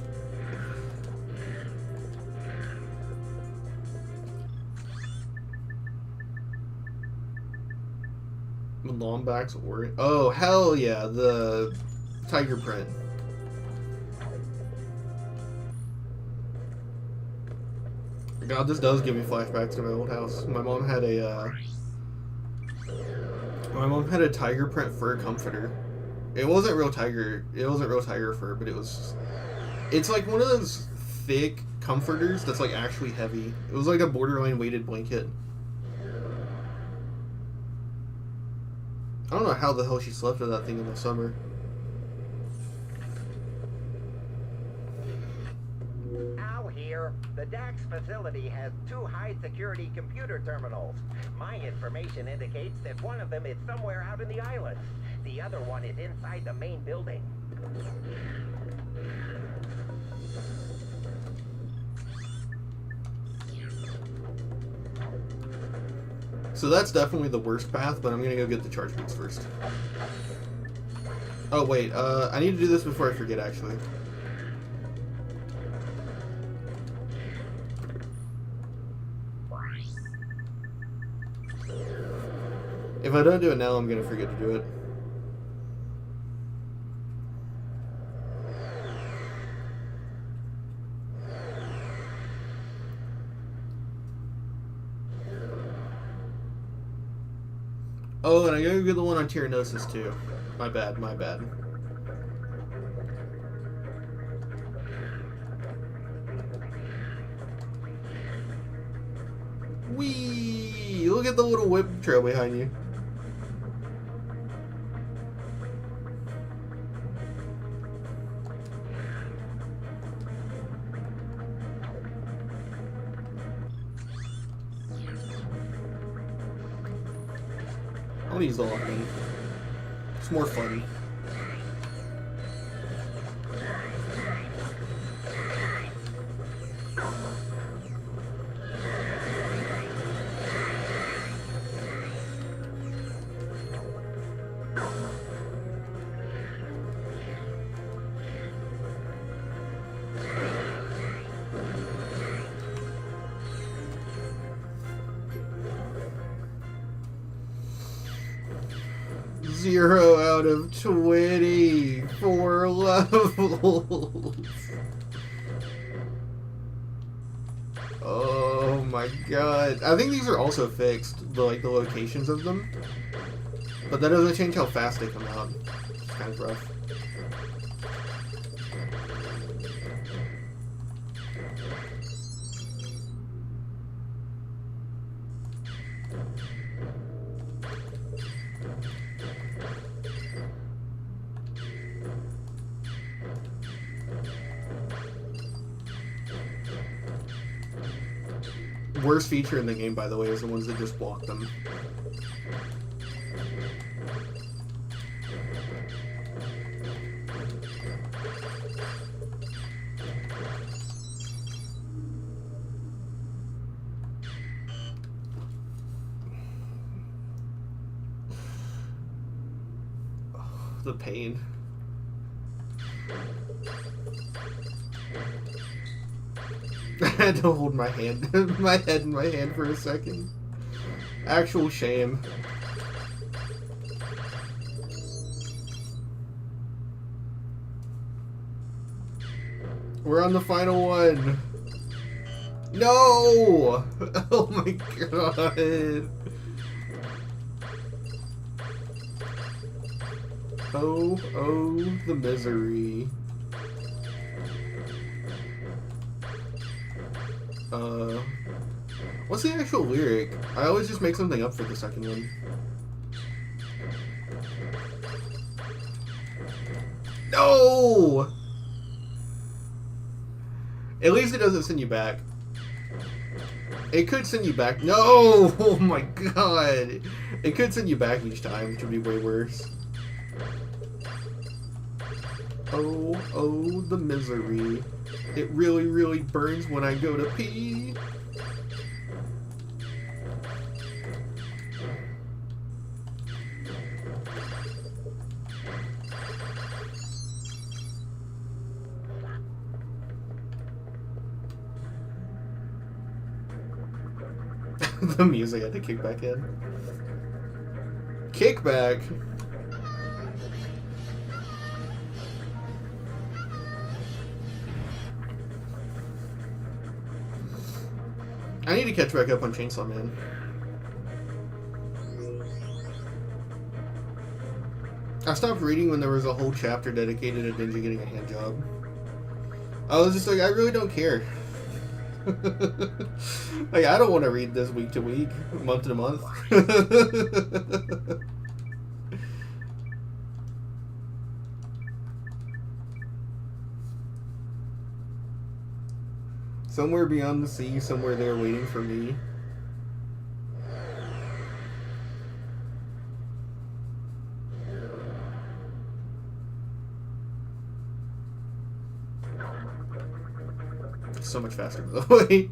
Lombax or... Oh, hell yeah, the tiger print. God, this does give me flashbacks to my old house. My mom had a tiger print fur comforter. It wasn't real tiger fur, but it's like one of those thick comforters that's like actually heavy. It was like a borderline weighted blanket. I don't know how the hell she slept with that thing in the summer. The DAX facility has 2 high-security computer terminals. My information indicates that one of them is somewhere out in the islands. The other one is inside the main building. So that's definitely the worst path, but I'm gonna go get the charge boots first. Oh wait, I need to do this before I forget actually. If I don't do it now, I'm gonna forget to do it. Oh, and I gotta get the one on Tyrannosis too. My bad, my bad. Whee! Look at the little whip trail behind you. I'll use the locking. It's more fun. Zero out of 24 levels. Oh my god. I think these are also fixed, the locations of them. But that doesn't change how fast they come out. It's kind of rough. Worst feature in the game, by the way, is the ones that just block them. the pain. I had to hold my hand, my head in my hand for a second. Actual shame. We're on the final one. No! Oh my god. Oh, the misery. What's the actual lyric? I always just make something up for the second one. No! At least it doesn't send you back. It could send you back. No! Oh my god! It could send you back each time, which would be way worse. Oh, the misery. It really, really burns when I go to pee. The music had to kick back in. Kickback? I need to catch back up on Chainsaw Man. I stopped reading when there was a whole chapter dedicated to Ninja getting a hand job. I was just like, I really don't care. Like, I don't want to read this week to week, month to month. Somewhere beyond the sea, somewhere there waiting for me. So much faster, by the way.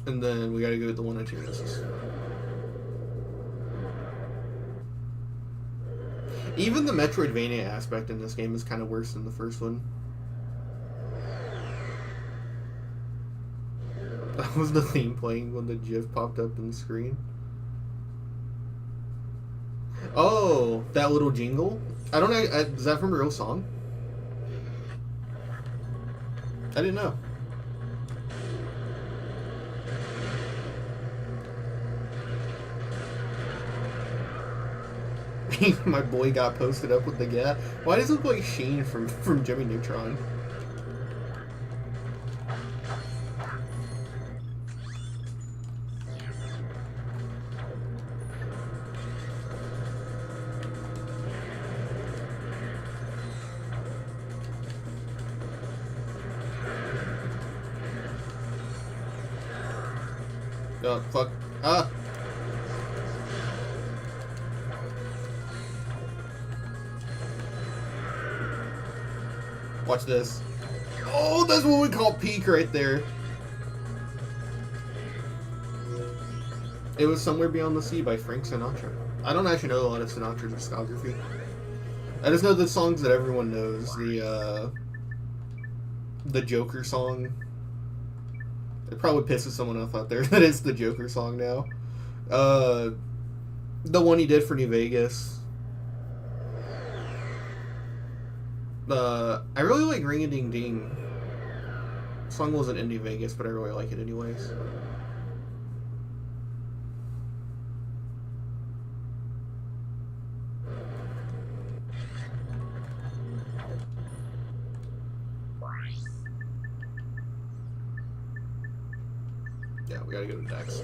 And then we gotta go to the one on Genesis. Even the Metroidvania aspect in this game is kind of worse than the first one. That was the theme playing when the GIF popped up on the screen. Oh, that little jingle? I don't know. Is that from a real song? I didn't know. My boy got posted up with the gat. Why does it look like Sheen from Jimmy Neutron? Oh, fuck. Ah! Watch this. Oh, that's what we call peak right there. It was Somewhere Beyond the Sea by Frank Sinatra. I don't actually know a lot of Sinatra's discography. I just know the songs that everyone knows. The Joker song. It probably pisses someone off out there that it's the Joker song now. The one he did for New Vegas. I really like Ring a Ding Ding. The song wasn't in New Vegas, but I really like it anyways. Yeah, we gotta go to Dax.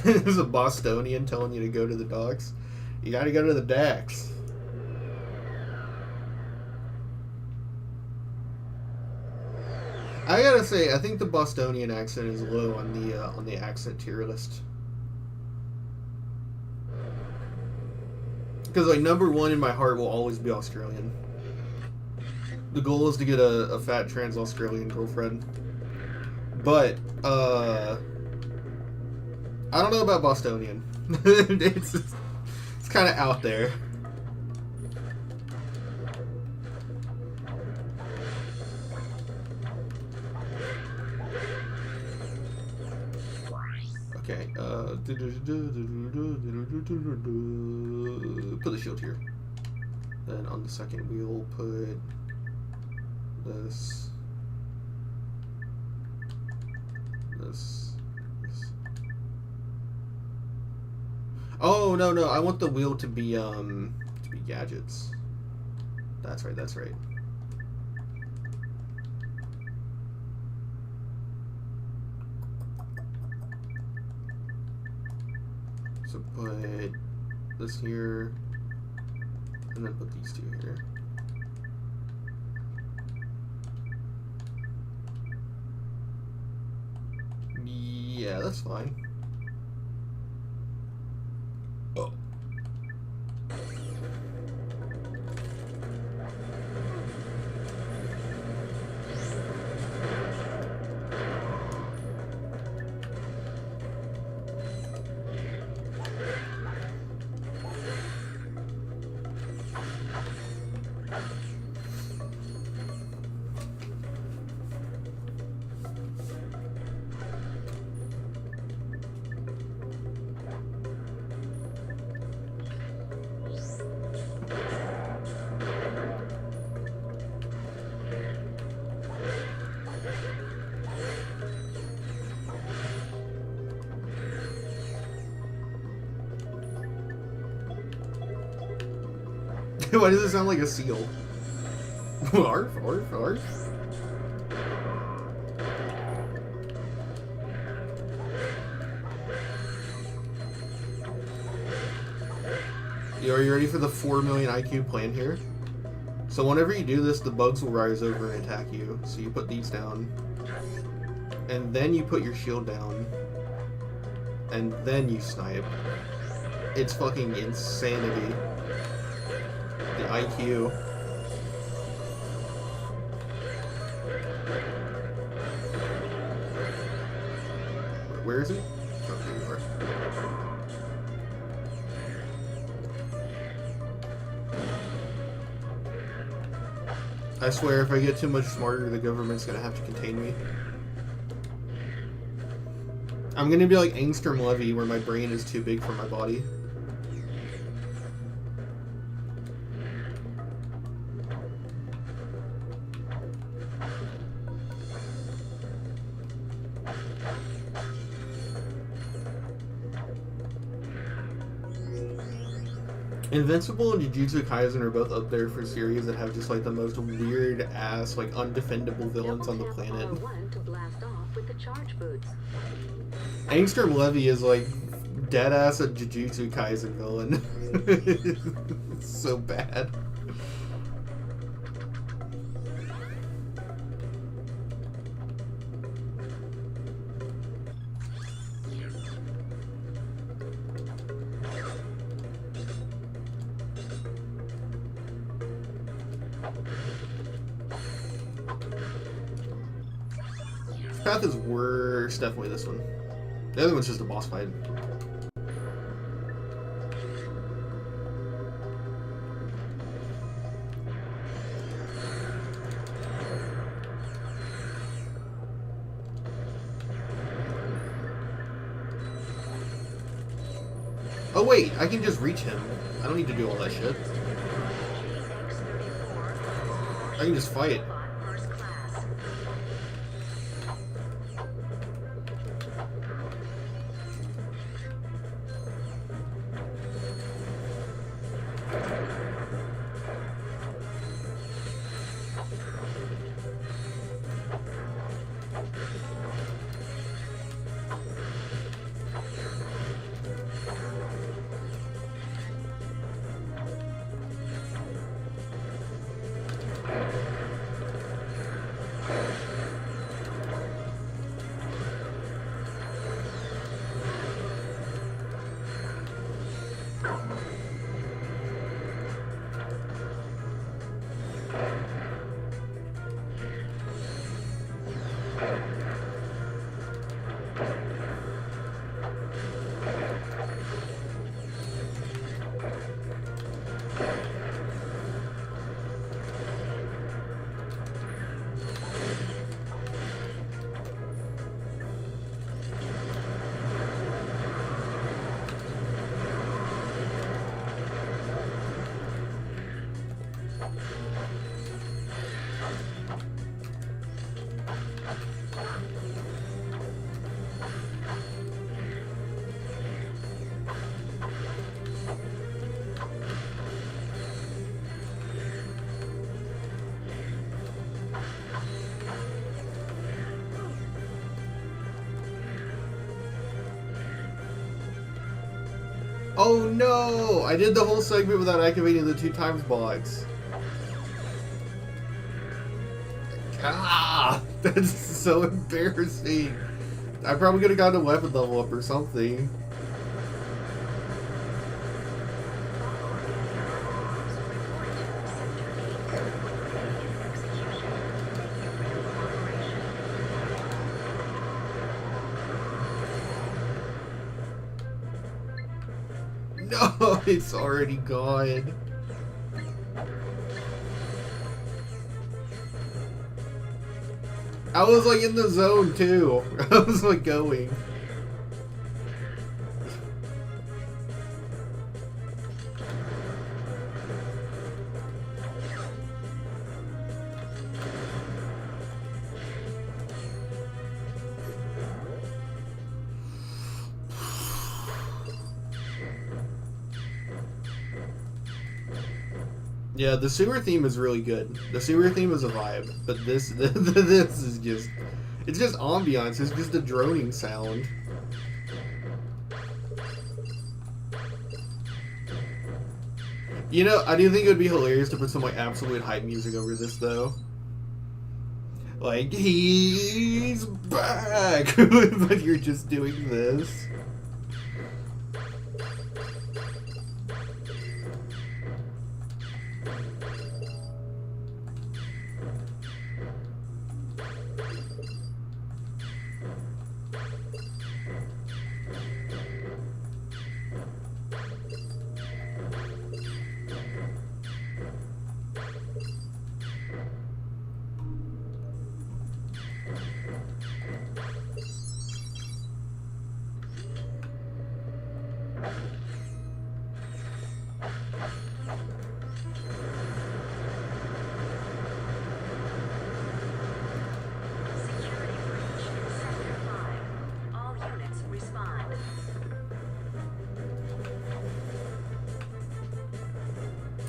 There's a Bostonian telling you to go to the docks. You gotta go to the Dax. I gotta say, I think the Bostonian accent is low on the accent tier list. Because like #1 in my heart will always be Australian. The goal is to get a fat trans Australian girlfriend. But I don't know about Bostonian. it's kind of out there. Okay, put the shield here. Then on the second wheel, put this. Oh no, I want the wheel to be gadgets. That's right. So put this here, and then put these two here. Yeah, that's fine. Oh. Why does it sound like a seal? Arf, arf, arf. Yo, are you ready for the 4 million IQ plan here? So whenever you do this, the bugs will rise over and attack you. So you put these down. And then you put your shield down. And then you snipe. It's fucking insanity. The IQ. Where is he? Oh, here you are. I swear, if I get too much smarter, the government's gonna have to contain me. I'm gonna be like Angstrom Levy, where my brain is too big for my body. Invincible and Jujutsu Kaisen are both up there for series that have just like the most weird ass, like undefendable villains on the planet. To blast off with the charge boots. Angstrom Levy is like dead ass a Jujutsu Kaisen villain. It's so bad. Path is worse, definitely this one. The other one's just a boss fight. Oh wait, I can just reach him. I don't need to do all that shit. I can just fight. Oh no! I did the whole segment without activating the 2x box. Ah! That's so embarrassing. I probably could have gotten a weapon level up or something. No, it's already gone. I was like in the zone too. I was like going. Yeah, the sewer theme is really good. The sewer theme is a vibe, but this this is just, it's just ambiance. It's just a droning sound. You know, I do think it would be hilarious to put some like absolute hype music over this though. Like, he's back, but you're just doing this.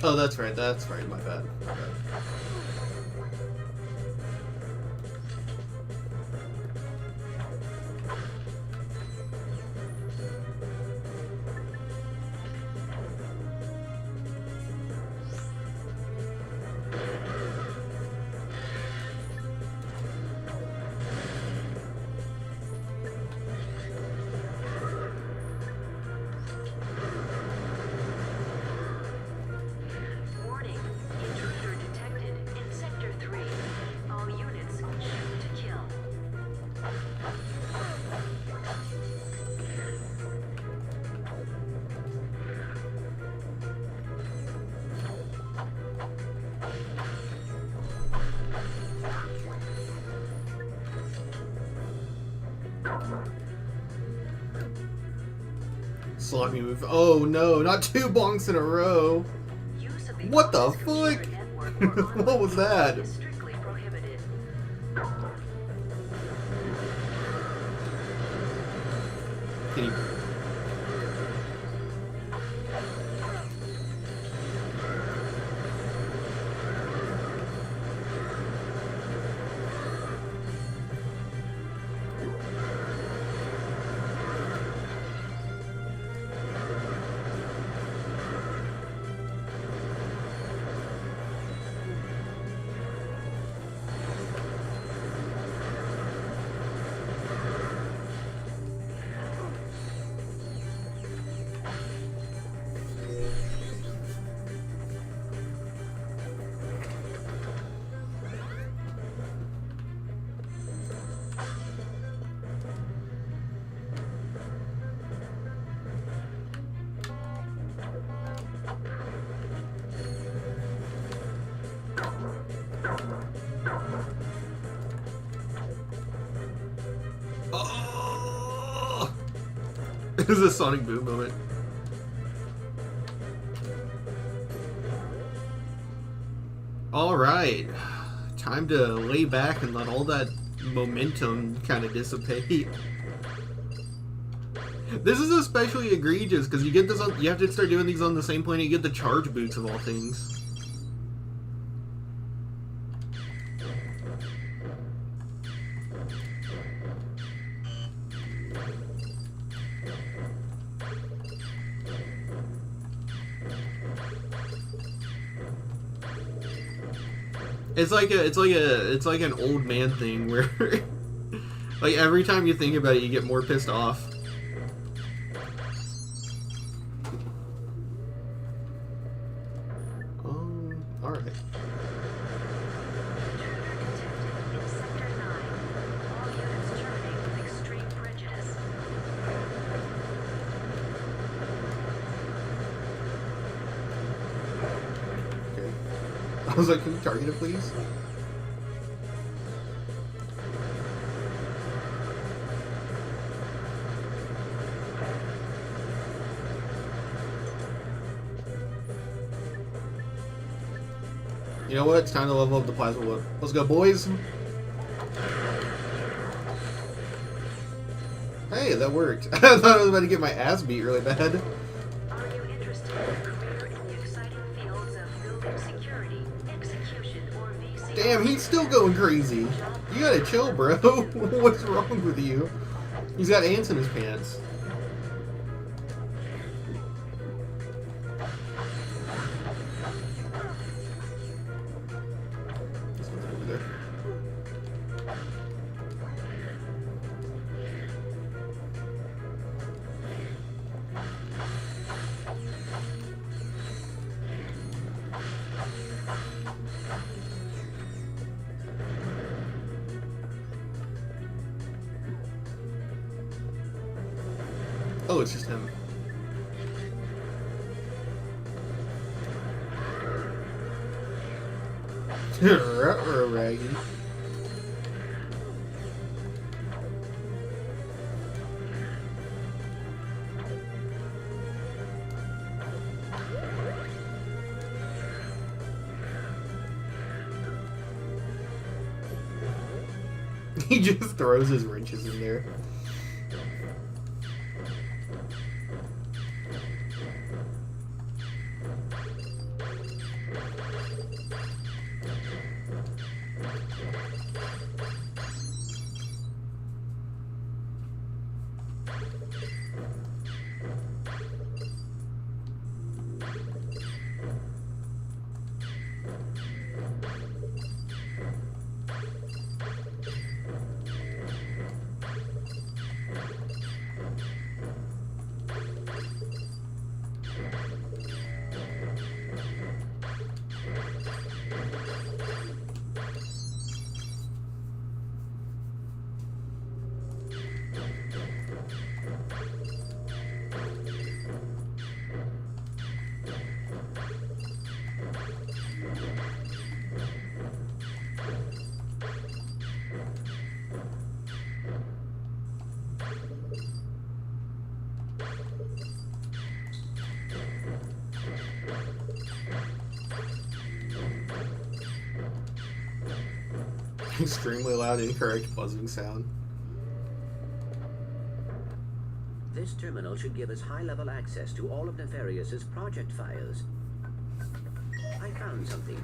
Oh, that's right, my bad. My bad. Sloppy move. Oh no, not 2 bonks in a row. What the fuck? What was that? Can you... Oh! This is a Sonic Boom moment. Alright. Time to lay back and let all that momentum kind of dissipate. This is especially egregious because you get this on, you have to start doing these on the same planet. You get the charge boots of all things. It's like an old man thing where, like, every time you think about it, you get more pissed off. All right. I was like, can you target it, please? You know what? It's time to level up the plasma whip. Let's go, boys! Hey, that worked. I thought I was about to get my ass beat really bad. Are you interested in a career in the exciting fields of building security, execution, or VC? Damn, he's still going crazy. You gotta chill, bro. What's wrong with you? He's got ants in his pants. This one's over there. Oh, it's just him. Raggy. He just throws his wrenches in there. Extremely loud, incorrect buzzing sound. This terminal should give us high-level access to all of Nefarious's project files. I found something.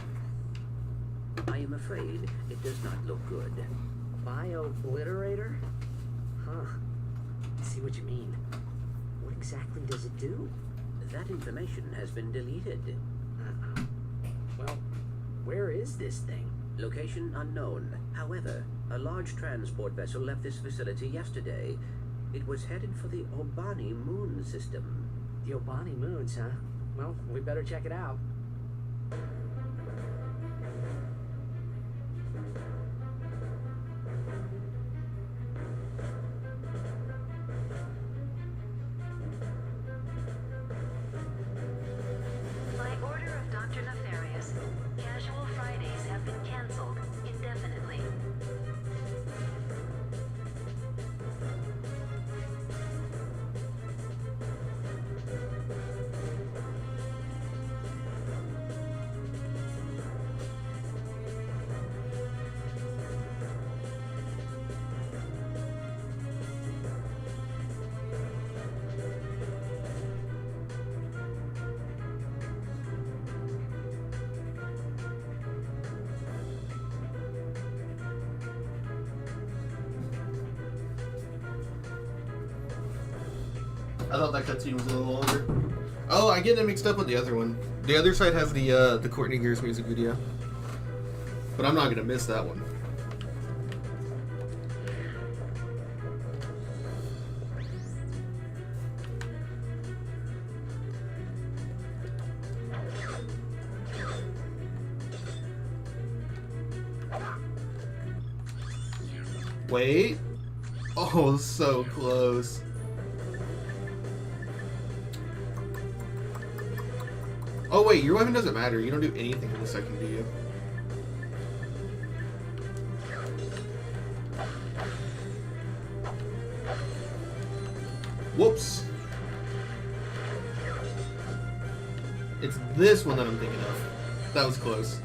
I am afraid it does not look good. Bio-obliterator? Huh. I see what you mean. What exactly does it do? That information has been deleted. Uh-oh. Well, where is this thing? Location unknown. However, a large transport vessel left this facility yesterday. It was headed for the Obani moon system. The Obani moons, huh? Well, we better check it out. By order of Dr. Nefarious, casual Fridays have been canceled indefinitely. I thought that cutscene was a little longer. Oh, I get it mixed up with the other one. The other side has the Courtney Gears music video. But I'm not gonna miss that one. Wait. Oh, so close. Oh wait, your weapon doesn't matter. You don't do anything in the second, do you? Whoops. It's this one that I'm thinking of. That was close.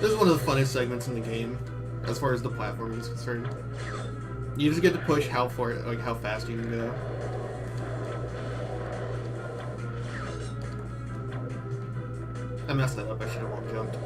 This is one of the funnest segments in the game, as far as the platforming is concerned. You just get to push how far, like how fast you can go. I messed that up. I should have long jumped.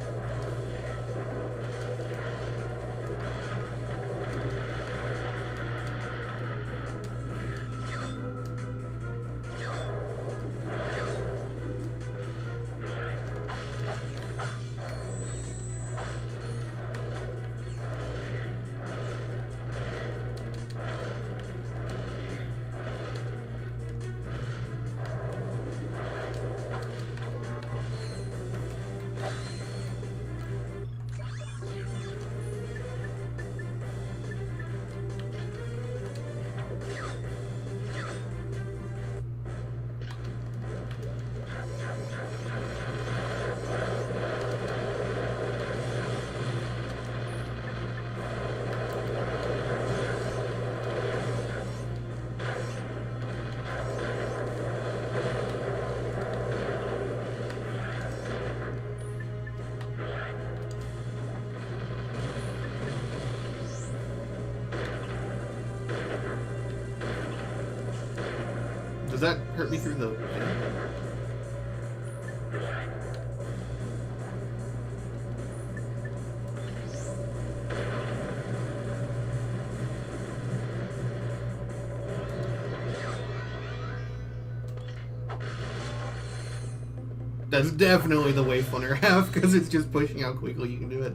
Does that hurt me through the thing? That's definitely the way funner half, because it's just pushing how quickly you can do it.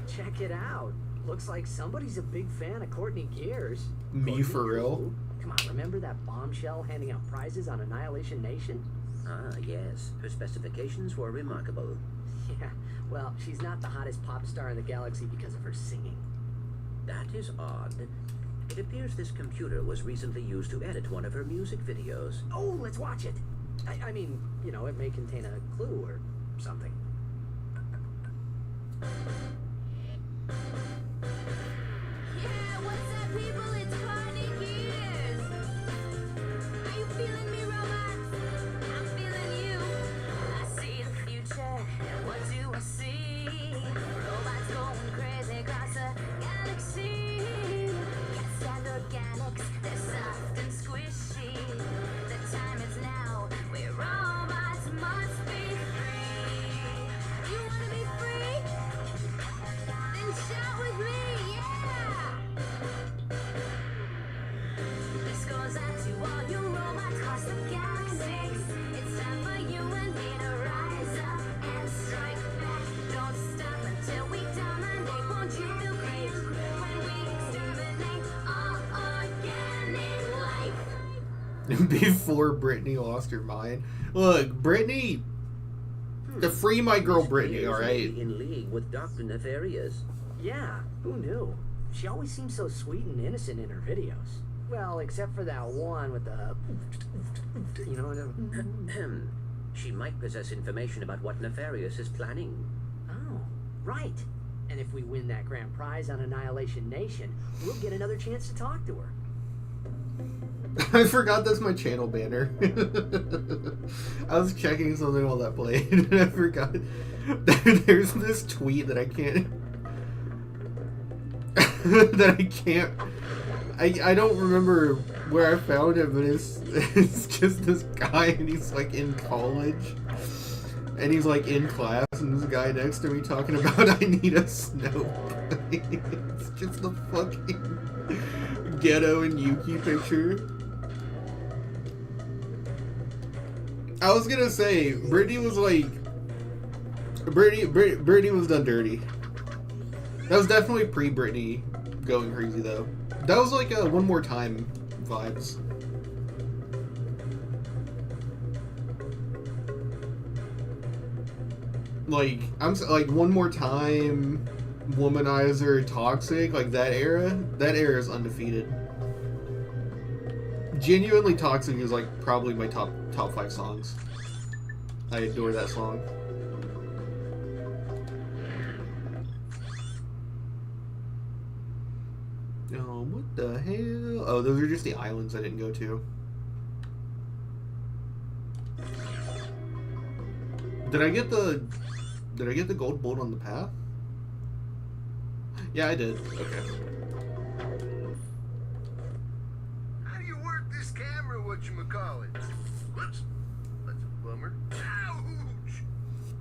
Check it out. Looks like somebody's a big fan of Courtney Gears. Me for real? Come on, remember that bombshell handing out prizes on Annihilation Nation? Ah, yes. Her specifications were remarkable. Yeah, well, she's not the hottest pop star in the galaxy because of her singing. That is odd. It appears this computer was recently used to edit one of her music videos. Oh, let's watch it. I mean, you know, it may contain a clue or something. Yeah, what's up, people? It's Courtney Gears. Are you feeling me, robots? I'm feeling you. I see the future, and what do I see? Robots going crazy across the galaxy. Cats and organics, they're soft and squishy. The time is now, where robots must be free. You wanna be free? Then shout with me, yeah! This goes out to all you robots across the galaxy. It's time for you and me to rise up and strike back. Don't stop until we dominate. Won't you feel great when we exterminate all organic life? Before Brittany lost her mind. Look, Brittany, to free my girl Brittany, Appears alright? to be in league with Dr. Nefarious. Yeah, who knew? She always seems so sweet and innocent in her videos. Well, except for that one with the... You know... She might possess information about what Nefarious is planning. Oh, right. And if we win that grand prize on Annihilation Nation, we'll get another chance to talk to her. I forgot that's my channel banner. I was checking something while that played, and I forgot. There's this tweet that I can't... I don't remember where I found it, but it's just this guy, and he's like in college, and he's like in class, and this guy next to me talking about I need a Snoke. It's just the fucking Ghetto and Yuki picture. I was gonna say Brittany was like Brittany was done dirty. That was definitely pre-Brittany going crazy though. That was like a One More Time vibes. Like I'm like One More Time, Womanizer, Toxic, like that era. That era is undefeated. Genuinely Toxic is like probably my top 5 songs. I adore that song. Oh, what the hell? Oh, those are just the islands I didn't go to. Did I get the gold bolt on the path? Yeah, I did. Okay. How do you work this camera, whatchamacallit? Whoops. That's a bummer. Ouch!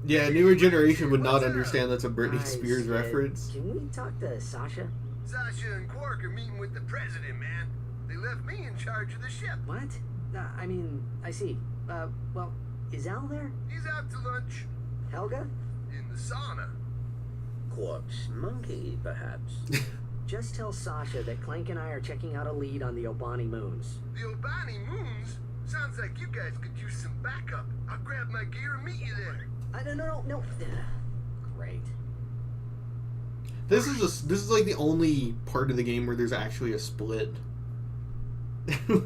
Yeah, newer generation would not What's up? understand that's a Britney Hi, Spears Sid. reference. Can we talk to Sasha? Sasha and Quark are meeting with the president, man. They left me in charge of the ship. What? I mean, I see. Well, is Al there? He's out to lunch. Helga? In the sauna. Quark's monkey, perhaps. Just tell Sasha that Clank and I are checking out a lead on the Obani moons. The Obani Moons? Sounds like you guys could use some backup. I'll grab my gear and meet you there. No. Great. This is like the only part of the game where there's actually a split.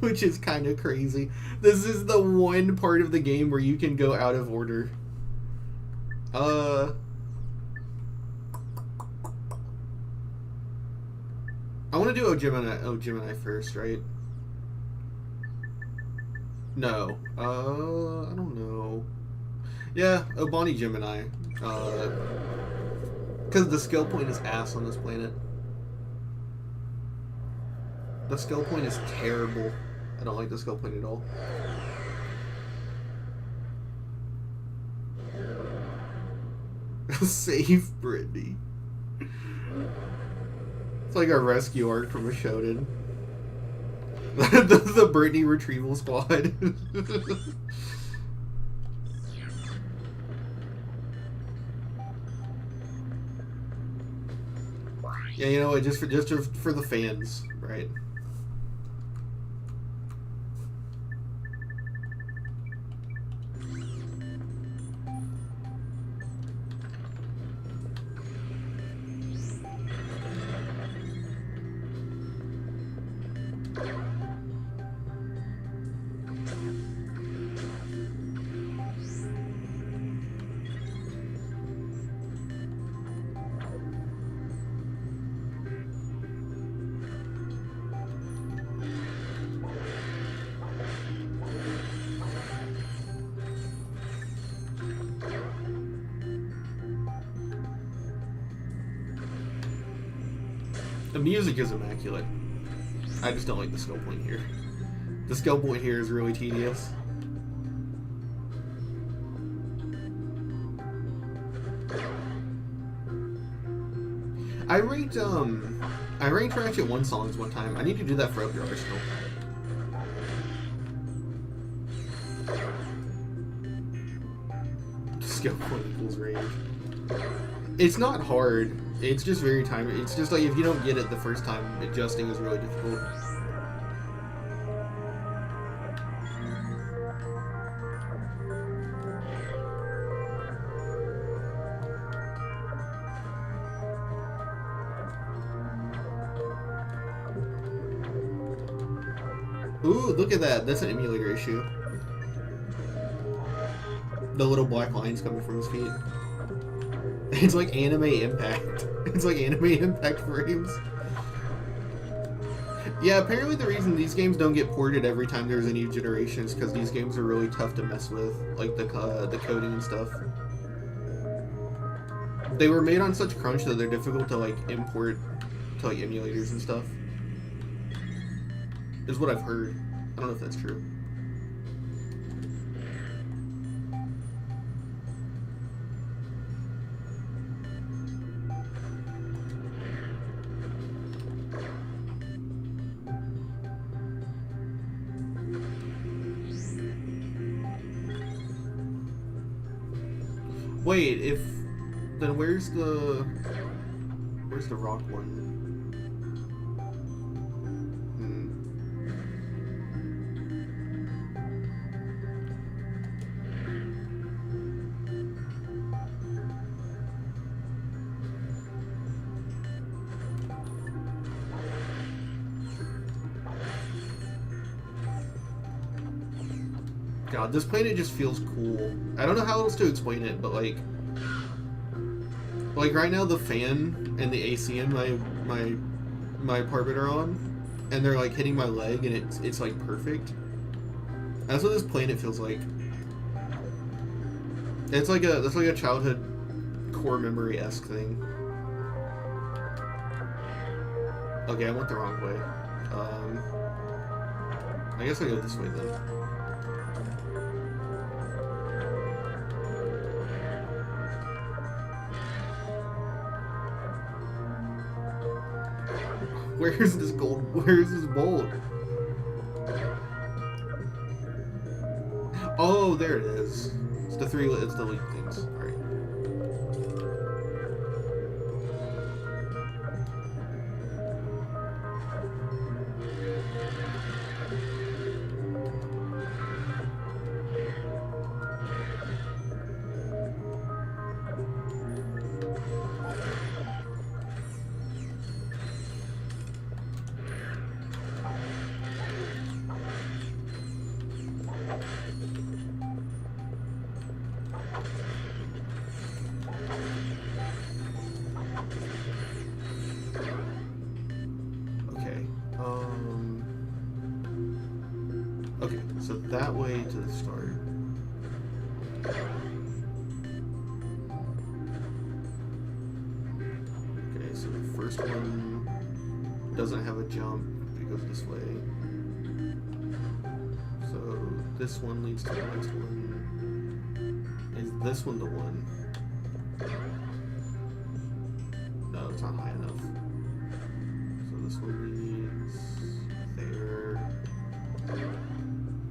Which is kind of crazy. This is the one part of the game where you can go out of order. I want to do Gemini first, right? No. I don't know. Yeah, Obani Gemini. Because the skill point is ass on this planet. The skill point is terrible. I don't like the skill point at all. Save Brittany. It's like a rescue arc from a Shonen. the Brittany Retrieval Squad. Yeah, you know what? Just for the fans, right? The music is immaculate. I just don't like the skill point here. The skill point here is really tedious. I ranked Ratchet 1 songs one time. I need to do that for Up Your Arsenal. Skill point equals range. It's not hard. It's just very time. It's just like if you don't get it the first time, adjusting is really difficult. Ooh, look at that. That's an emulator issue. The little black lines coming from his feet. It's like anime impact. It's like anime impact frames. Yeah, apparently the reason these games don't get ported every time there's a new generation is because these games are really tough to mess with, like the coding and stuff. They were made on such crunch that they're difficult to like import to like emulators and stuff. Is what I've heard. I don't know if that's true. Wait, then where's the rock one? God, this planet just feels cool. I don't know how else to explain it, but like right now the fan and the AC in my apartment are on, and they're like hitting my leg, and it's like perfect. That's what this planet feels like. That's like a childhood core memory-esque thing. Okay, I went the wrong way. I guess I go this way then. Where's this gold? Where's this bolt? Oh, there it is. It's the three. It's the leak things. All right. Okay, so that way to the start. Okay, so the first one doesn't have a jump, it goes this way. So this one leads to the next one. Is this one the one? No, it's not high enough. So this one leads there.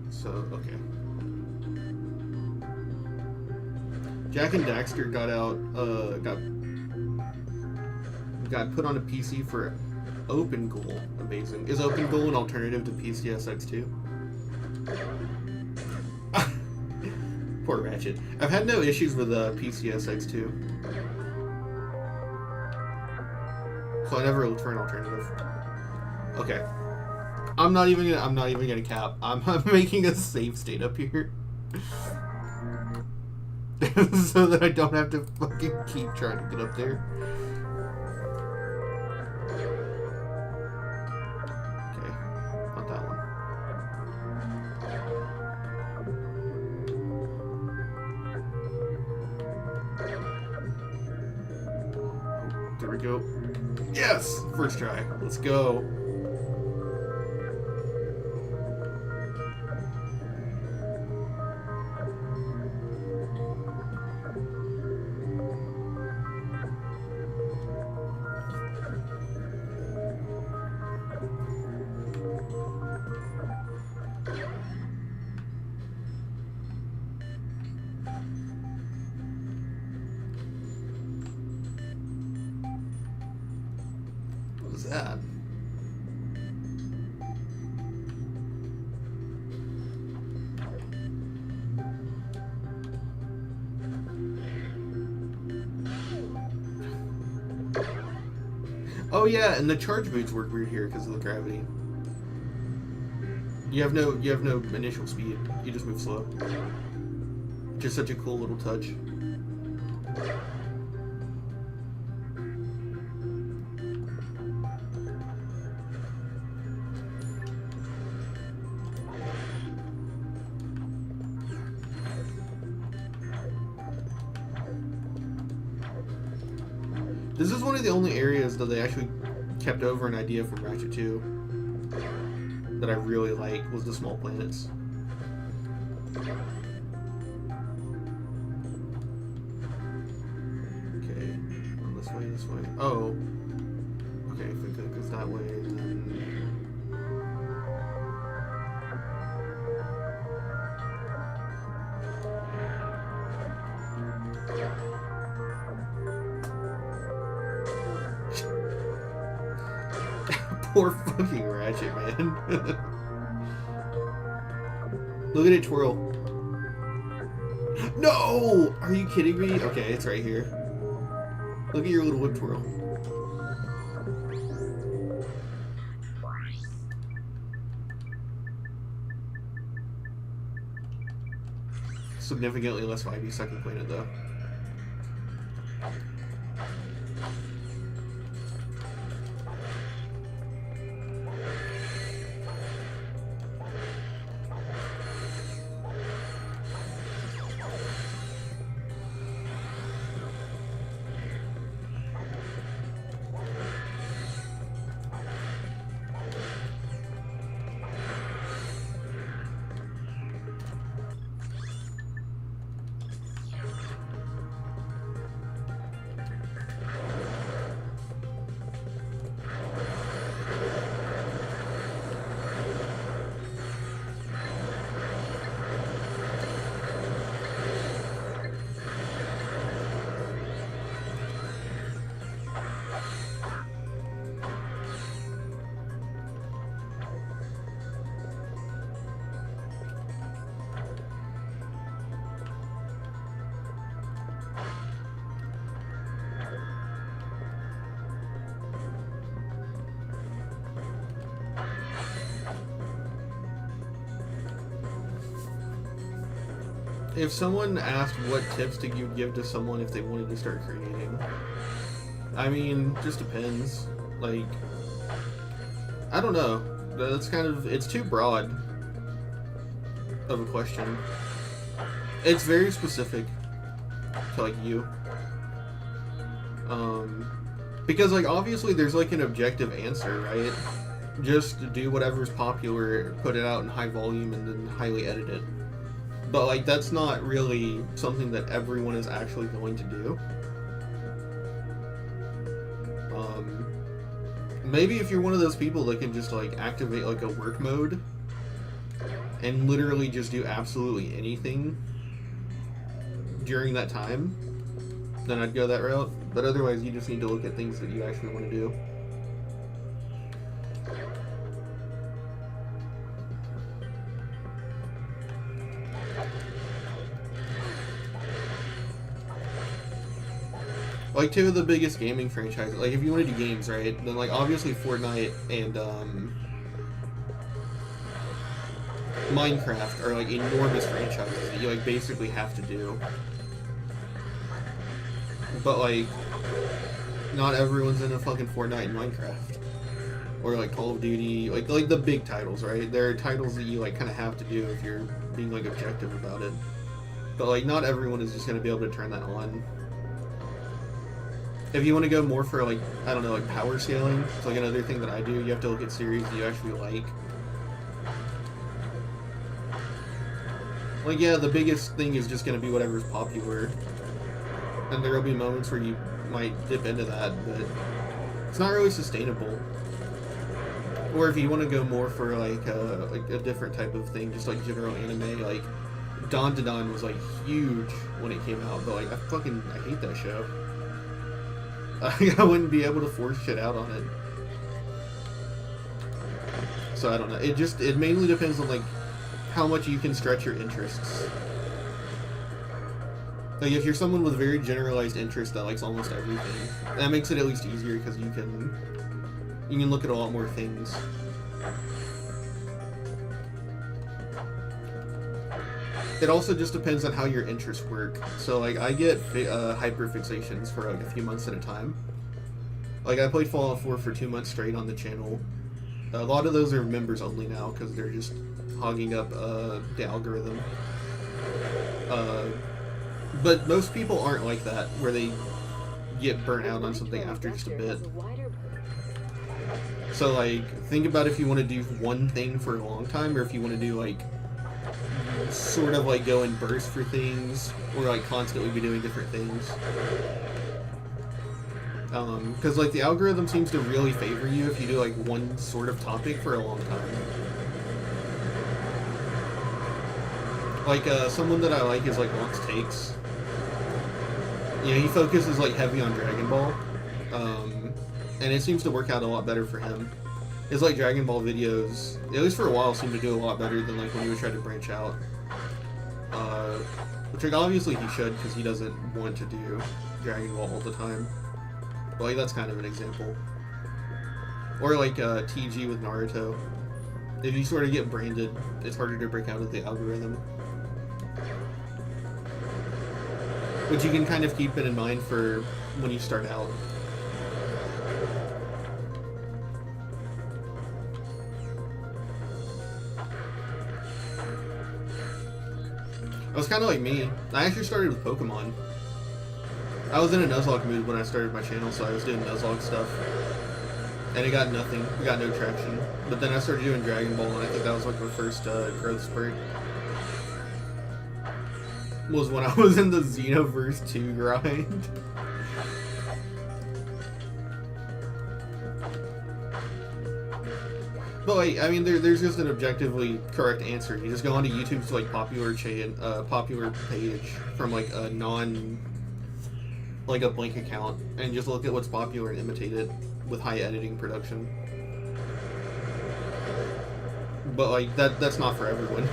So, okay. Jack and Daxter got out, got put on a PC for OpenGhoul. Amazing. Is OpenGhoul an alternative to PCSX2? Poor Ratchet. I've had no issues with PCSX2. So I never looked for an alternative. Okay. I'm not even gonna cap. I'm making a save state up here. So that I don't have to fucking keep trying to get up there. Okay, not that one. Oh, there we go. Yes! First try. Let's go. What was that? Oh yeah, and the charge boots work weird here because of the gravity. You have no initial speed. You just move slow. Just such a cool little touch. This is one of the only areas that they actually kept over an idea from Ratchet 2 that I really like, was the small planets. Okay, this way. Oh. Okay, if it goes that way, then... Poor fucking Ratchet, man. Look at it twirl. No! Are you kidding me? Okay, it's right here. Look at your little whip twirl. Significantly less 5D second planet, though. If someone asked what tips did you give to someone if they wanted to start creating, I mean, just depends. Like, I don't know. That's kind of, it's too broad of a question. It's very specific to, like, you. Because, like, obviously there's, like, an objective answer, right? Just do whatever's popular, put it out in high volume, and then highly edit it. But, like, that's not really something that everyone is actually going to do. Maybe if you're one of those people that can just, like, activate, like, a work mode and literally just do absolutely anything during that time, then I'd go that route. But otherwise, you just need to look at things that you actually want to do. Like, two of the biggest gaming franchises, like, if you want to do games, right, then, like, obviously Fortnite and, Minecraft are, like, enormous franchises that you, like, basically have to do. But, like, not everyone's into fucking Fortnite and Minecraft. Or, like, Call of Duty, like the big titles, right? There are titles that you, like, kind of have to do if you're being, like, objective about it. But, like, not everyone is just going to be able to turn that on. If you want to go more for, like, I don't know, like, power scaling, it's like another thing that I do, you have to look at series that you actually like. Like, yeah, the biggest thing is just going to be whatever's popular. And there will be moments where you might dip into that, but it's not really sustainable. Or if you want to go more for, like a different type of thing, just, like, general anime, like, Dawn to Dawn was, like, huge when it came out, but, like, I hate that show. I wouldn't be able to force shit out on it. So I don't know. It mainly depends on, like, how much you can stretch your interests. Like, if you're someone with very generalized interest that likes almost everything, that makes it at least easier because you can look at a lot more things. it also just depends on how your interests work. So like I get hyperfixations for like a few months at a time. Like I played Fallout 4 for 2 months straight on the channel. A lot of those are members only now because they're just hogging up the algorithm. But most people aren't like that, where they get burnt out on something after just a bit. So like, think about if you want to do one thing for a long time, or if you want to do like, sort of like go in bursts for things, or like constantly be doing different things. Because like the algorithm seems to really favor you if you do like one sort of topic for a long time. Like someone that I like is like Lost Takes. You know, he focuses like heavy on Dragon Ball, and it seems to work out a lot better for him. His like Dragon Ball videos, at least for a while, seem to do a lot better than like when he would try to branch out. Which like obviously he should, because he doesn't want to do Dragon Ball all the time. But like that's kind of an example. Or like TG with Naruto. If you sort of get branded, it's harder to break out of the algorithm. Which you can kind of keep it in mind for when you start out. It was kind of like me. I actually started with Pokemon. I was in a Nuzlocke mood when I started my channel, so I was doing Nuzlocke stuff. And it got nothing. It got no traction. But then I started doing Dragon Ball, and I think that was like my first growth spurt. Was when I was in the Xenoverse 2 grind. But like, I mean, there's just an objectively correct answer. You just go onto YouTube's like popular page from like a like a blank account, and just look at what's popular and imitate it with high editing production. But like that's not for everyone.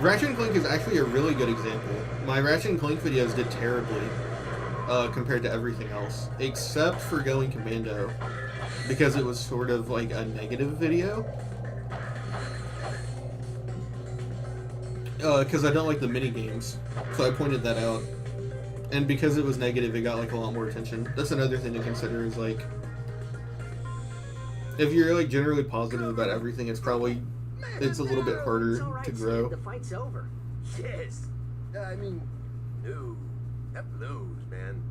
Ratchet Clank is actually a really good example. My Ratchet Clank videos did terribly compared to everything else, except for Going Commando, because it was sort of like a negative video. Because I don't like the mini games, so I pointed that out. And because it was negative, it got like a lot more attention. That's another thing to consider, is like, if you're like generally positive about everything, it's a little bit harder to grow. The fight's over. Yes. I mean, no. That blows, man.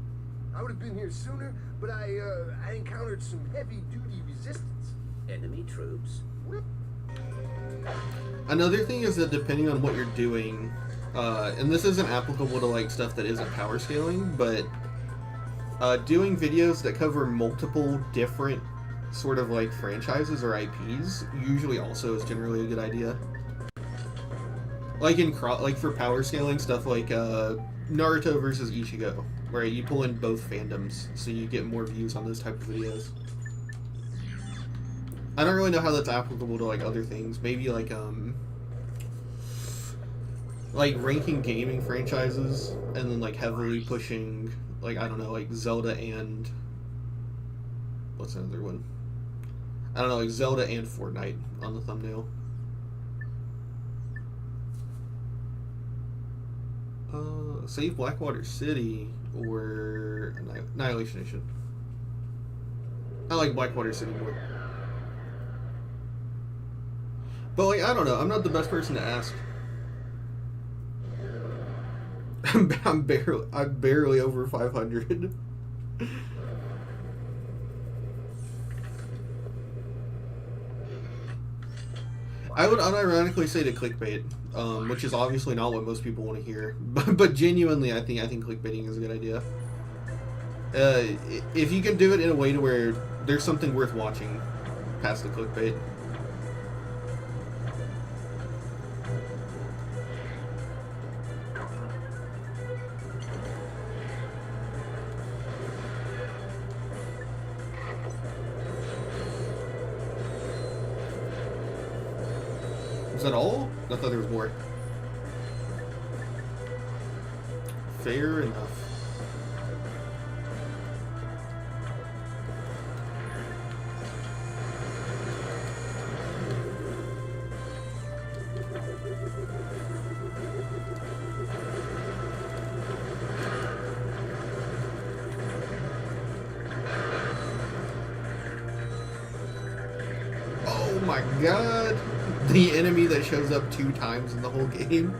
I would have been here sooner, but I encountered some heavy-duty resistance. Enemy troops. Another thing is that depending on what you're doing, and this isn't applicable to like stuff that isn't power scaling, but doing videos that cover multiple different sort of like franchises or IPs usually also is generally a good idea. Like like for power scaling stuff like Naruto versus Ichigo, where you pull in both fandoms so you get more views on those type of videos. I don't really know how that's applicable to like other things. Maybe like ranking gaming franchises and then like heavily pushing like, I don't know, like Zelda and what's another one? I don't know, like Zelda and Fortnite on the thumbnail. Save Blackwater City or Annihilation Nation. I like Blackwater City more. But like, I don't know, I'm not the best person to ask. I'm barely over 500. I would unironically say to clickbait, which is obviously not what most people want to hear, but genuinely, I think clickbaiting is a good idea. If you can do it in a way to where there's something worth watching past the clickbait. Is that all? I thought there was more. Fair enough. my god. The enemy that shows up 2 times in the whole game.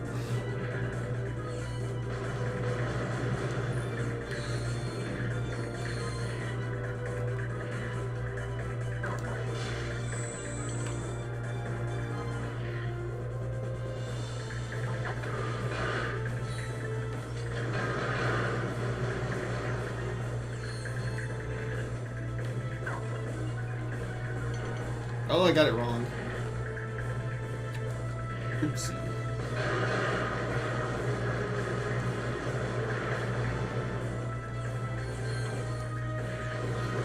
Oh, I got it wrong. Oopsie.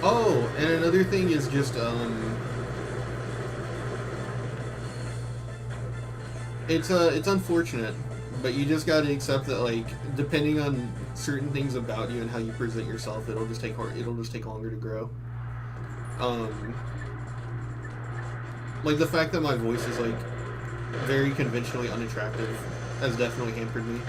Oh, and another thing is just, it's unfortunate, but you just gotta accept that, like, depending on certain things about you and how you present yourself, it'll just take longer to grow. Like, the fact that my voice is, like, very conventionally unattractive has definitely hampered me.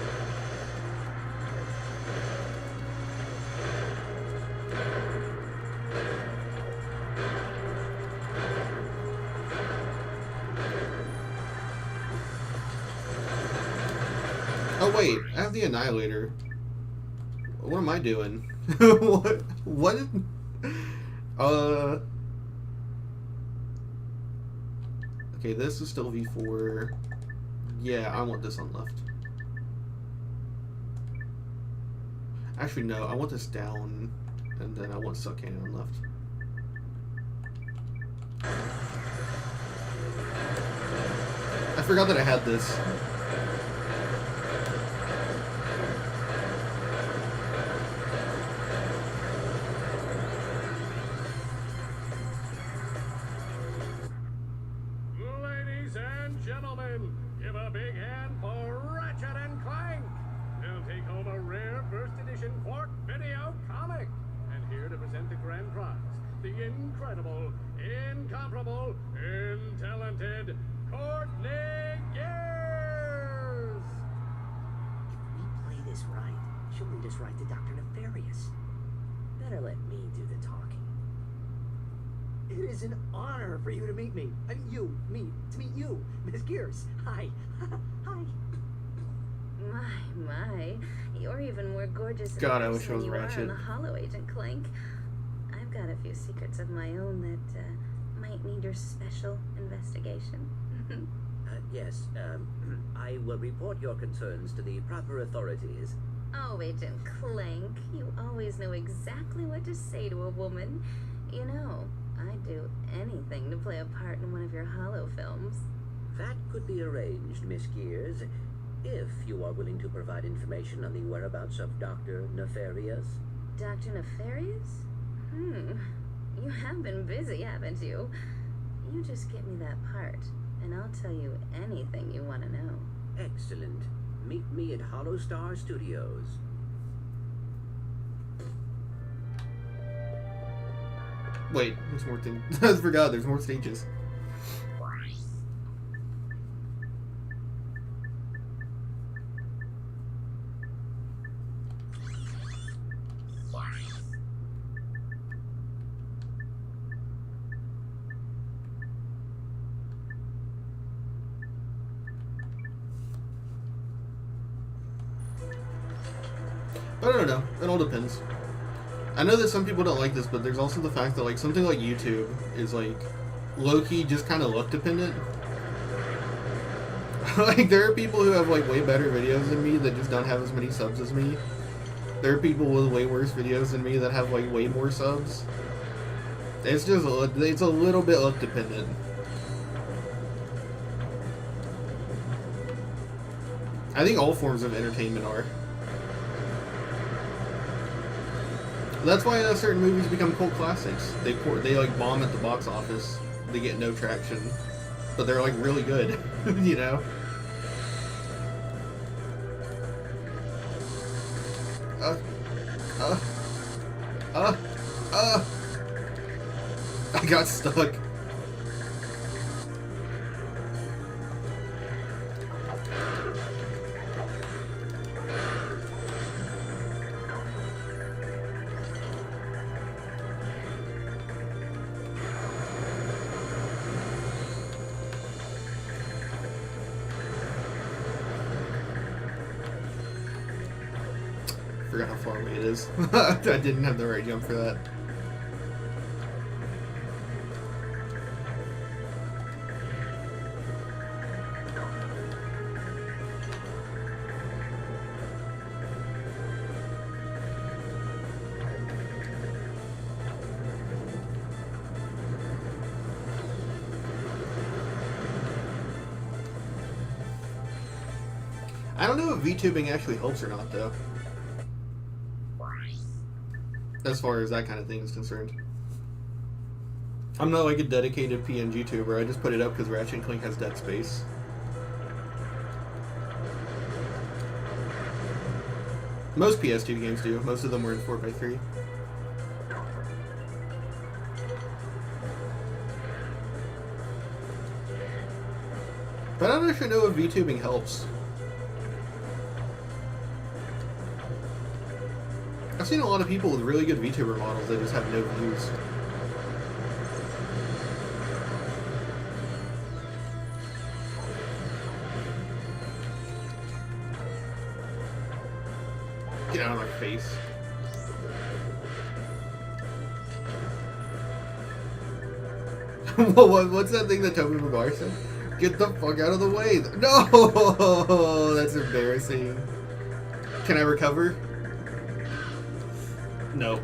Oh wait, I have the Annihilator. What am I doing? What? Okay, this is still V4. Yeah, I want this on left. Actually, no, I want this down, and then I want Suck Cannon on left. I forgot that I had this. Ladies and gentlemen, give a big hand for Ratchet and Clank. They'll take home a rare first edition Quark video comic. And here to present the grand prize, the incredible, incomparable, talented Courtney Gears. If we play this right, she'll lead us right to Dr. Nefarious. Better let me do the talking. It is an honor for you to meet me. I mean, to meet you, Miss Gears. Hi. Hi. My, you're even more gorgeous God, I in wish I person was than you are Ratchet. on the Hollow, Agent Clank. I've got a few secrets of my own that might need your special investigation. Yes, I will report your concerns to the proper authorities. Oh, Agent Clank, you always know exactly what to say to a woman. You know, I'd do anything to play a part in one of your Hollow films. That could be arranged, Miss Gears, if you are willing to provide information on the whereabouts of Dr. Nefarious. Dr. Nefarious? You have been busy, haven't you? You just get me that part, and I'll tell you anything you want to know. Excellent. Meet me at Hollow Star Studios. Wait, there's more things. I forgot, there's more stages. But I don't know. It all depends. I know that some people don't like this, but there's also the fact that, like, something like YouTube is, like, low-key just kind of luck dependent. Like, there are people who have, like, way better videos than me that just don't have as many subs as me. There are people with way worse videos than me that have, like, way more subs. It's just, it's a little bit luck dependent. I think all forms of entertainment are. That's why certain movies become cult classics. They like bomb at the box office. They get no traction, but they're like really good, you know. I got stuck. Forgot how far away it is. I didn't have the right jump for that. I don't know if VTubing actually helps or not, though. As far as that kind of thing is concerned. I'm not like a dedicated PNG tuber. I just put it up because Ratchet Clank has dead space. Most PS2 games do. Most of them were in 4x3. But I don't actually know if VTubing helps. I've seen a lot of people with really good VTuber models that just have no views. Get out of my face. What's that thing that Tobey Maguire said? Get the fuck out of the way. No! That's embarrassing. Can I recover? No.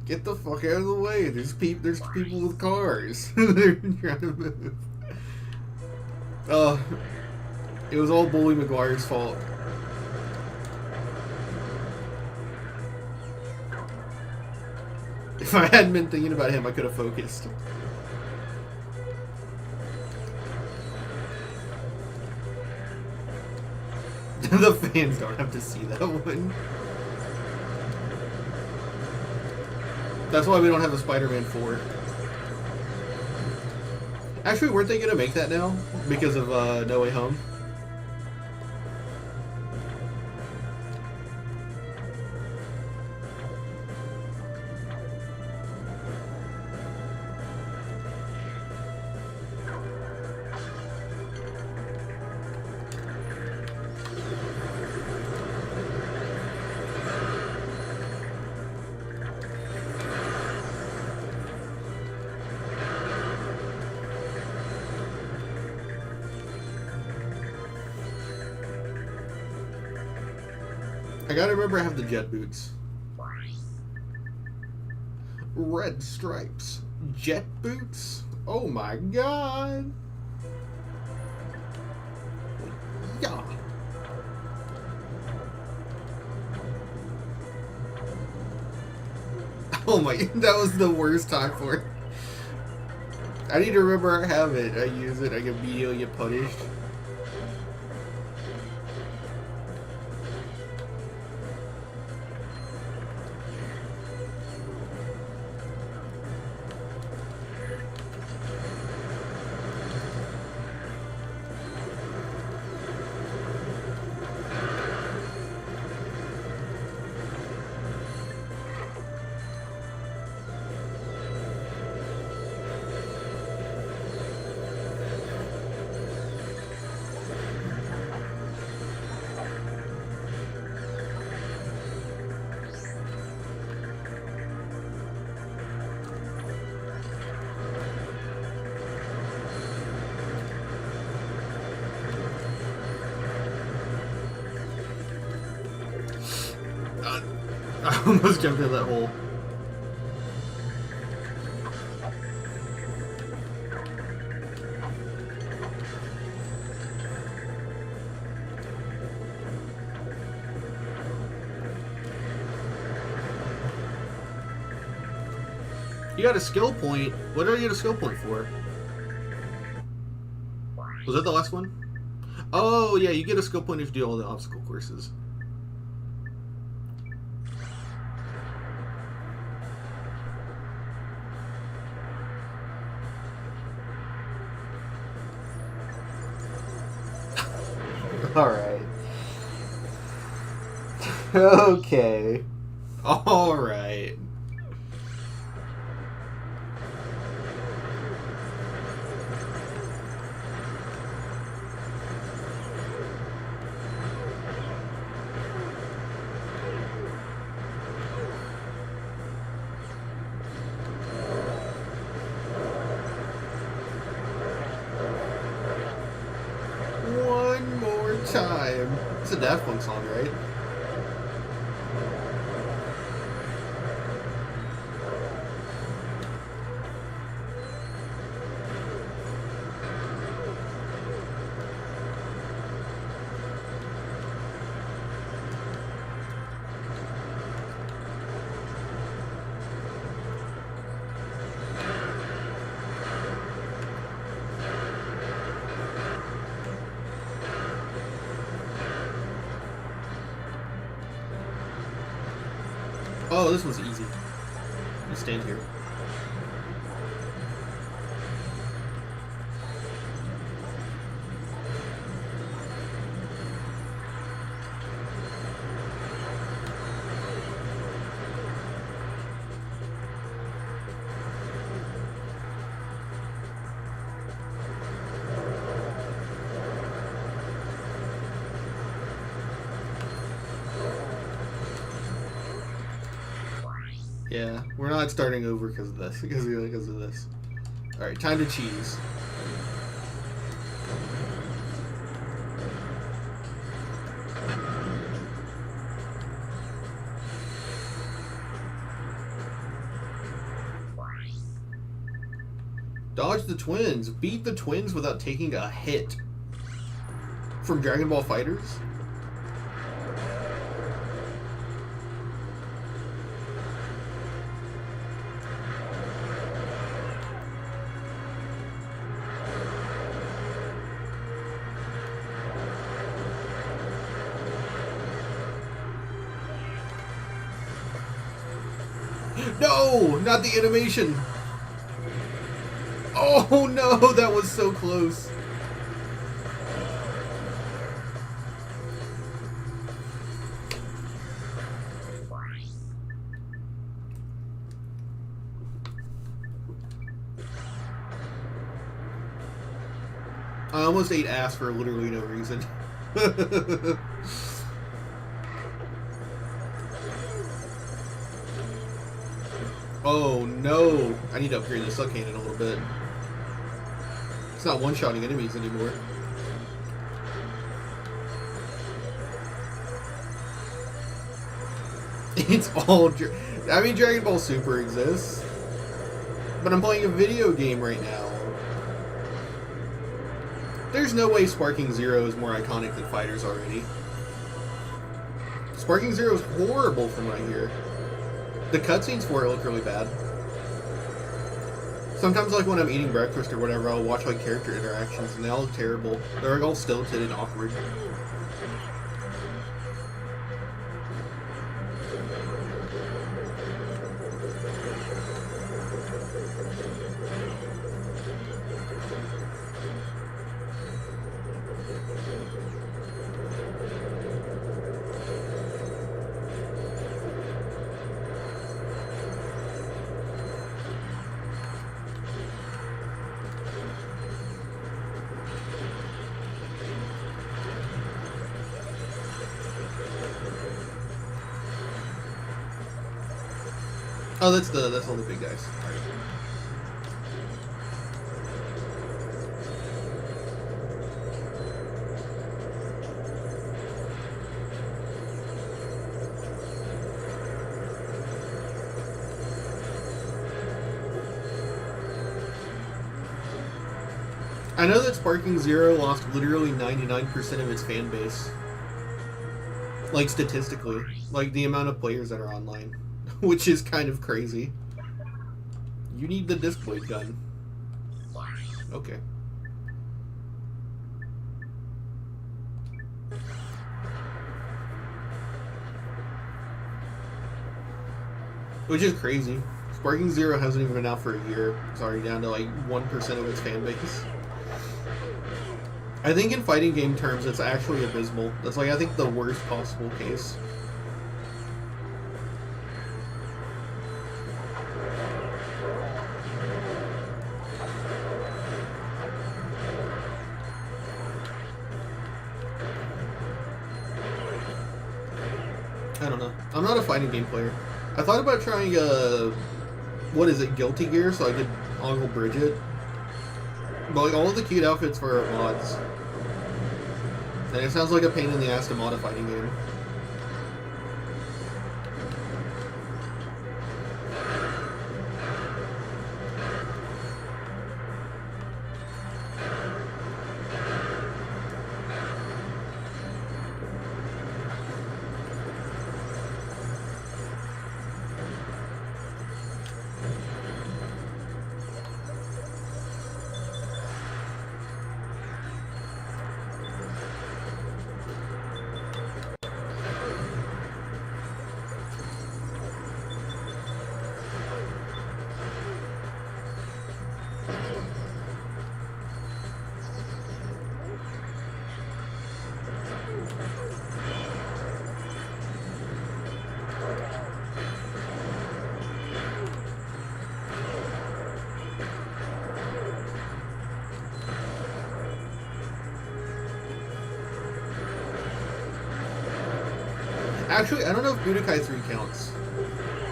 Get the fuck out of the way. There's people with cars. They're trying to move. It was all Bully Maguire's fault. If I hadn't been thinking about him, I could have focused. The fans don't have to see that one. That's why we don't have a Spider-Man 4. Actually, weren't they gonna make that now? Because of No Way Home? I gotta remember I have the jet boots. Red stripes. Jet boots? Oh my god. Yeah. Oh my, that was the worst time for it. I need to remember I have it. I use it, I get immediately punished. I almost jumped in that hole. You got a skill point. What did I get a skill point for? Was that the last one? Oh, yeah, you get a skill point if you do all the obstacle courses. Alright. Okay. Alright. time. It's a Daft Punk song, right? Oh, this was easy. You stand here. Yeah, we're not starting over because of this. Because of this. All right, time to cheese. Dodge the twins. Beat the twins without taking a hit. From Dragon Ball FighterZ? No! Not the animation! Oh no! That was so close! I almost ate ass for literally no reason. Oh no! I need to upgrade the suck cannon a little bit. It's not one-shotting enemies anymore. It's all... I mean, Dragon Ball Super exists. But I'm playing a video game right now. There's no way Sparking Zero is more iconic than Fighters already. Sparking Zero is horrible from what I hear. The cutscenes for it look really bad. Sometimes, like, when I'm eating breakfast or whatever, I'll watch, like, character interactions, and they all look terrible. They're, like, all stilted and awkward. Oh, that's all the big guys. All right. I know that Sparking Zero lost literally 99% of its fan base. Like, statistically. Like, the amount of players that are online. Which is kind of crazy. You need the disc blade gun. Okay. Which is crazy. Sparking Zero hasn't even been out for a year. It's already down to like 1% of its fan base. I think in fighting game terms, it's actually abysmal. That's like, I think, the worst possible case. I don't know. I'm not a fighting game player. I thought about trying what is it, Guilty Gear, so I could Uncle Bridget. But like all of the cute outfits for mods. And it sounds like a pain in the ass to mod a fighting game. Actually, I don't know if Budokai 3 counts.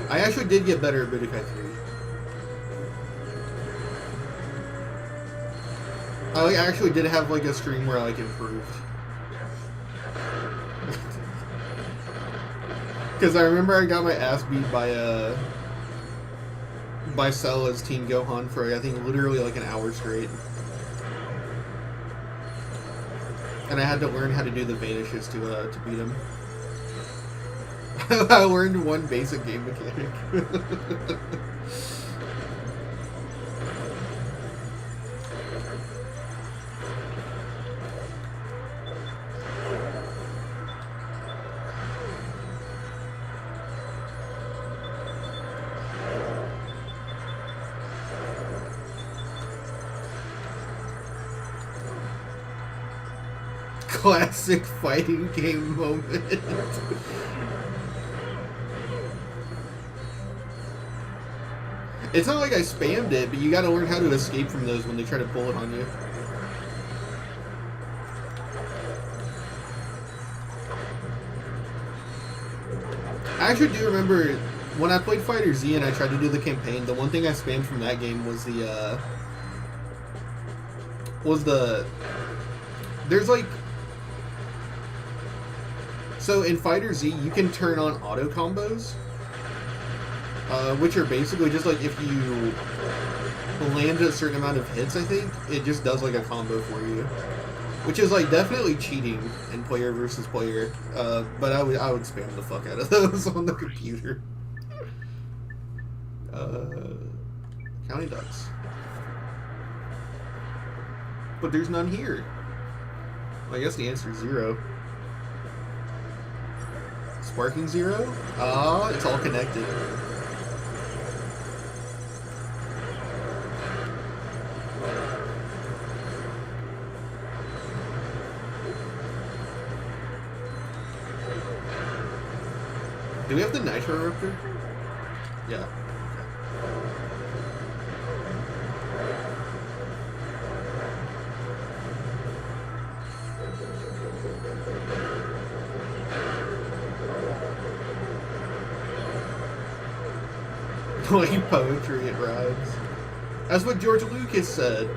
I actually did get better at Budokai 3. I actually did have like a stream where I like improved. Because I remember I got my ass beat by Cell as Teen Gohan for I think literally like an hour straight. And I had to learn how to do the vanishes to beat him. I learned one basic game mechanic. Classic fighting game moment. It's not like I spammed it, but you gotta learn how to escape from those when they try to pull it on you. I actually do remember when I played Fighter Z and I tried to do the campaign, the one thing I spammed from that game was there's like, so in Fighter Z you can turn on auto combos. Which are basically just like if you land a certain amount of hits, I think, it just does like a combo for you. Which is like definitely cheating in player versus player. But I would spam the fuck out of those on the computer. County ducks. But there's none here. Well, I guess the answer is 0. Sparking 0? Ah, it's all connected. Do we have the Nitro Raptor? Yeah. Like poetry, it rhymes. That's what George Lucas said.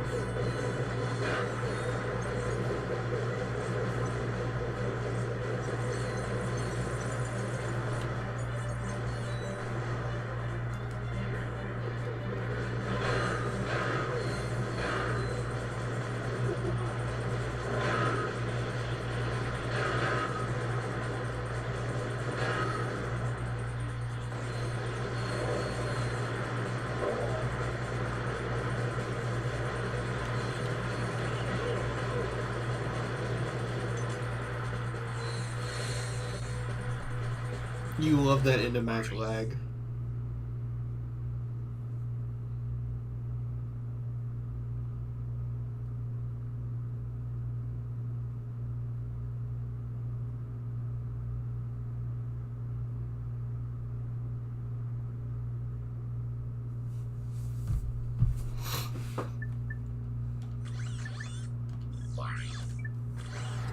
You love that end of match lag.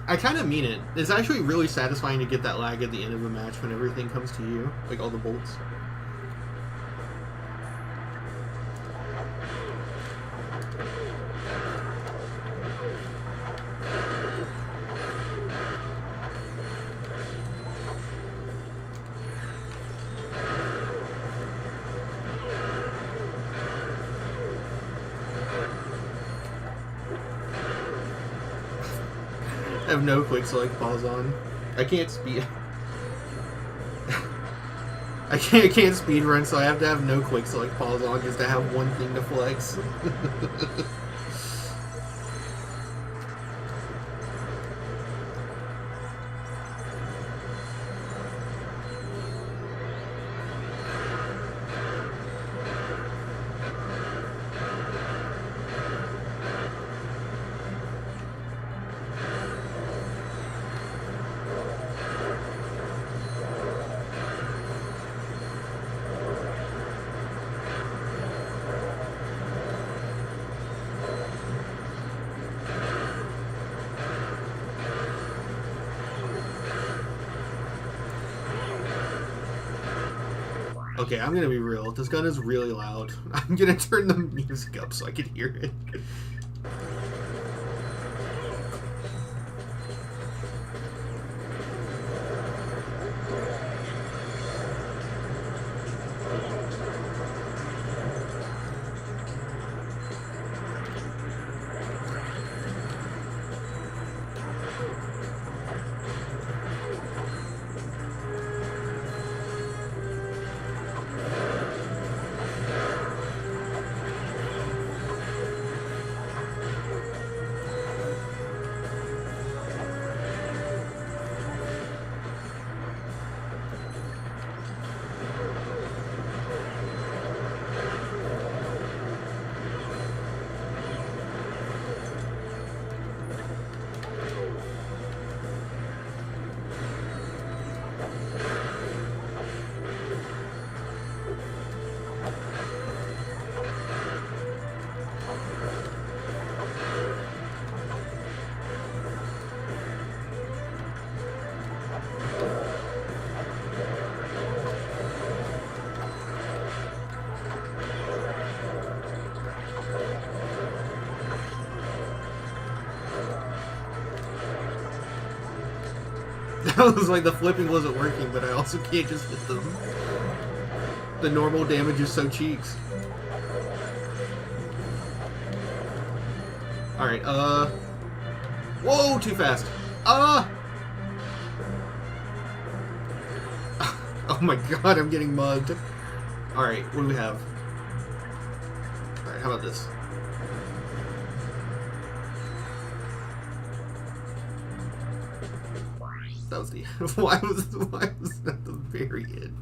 I kind of mean it. It's actually really satisfying to get that lag at the end of a match when everything comes to you, like all the bolts. have no quick select pause on. I can't speed. I can't speed run, so I have to have no quick select pause on just to have one thing to flex. Okay, I'm gonna be real. This gun is really loud. I'm gonna turn the music up so I can hear it. I was like, the flipping wasn't working, but I also can't just hit them. The normal damage is so cheeks. Alright, whoa, too fast. Oh my god, I'm getting mugged. Alright, what do we have? Alright, how about this? That was the why was that the very end?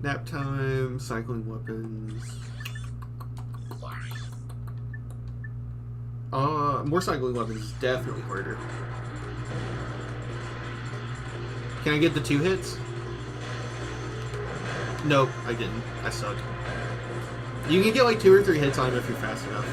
Nap time, cycling weapons. More cycling weapons is definitely harder. Can I get the 2 hits? Nope, I didn't. I suck. You can get like 2 or 3 hits on him if you're fast enough.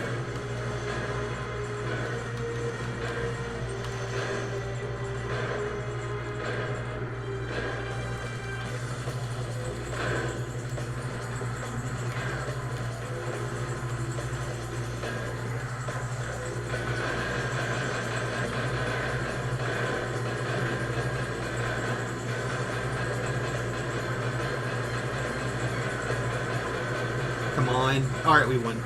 Come on. Alright, we won.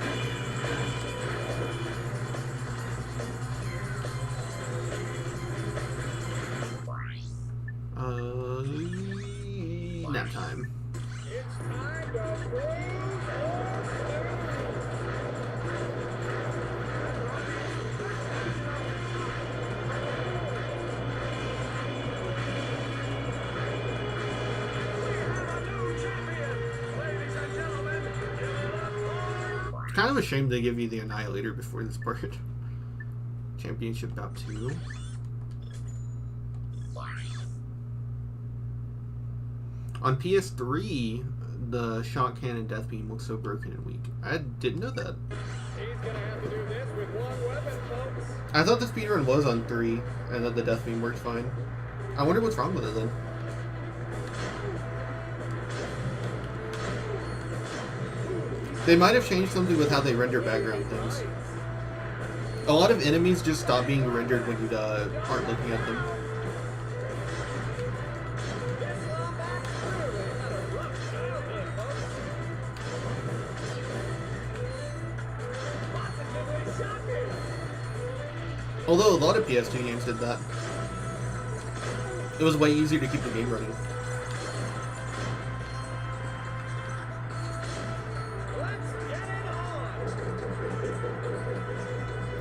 Nap time. Kind of a shame they give you the Annihilator before this part. Championship Bout 2. On PS3, the shot cannon death beam looks so broken and weak. I didn't know that. He's gonna have to do this with one weapon, folks. I thought the speedrun was on 3, and that the death beam worked fine. I wonder what's wrong with it then. They might have changed something with how they render background things. A lot of enemies just stop being rendered when you aren't looking at them. Although a lot of PS2 games did that. It was way easier to keep the game running.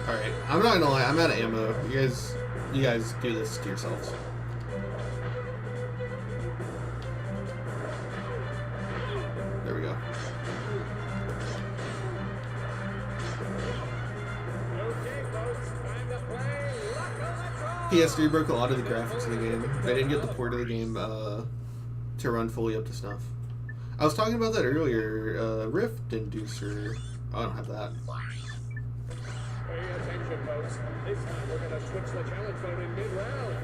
Alright, I'm not gonna lie, I'm out of ammo. You guys do this to yourselves. There we go. PS3 broke a lot of the graphics of the game. They didn't get the port of the game to run fully up to snuff. I was talking about that earlier. Rift Inducer. Oh, I don't have that. Pay attention, folks. This time we're gonna switch the challenge mode in mid-round.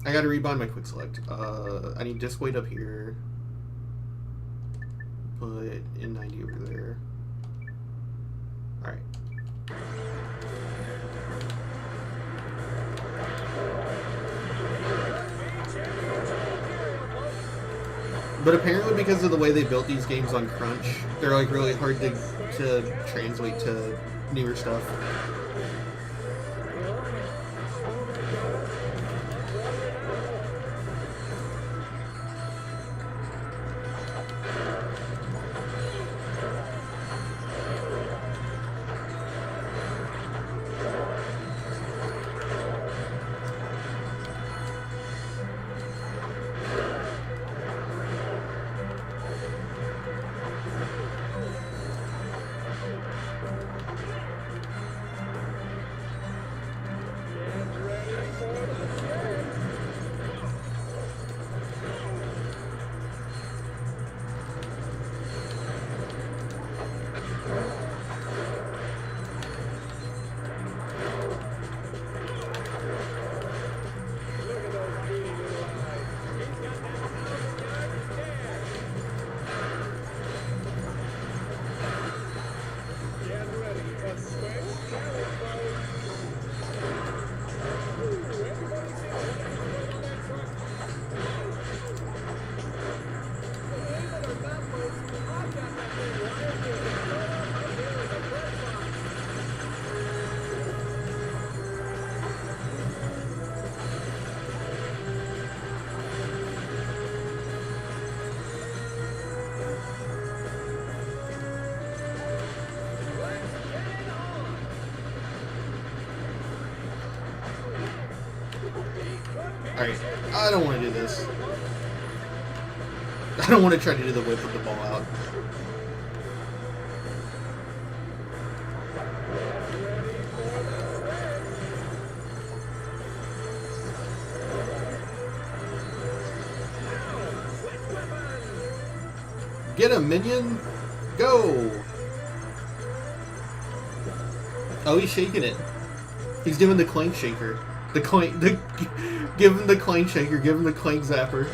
I gotta rebind my quick select. I need disc weight up here. Put in 90 over there. Alright. But apparently because of the way they built these games on crunch, they're like really hard to translate to newer stuff. Alright, I don't want to do this. I don't want to try to do the whip with the ball out. Get him, minion! Go! Oh, he's shaking it. He's doing the clank shaker. Give him the clank shaker, give him the clank zapper.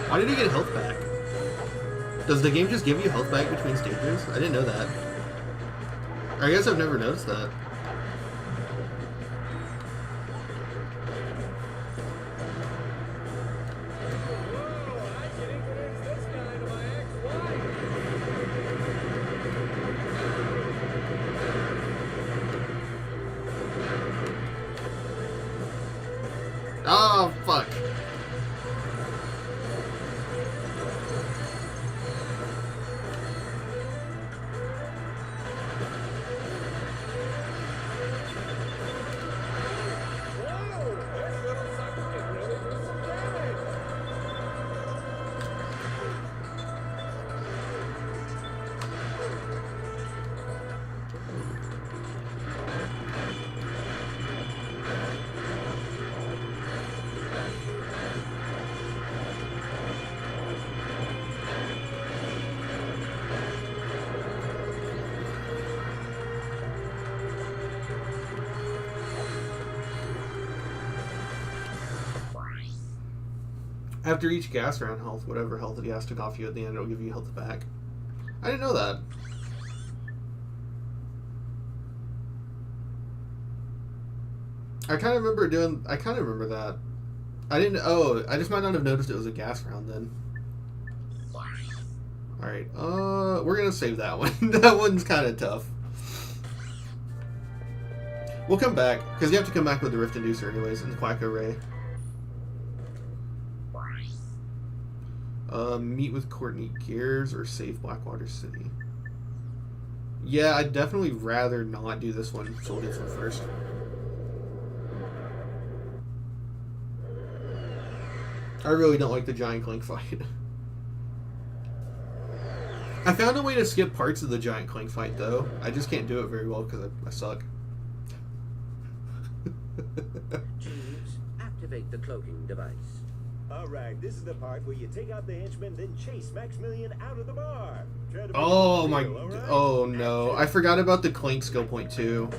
Why did he get health back? Does the game just give you health back between stages? I didn't know that. Or I guess I've never noticed that. Oh, fuck. After each gas round health, whatever health that he has took off you at the end, it'll give you health back. I didn't know that. I kind of remember that. I didn't. Oh, I just might not have noticed it was a gas round then. Alright, we're gonna save that one. That one's kind of tough. We'll come back, because you have to come back with the Rift Inducer anyways, and the Quacko Ray. Meet with Courtney Gears or save Blackwater City. Yeah, I'd definitely rather not do this one, so we'll do this one first. I really don't like the Giant Clank fight. I found a way to skip parts of the Giant Clank fight, though. I just can't do it very well because I suck. Jeeves, activate the cloaking device. Alright, this is the part where you take out the henchman, then chase Maximilian out of the bar. Oh my... Oh no. I forgot about the Clank skill point, too.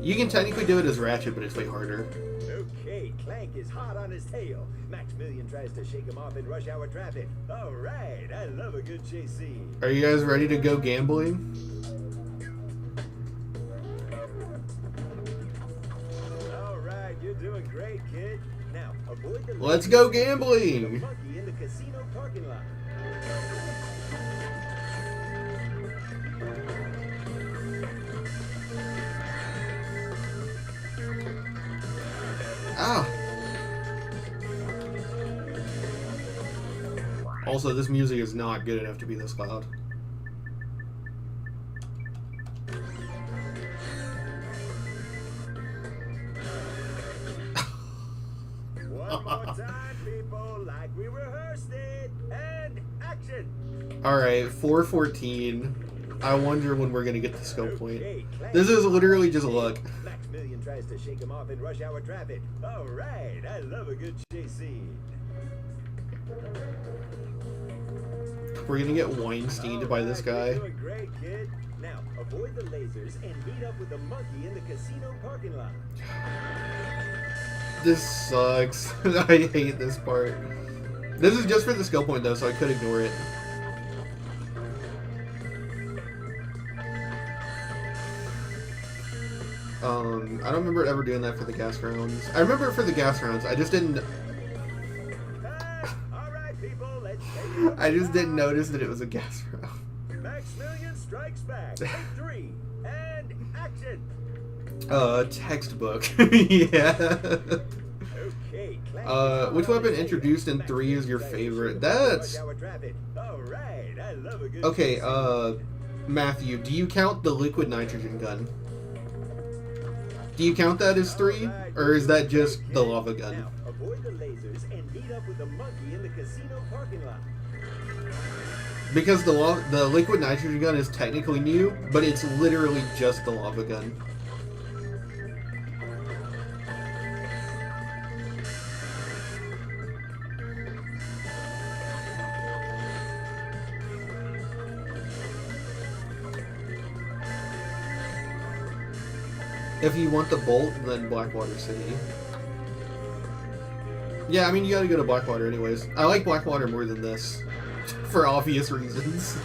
You can technically do it as Ratchet, but it's way harder. Okay, Clank is hot on his tail. Maximilian tries to shake him off in rush hour traffic. Alright, I love a good chase scene. Are you guys ready to go gambling? Alright, you're doing great, kid. Now, avoid the Let's go gambling! monkey in the casino parking lot. Ah! Also, this music is not good enough to be this loud. One more time, people, like we rehearsed it. And action! Alright, 4:14. I wonder when we're gonna get the skill point. This is literally just luck. Maximilian tries to shake him off in rush hour traffic. Alright, I love a good chase scene. We're gonna get Weinsteined by this guy. You're doing great, kid. Now, avoid the lasers and meet up with the monkey in the casino parking lot. This sucks. I hate this part. This is just for the skill point though, so I could ignore it. I don't remember ever doing that for the gas rounds. I remember it for the gas rounds. I just didn't. I just didn't notice that it was a gas round. Maximilian strikes back. Victory and action. Textbook. Yeah. Okay, which weapon introduced in 3 is your favorite? That's alright. I love a good okay. Matthew, do you count the liquid nitrogen gun? Do you count that as 3, or is that just the lava gun? Now, avoid the lasers and meet up with the monkey in the casino parking lot. Because the liquid nitrogen gun is technically new, but it's literally just the lava gun. If you want the bolt, then Blackwater City. Yeah, I mean, you gotta go to Blackwater anyways. I like Blackwater more than this. For obvious reasons.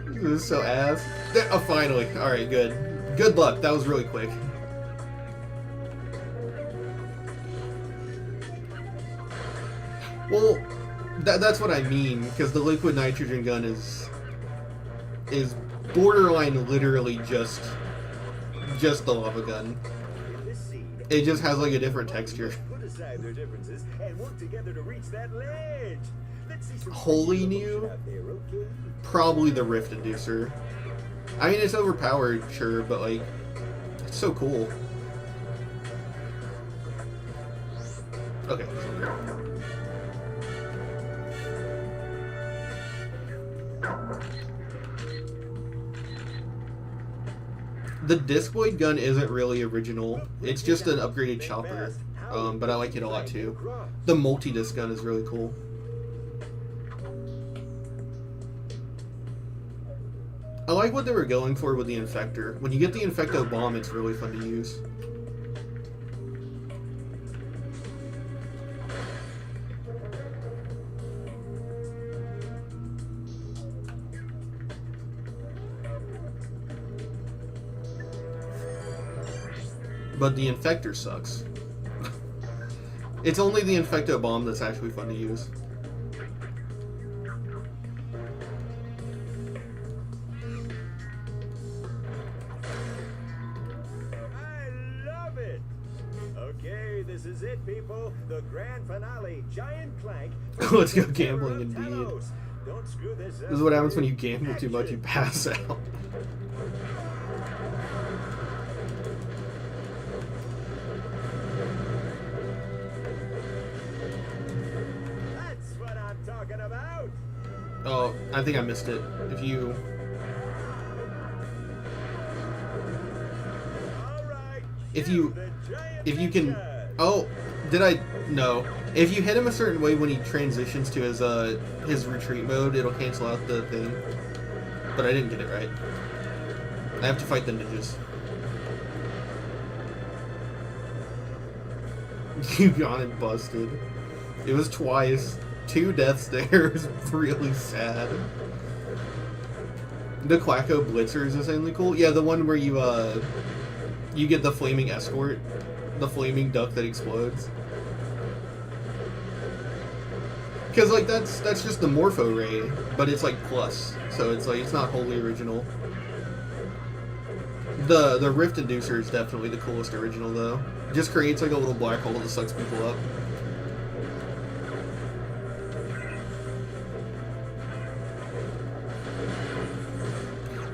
This is so ass. Oh, finally. Alright, good. Good luck. That was really quick. Well, that's what I mean, because the liquid nitrogen gun is borderline literally just the lava gun. This seed It just has like a different texture. Put aside their differences and work together to reach that ledge. Let's see some Wholly motion new? out there, okay? Probably the Rift Inducer. I mean, it's overpowered, sure, but like, it's so cool. Okay. The Discoid gun isn't really original. It's just an upgraded chopper, but I like it a lot too. The multi-disc gun is really cool. I like what they were going for with the Infector. When you get the Infecto bomb, it's really fun to use. But the Infector sucks. It's only the Infecto bomb that's actually fun to use. Okay, this is it, people. The grand finale. Giant Clank. Let's go gambling indeed. Don't screw this up. This is what happens when you gamble too much, you pass out. That's what I'm talking about. Oh, I think I missed it. If you... If you can... Oh, did I... No. If you hit him a certain way when he transitions to his retreat mode, it'll cancel out the thing. But I didn't get it right. I have to fight the ninjas. You got it busted. It was twice. 2 deaths there. It was really sad. The Quacko Blitzer is insanely cool. Yeah, the one where you get the flaming escort. The flaming duck that explodes. Because, like, that's just the Morpho Ray, but it's, like, plus. So it's, like, it's not wholly original. The Rift Inducer is definitely the coolest original, though. It just creates, like, a little black hole that sucks people up.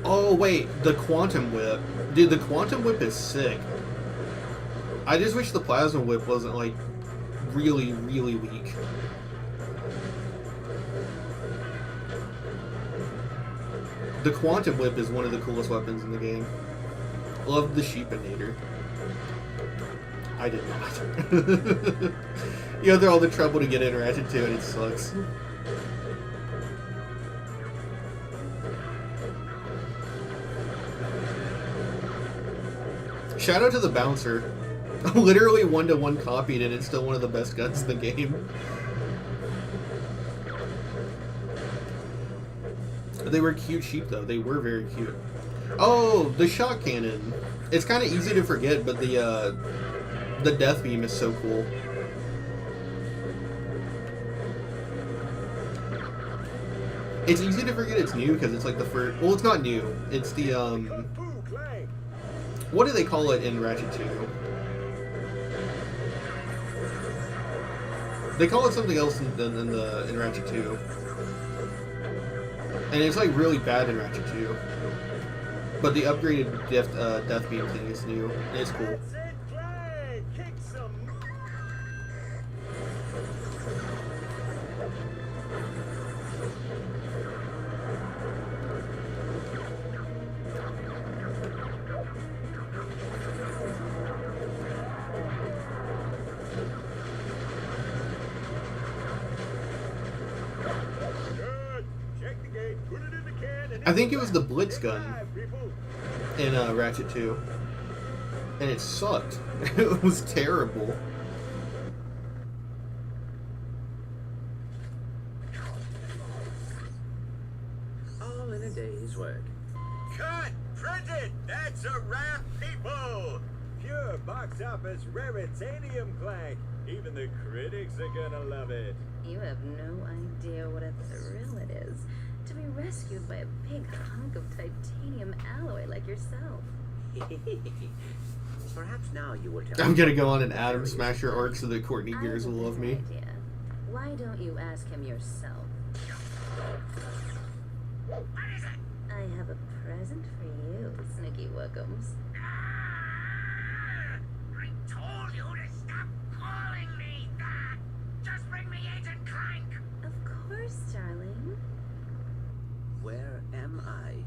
Oh, wait, the Quantum Whip. Dude, the Quantum Whip is sick. I just wish the Plasma Whip wasn't, like, really, really weak. The Quantum Whip is one of the coolest weapons in the game. Love the Sheepinator. I did not. You go through all the trouble to get in Ratchet 2 and it sucks. Shout out to the Bouncer. Literally 1-to-1 copied and it's still one of the best guns in the game. They were cute sheep though. They were very cute. Oh, the shot cannon. It's kind of easy to forget, but the death beam is so cool. It's easy to forget it's new because it's like the first. Well, it's not new. It's the What do they call it in Ratchet 2? They call it something else in Ratchet 2. And it's like really bad in Ratchet 2. But the upgraded death beam thing is new. And it's cool. I think it was the Blitz gun in Ratchet 2. And it sucked. It was terrible. All in a day's work. Cut! Print it! That's a wrap, people! Pure box office raritanium Clank. Even the critics are gonna love it. You have no idea what a thrill it is to be rescued by a big hunk of titanium alloy like yourself. Perhaps now you will tell I'm gonna go on an Atom Smasher arc so that Courtney Gears will love me. Idea. Why don't you ask him yourself? I have a present for you, Snooky Wookums. I told you to stop calling me that! Just bring me Agent Clank! Of course, darling. Where am I?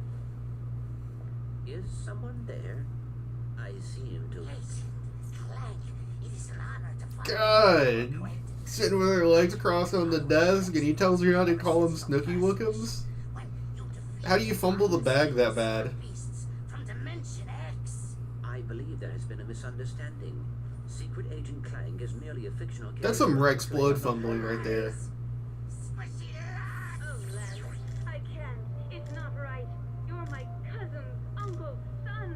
Is someone there? I seem to. Clank, it is an honor to find God! Sitting with her legs crossed on the desk and he tells her how to call him Snooky Wookums? How do you fumble the bag that bad? from Dimension X. I believe there has been a misunderstanding. Secret Agent Clank is merely a fictional character. That's some Rexplode fumbling right there. Oh, Len, I can't. It's not right. You're my cousin's uncle's son.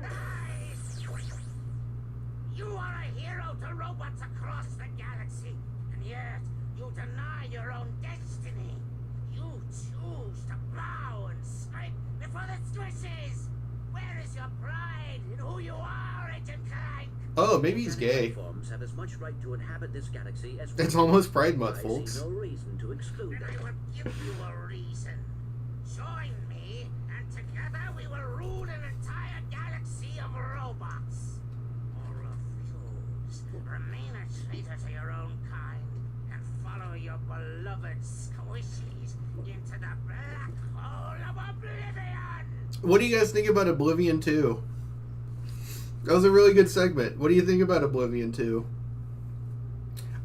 You are a hero to robots across the galaxy, and yet you deny your own destiny. You choose to bow and scrape before the squishes. Where is your pride in who you are, Agent Clank? Oh, maybe he's gay. Forms have as much right to inhabit this galaxy as It's almost Pride Month, I folks. see no reason to exclude Then I them. will give you a reason. Join me, and together we will rule an entire galaxy of robots. Or refuse. Remain a traitor to your own kind, and follow your beloved squishies into the black hole of oblivion! What do you guys think about Oblivion 2? That was a really good segment. What do you think about Oblivion 2?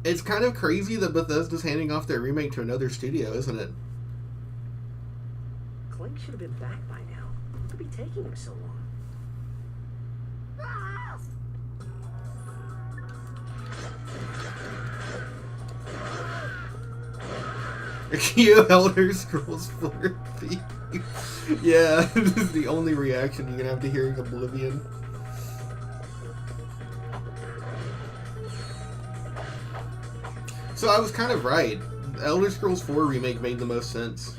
It's kind of crazy that Bethesda's handing off their remake to another studio, isn't it? Clank should have been back by now. What could be taking him so long? You Elder Scrolls 4 thief. Yeah, this is the only reaction you're gonna have to hearing Oblivion. So I was kind of right. Elder Scrolls 4 remake made the most sense.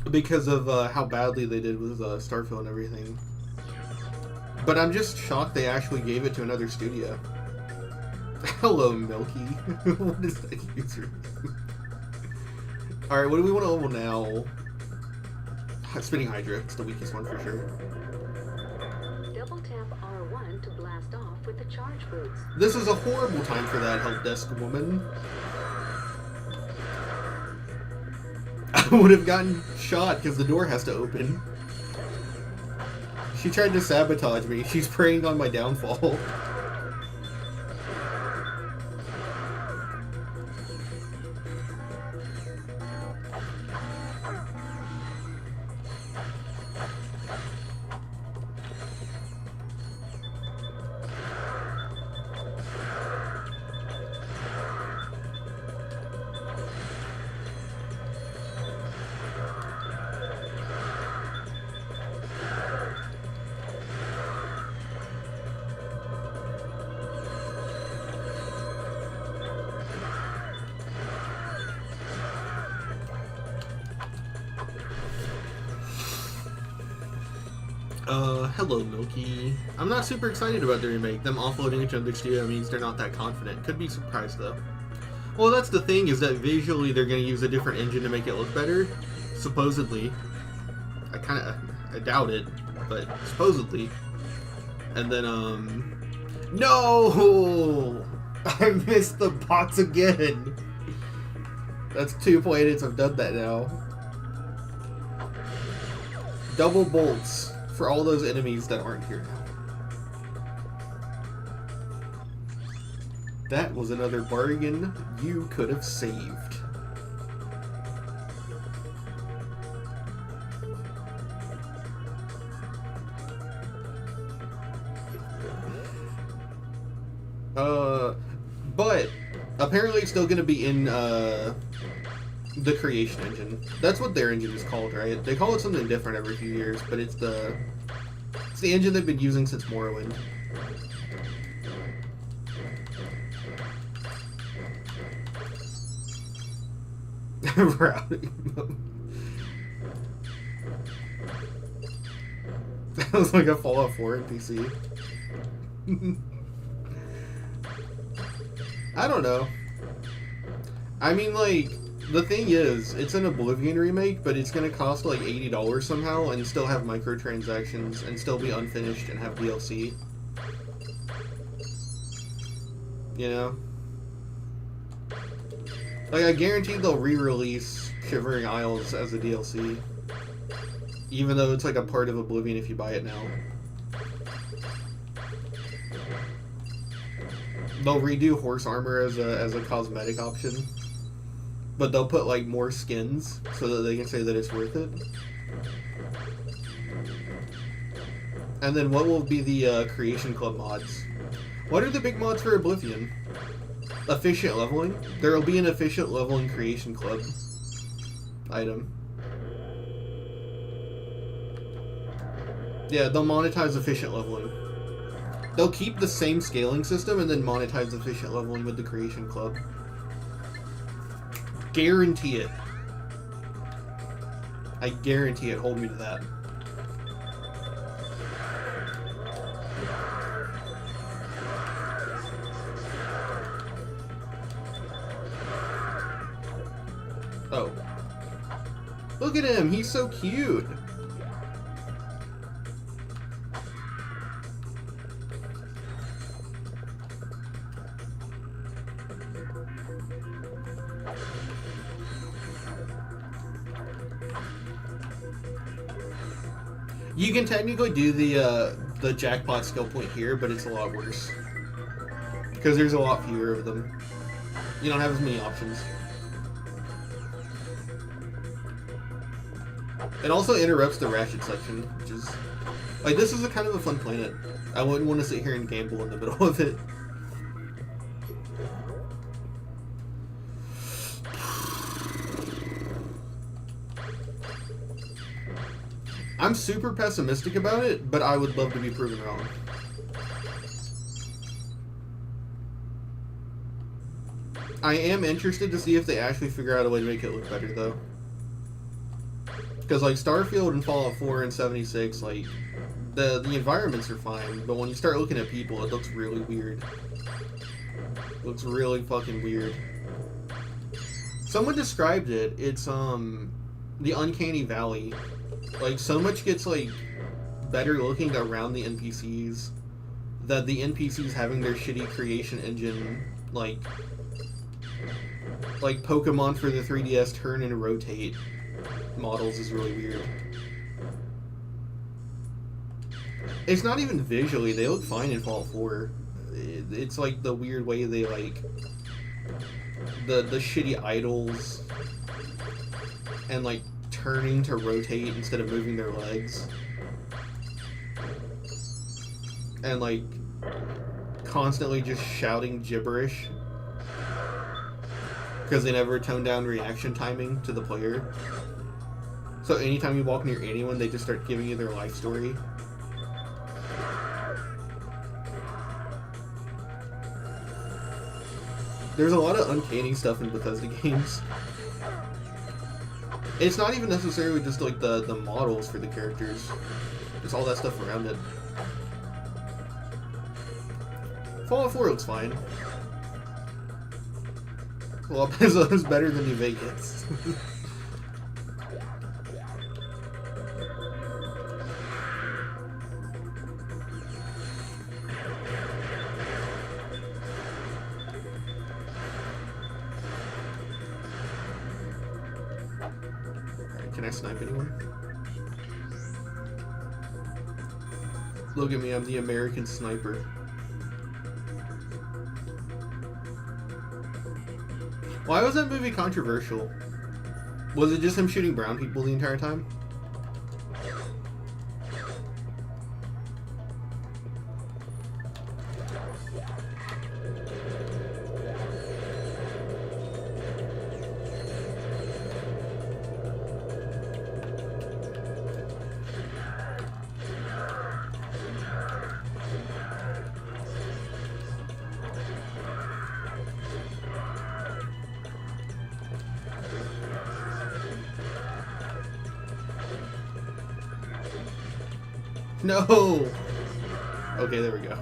Because of how badly they did with Starfield and everything. But I'm just shocked they actually gave it to another studio. Hello, Milky. What is that username? Alright, what do we want to level now? Spinning Hydra. It's the weakest one for sure. Double tap R1 to blast off with the charge boots. This is a horrible time for that help desk woman. I would have gotten shot because the door has to open. She tried to sabotage me. She's preying on my downfall. Hello, Milky. I'm not super excited about the remake. Them offloading it to another studio means they're not that confident. Could be surprised, though. Well, that's the thing, is that visually they're going to use a different engine to make it look better. Supposedly. I doubt it, but supposedly. And then, no! I missed the box again! That's 2 planets, I've done that now. Double bolts for all those enemies that aren't here now. That was another bargain you could have saved. But apparently it's still going to be in the Creation Engine. That's what their engine is called, right? They call it something different every few years, but it's the engine they've been using since Morrowind. Sounds like a Fallout 4 NPC. I don't know. I mean, like, the thing is, it's an Oblivion remake, but it's gonna cost like $80 somehow and still have microtransactions and still be unfinished and have DLC. You know? Like, I guarantee they'll re-release Shivering Isles as a DLC. Even though it's like a part of Oblivion if you buy it now. They'll redo horse armor as a cosmetic option. But they'll put like more skins so that they can say that it's worth it. And then what will be the Creation Club mods? What are the big mods for Oblivion? Efficient leveling? There will be an efficient leveling Creation Club item. Yeah, they'll monetize efficient leveling. They'll keep the same scaling system and then monetize efficient leveling with the Creation Club. Guarantee it. I guarantee it. Hold me to that. Oh. Look at him. He's so cute. You can technically do the jackpot skill point here, but it's a lot worse. Because there's a lot fewer of them. You don't have as many options. It also interrupts the Ratchet section, which is... Like, this is a kind of a fun planet. I wouldn't want to sit here and gamble in the middle of it. I'm super pessimistic about it, but I would love to be proven wrong. I am interested to see if they actually figure out a way to make it look better, though. Because, like, Starfield and Fallout 4 and 76, like, the environments are fine, but when you start looking at people, it looks really weird. It looks really fucking weird. Someone described it, it's, the Uncanny Valley. Like, so much gets, like, better looking around the NPCs that the NPCs having their shitty creation engine, like Pokemon for the 3DS turn and rotate models is really weird. It's not even visually, they look fine in Fallout 4. It's like the weird way they, like, the shitty idols and, like, turning to rotate instead of moving their legs. And, like, constantly just shouting gibberish. Because they never tone down reaction timing to the player. So anytime you walk near anyone, they just start giving you their life story. There's a lot of uncanny stuff in Bethesda games. It's not even necessarily just like the models for the characters. It's all that stuff around it. Fallout 4 looks fine. Well, it's better than New Vegas. Can I snipe anyone? Look at me, I'm the American sniper. Why was that movie controversial? Was it just him shooting brown people the entire time? No! Okay, there we go.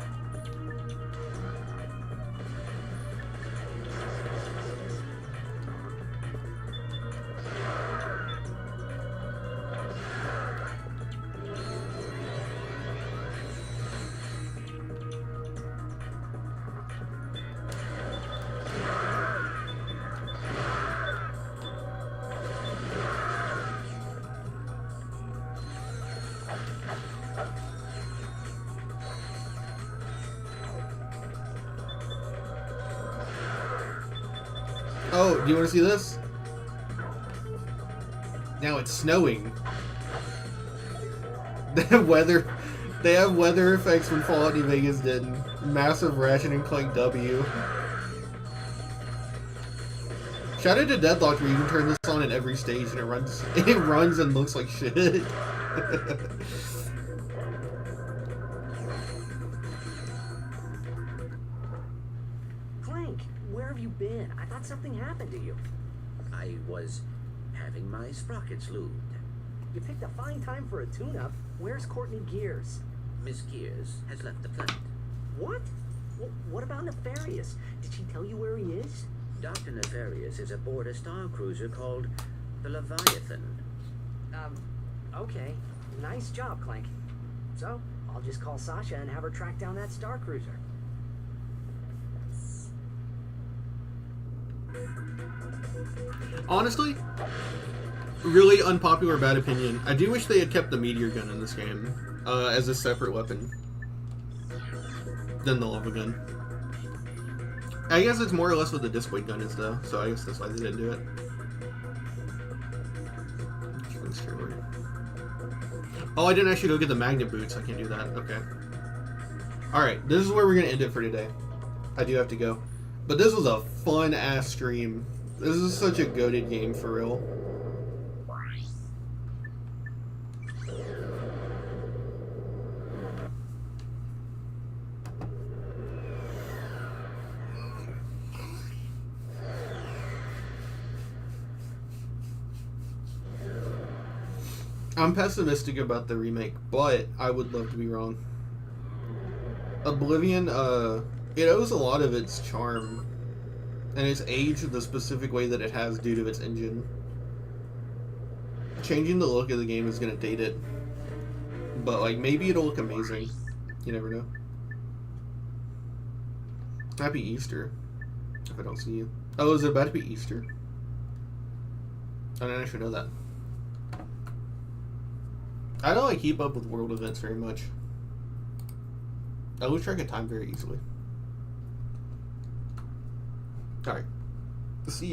Oh, do you want to see this? Now it's snowing. They have weather effects from Fallout New Vegas did. Massive Ratchet and Clank W. Shout out to Deadlock where you can turn this on in every stage and it runs and looks like shit. Clank, where have you been? I thought something happened to you. I was having my sprockets lubed. You picked a fine time for a tune-up. Where's Courtney Gears? Miss Gears has left the planet. What? What about Nefarious? Did she tell you where he is? Dr. Nefarious is aboard a star cruiser called the Leviathan. Okay. Nice job, Clank. So, I'll just call Sasha and have her track down that star cruiser. Honestly, really unpopular bad opinion. I do wish they had kept the meteor gun in this game as a separate weapon than the lava gun. I guess it's more or less what the disc weight gun is though, so I guess that's why they didn't do it. Oh, I didn't actually go get the magnet boots. I can't do that. Okay. Alright, this is where we're going to end it for today. I do have to go. But this was a fun-ass stream. This is such a goated game, for real. I'm pessimistic about the remake, but I would love to be wrong. Oblivion, it owes a lot of its charm and its age the specific way that it has due to its engine. Changing the look of the game is going to date it, but like maybe it'll look amazing. You never know. Happy Easter, if I don't see you. Oh, is it about to be Easter? I didn't actually know that. I don't like keep up with world events very much. I lose track of time very easily. Alright. See you.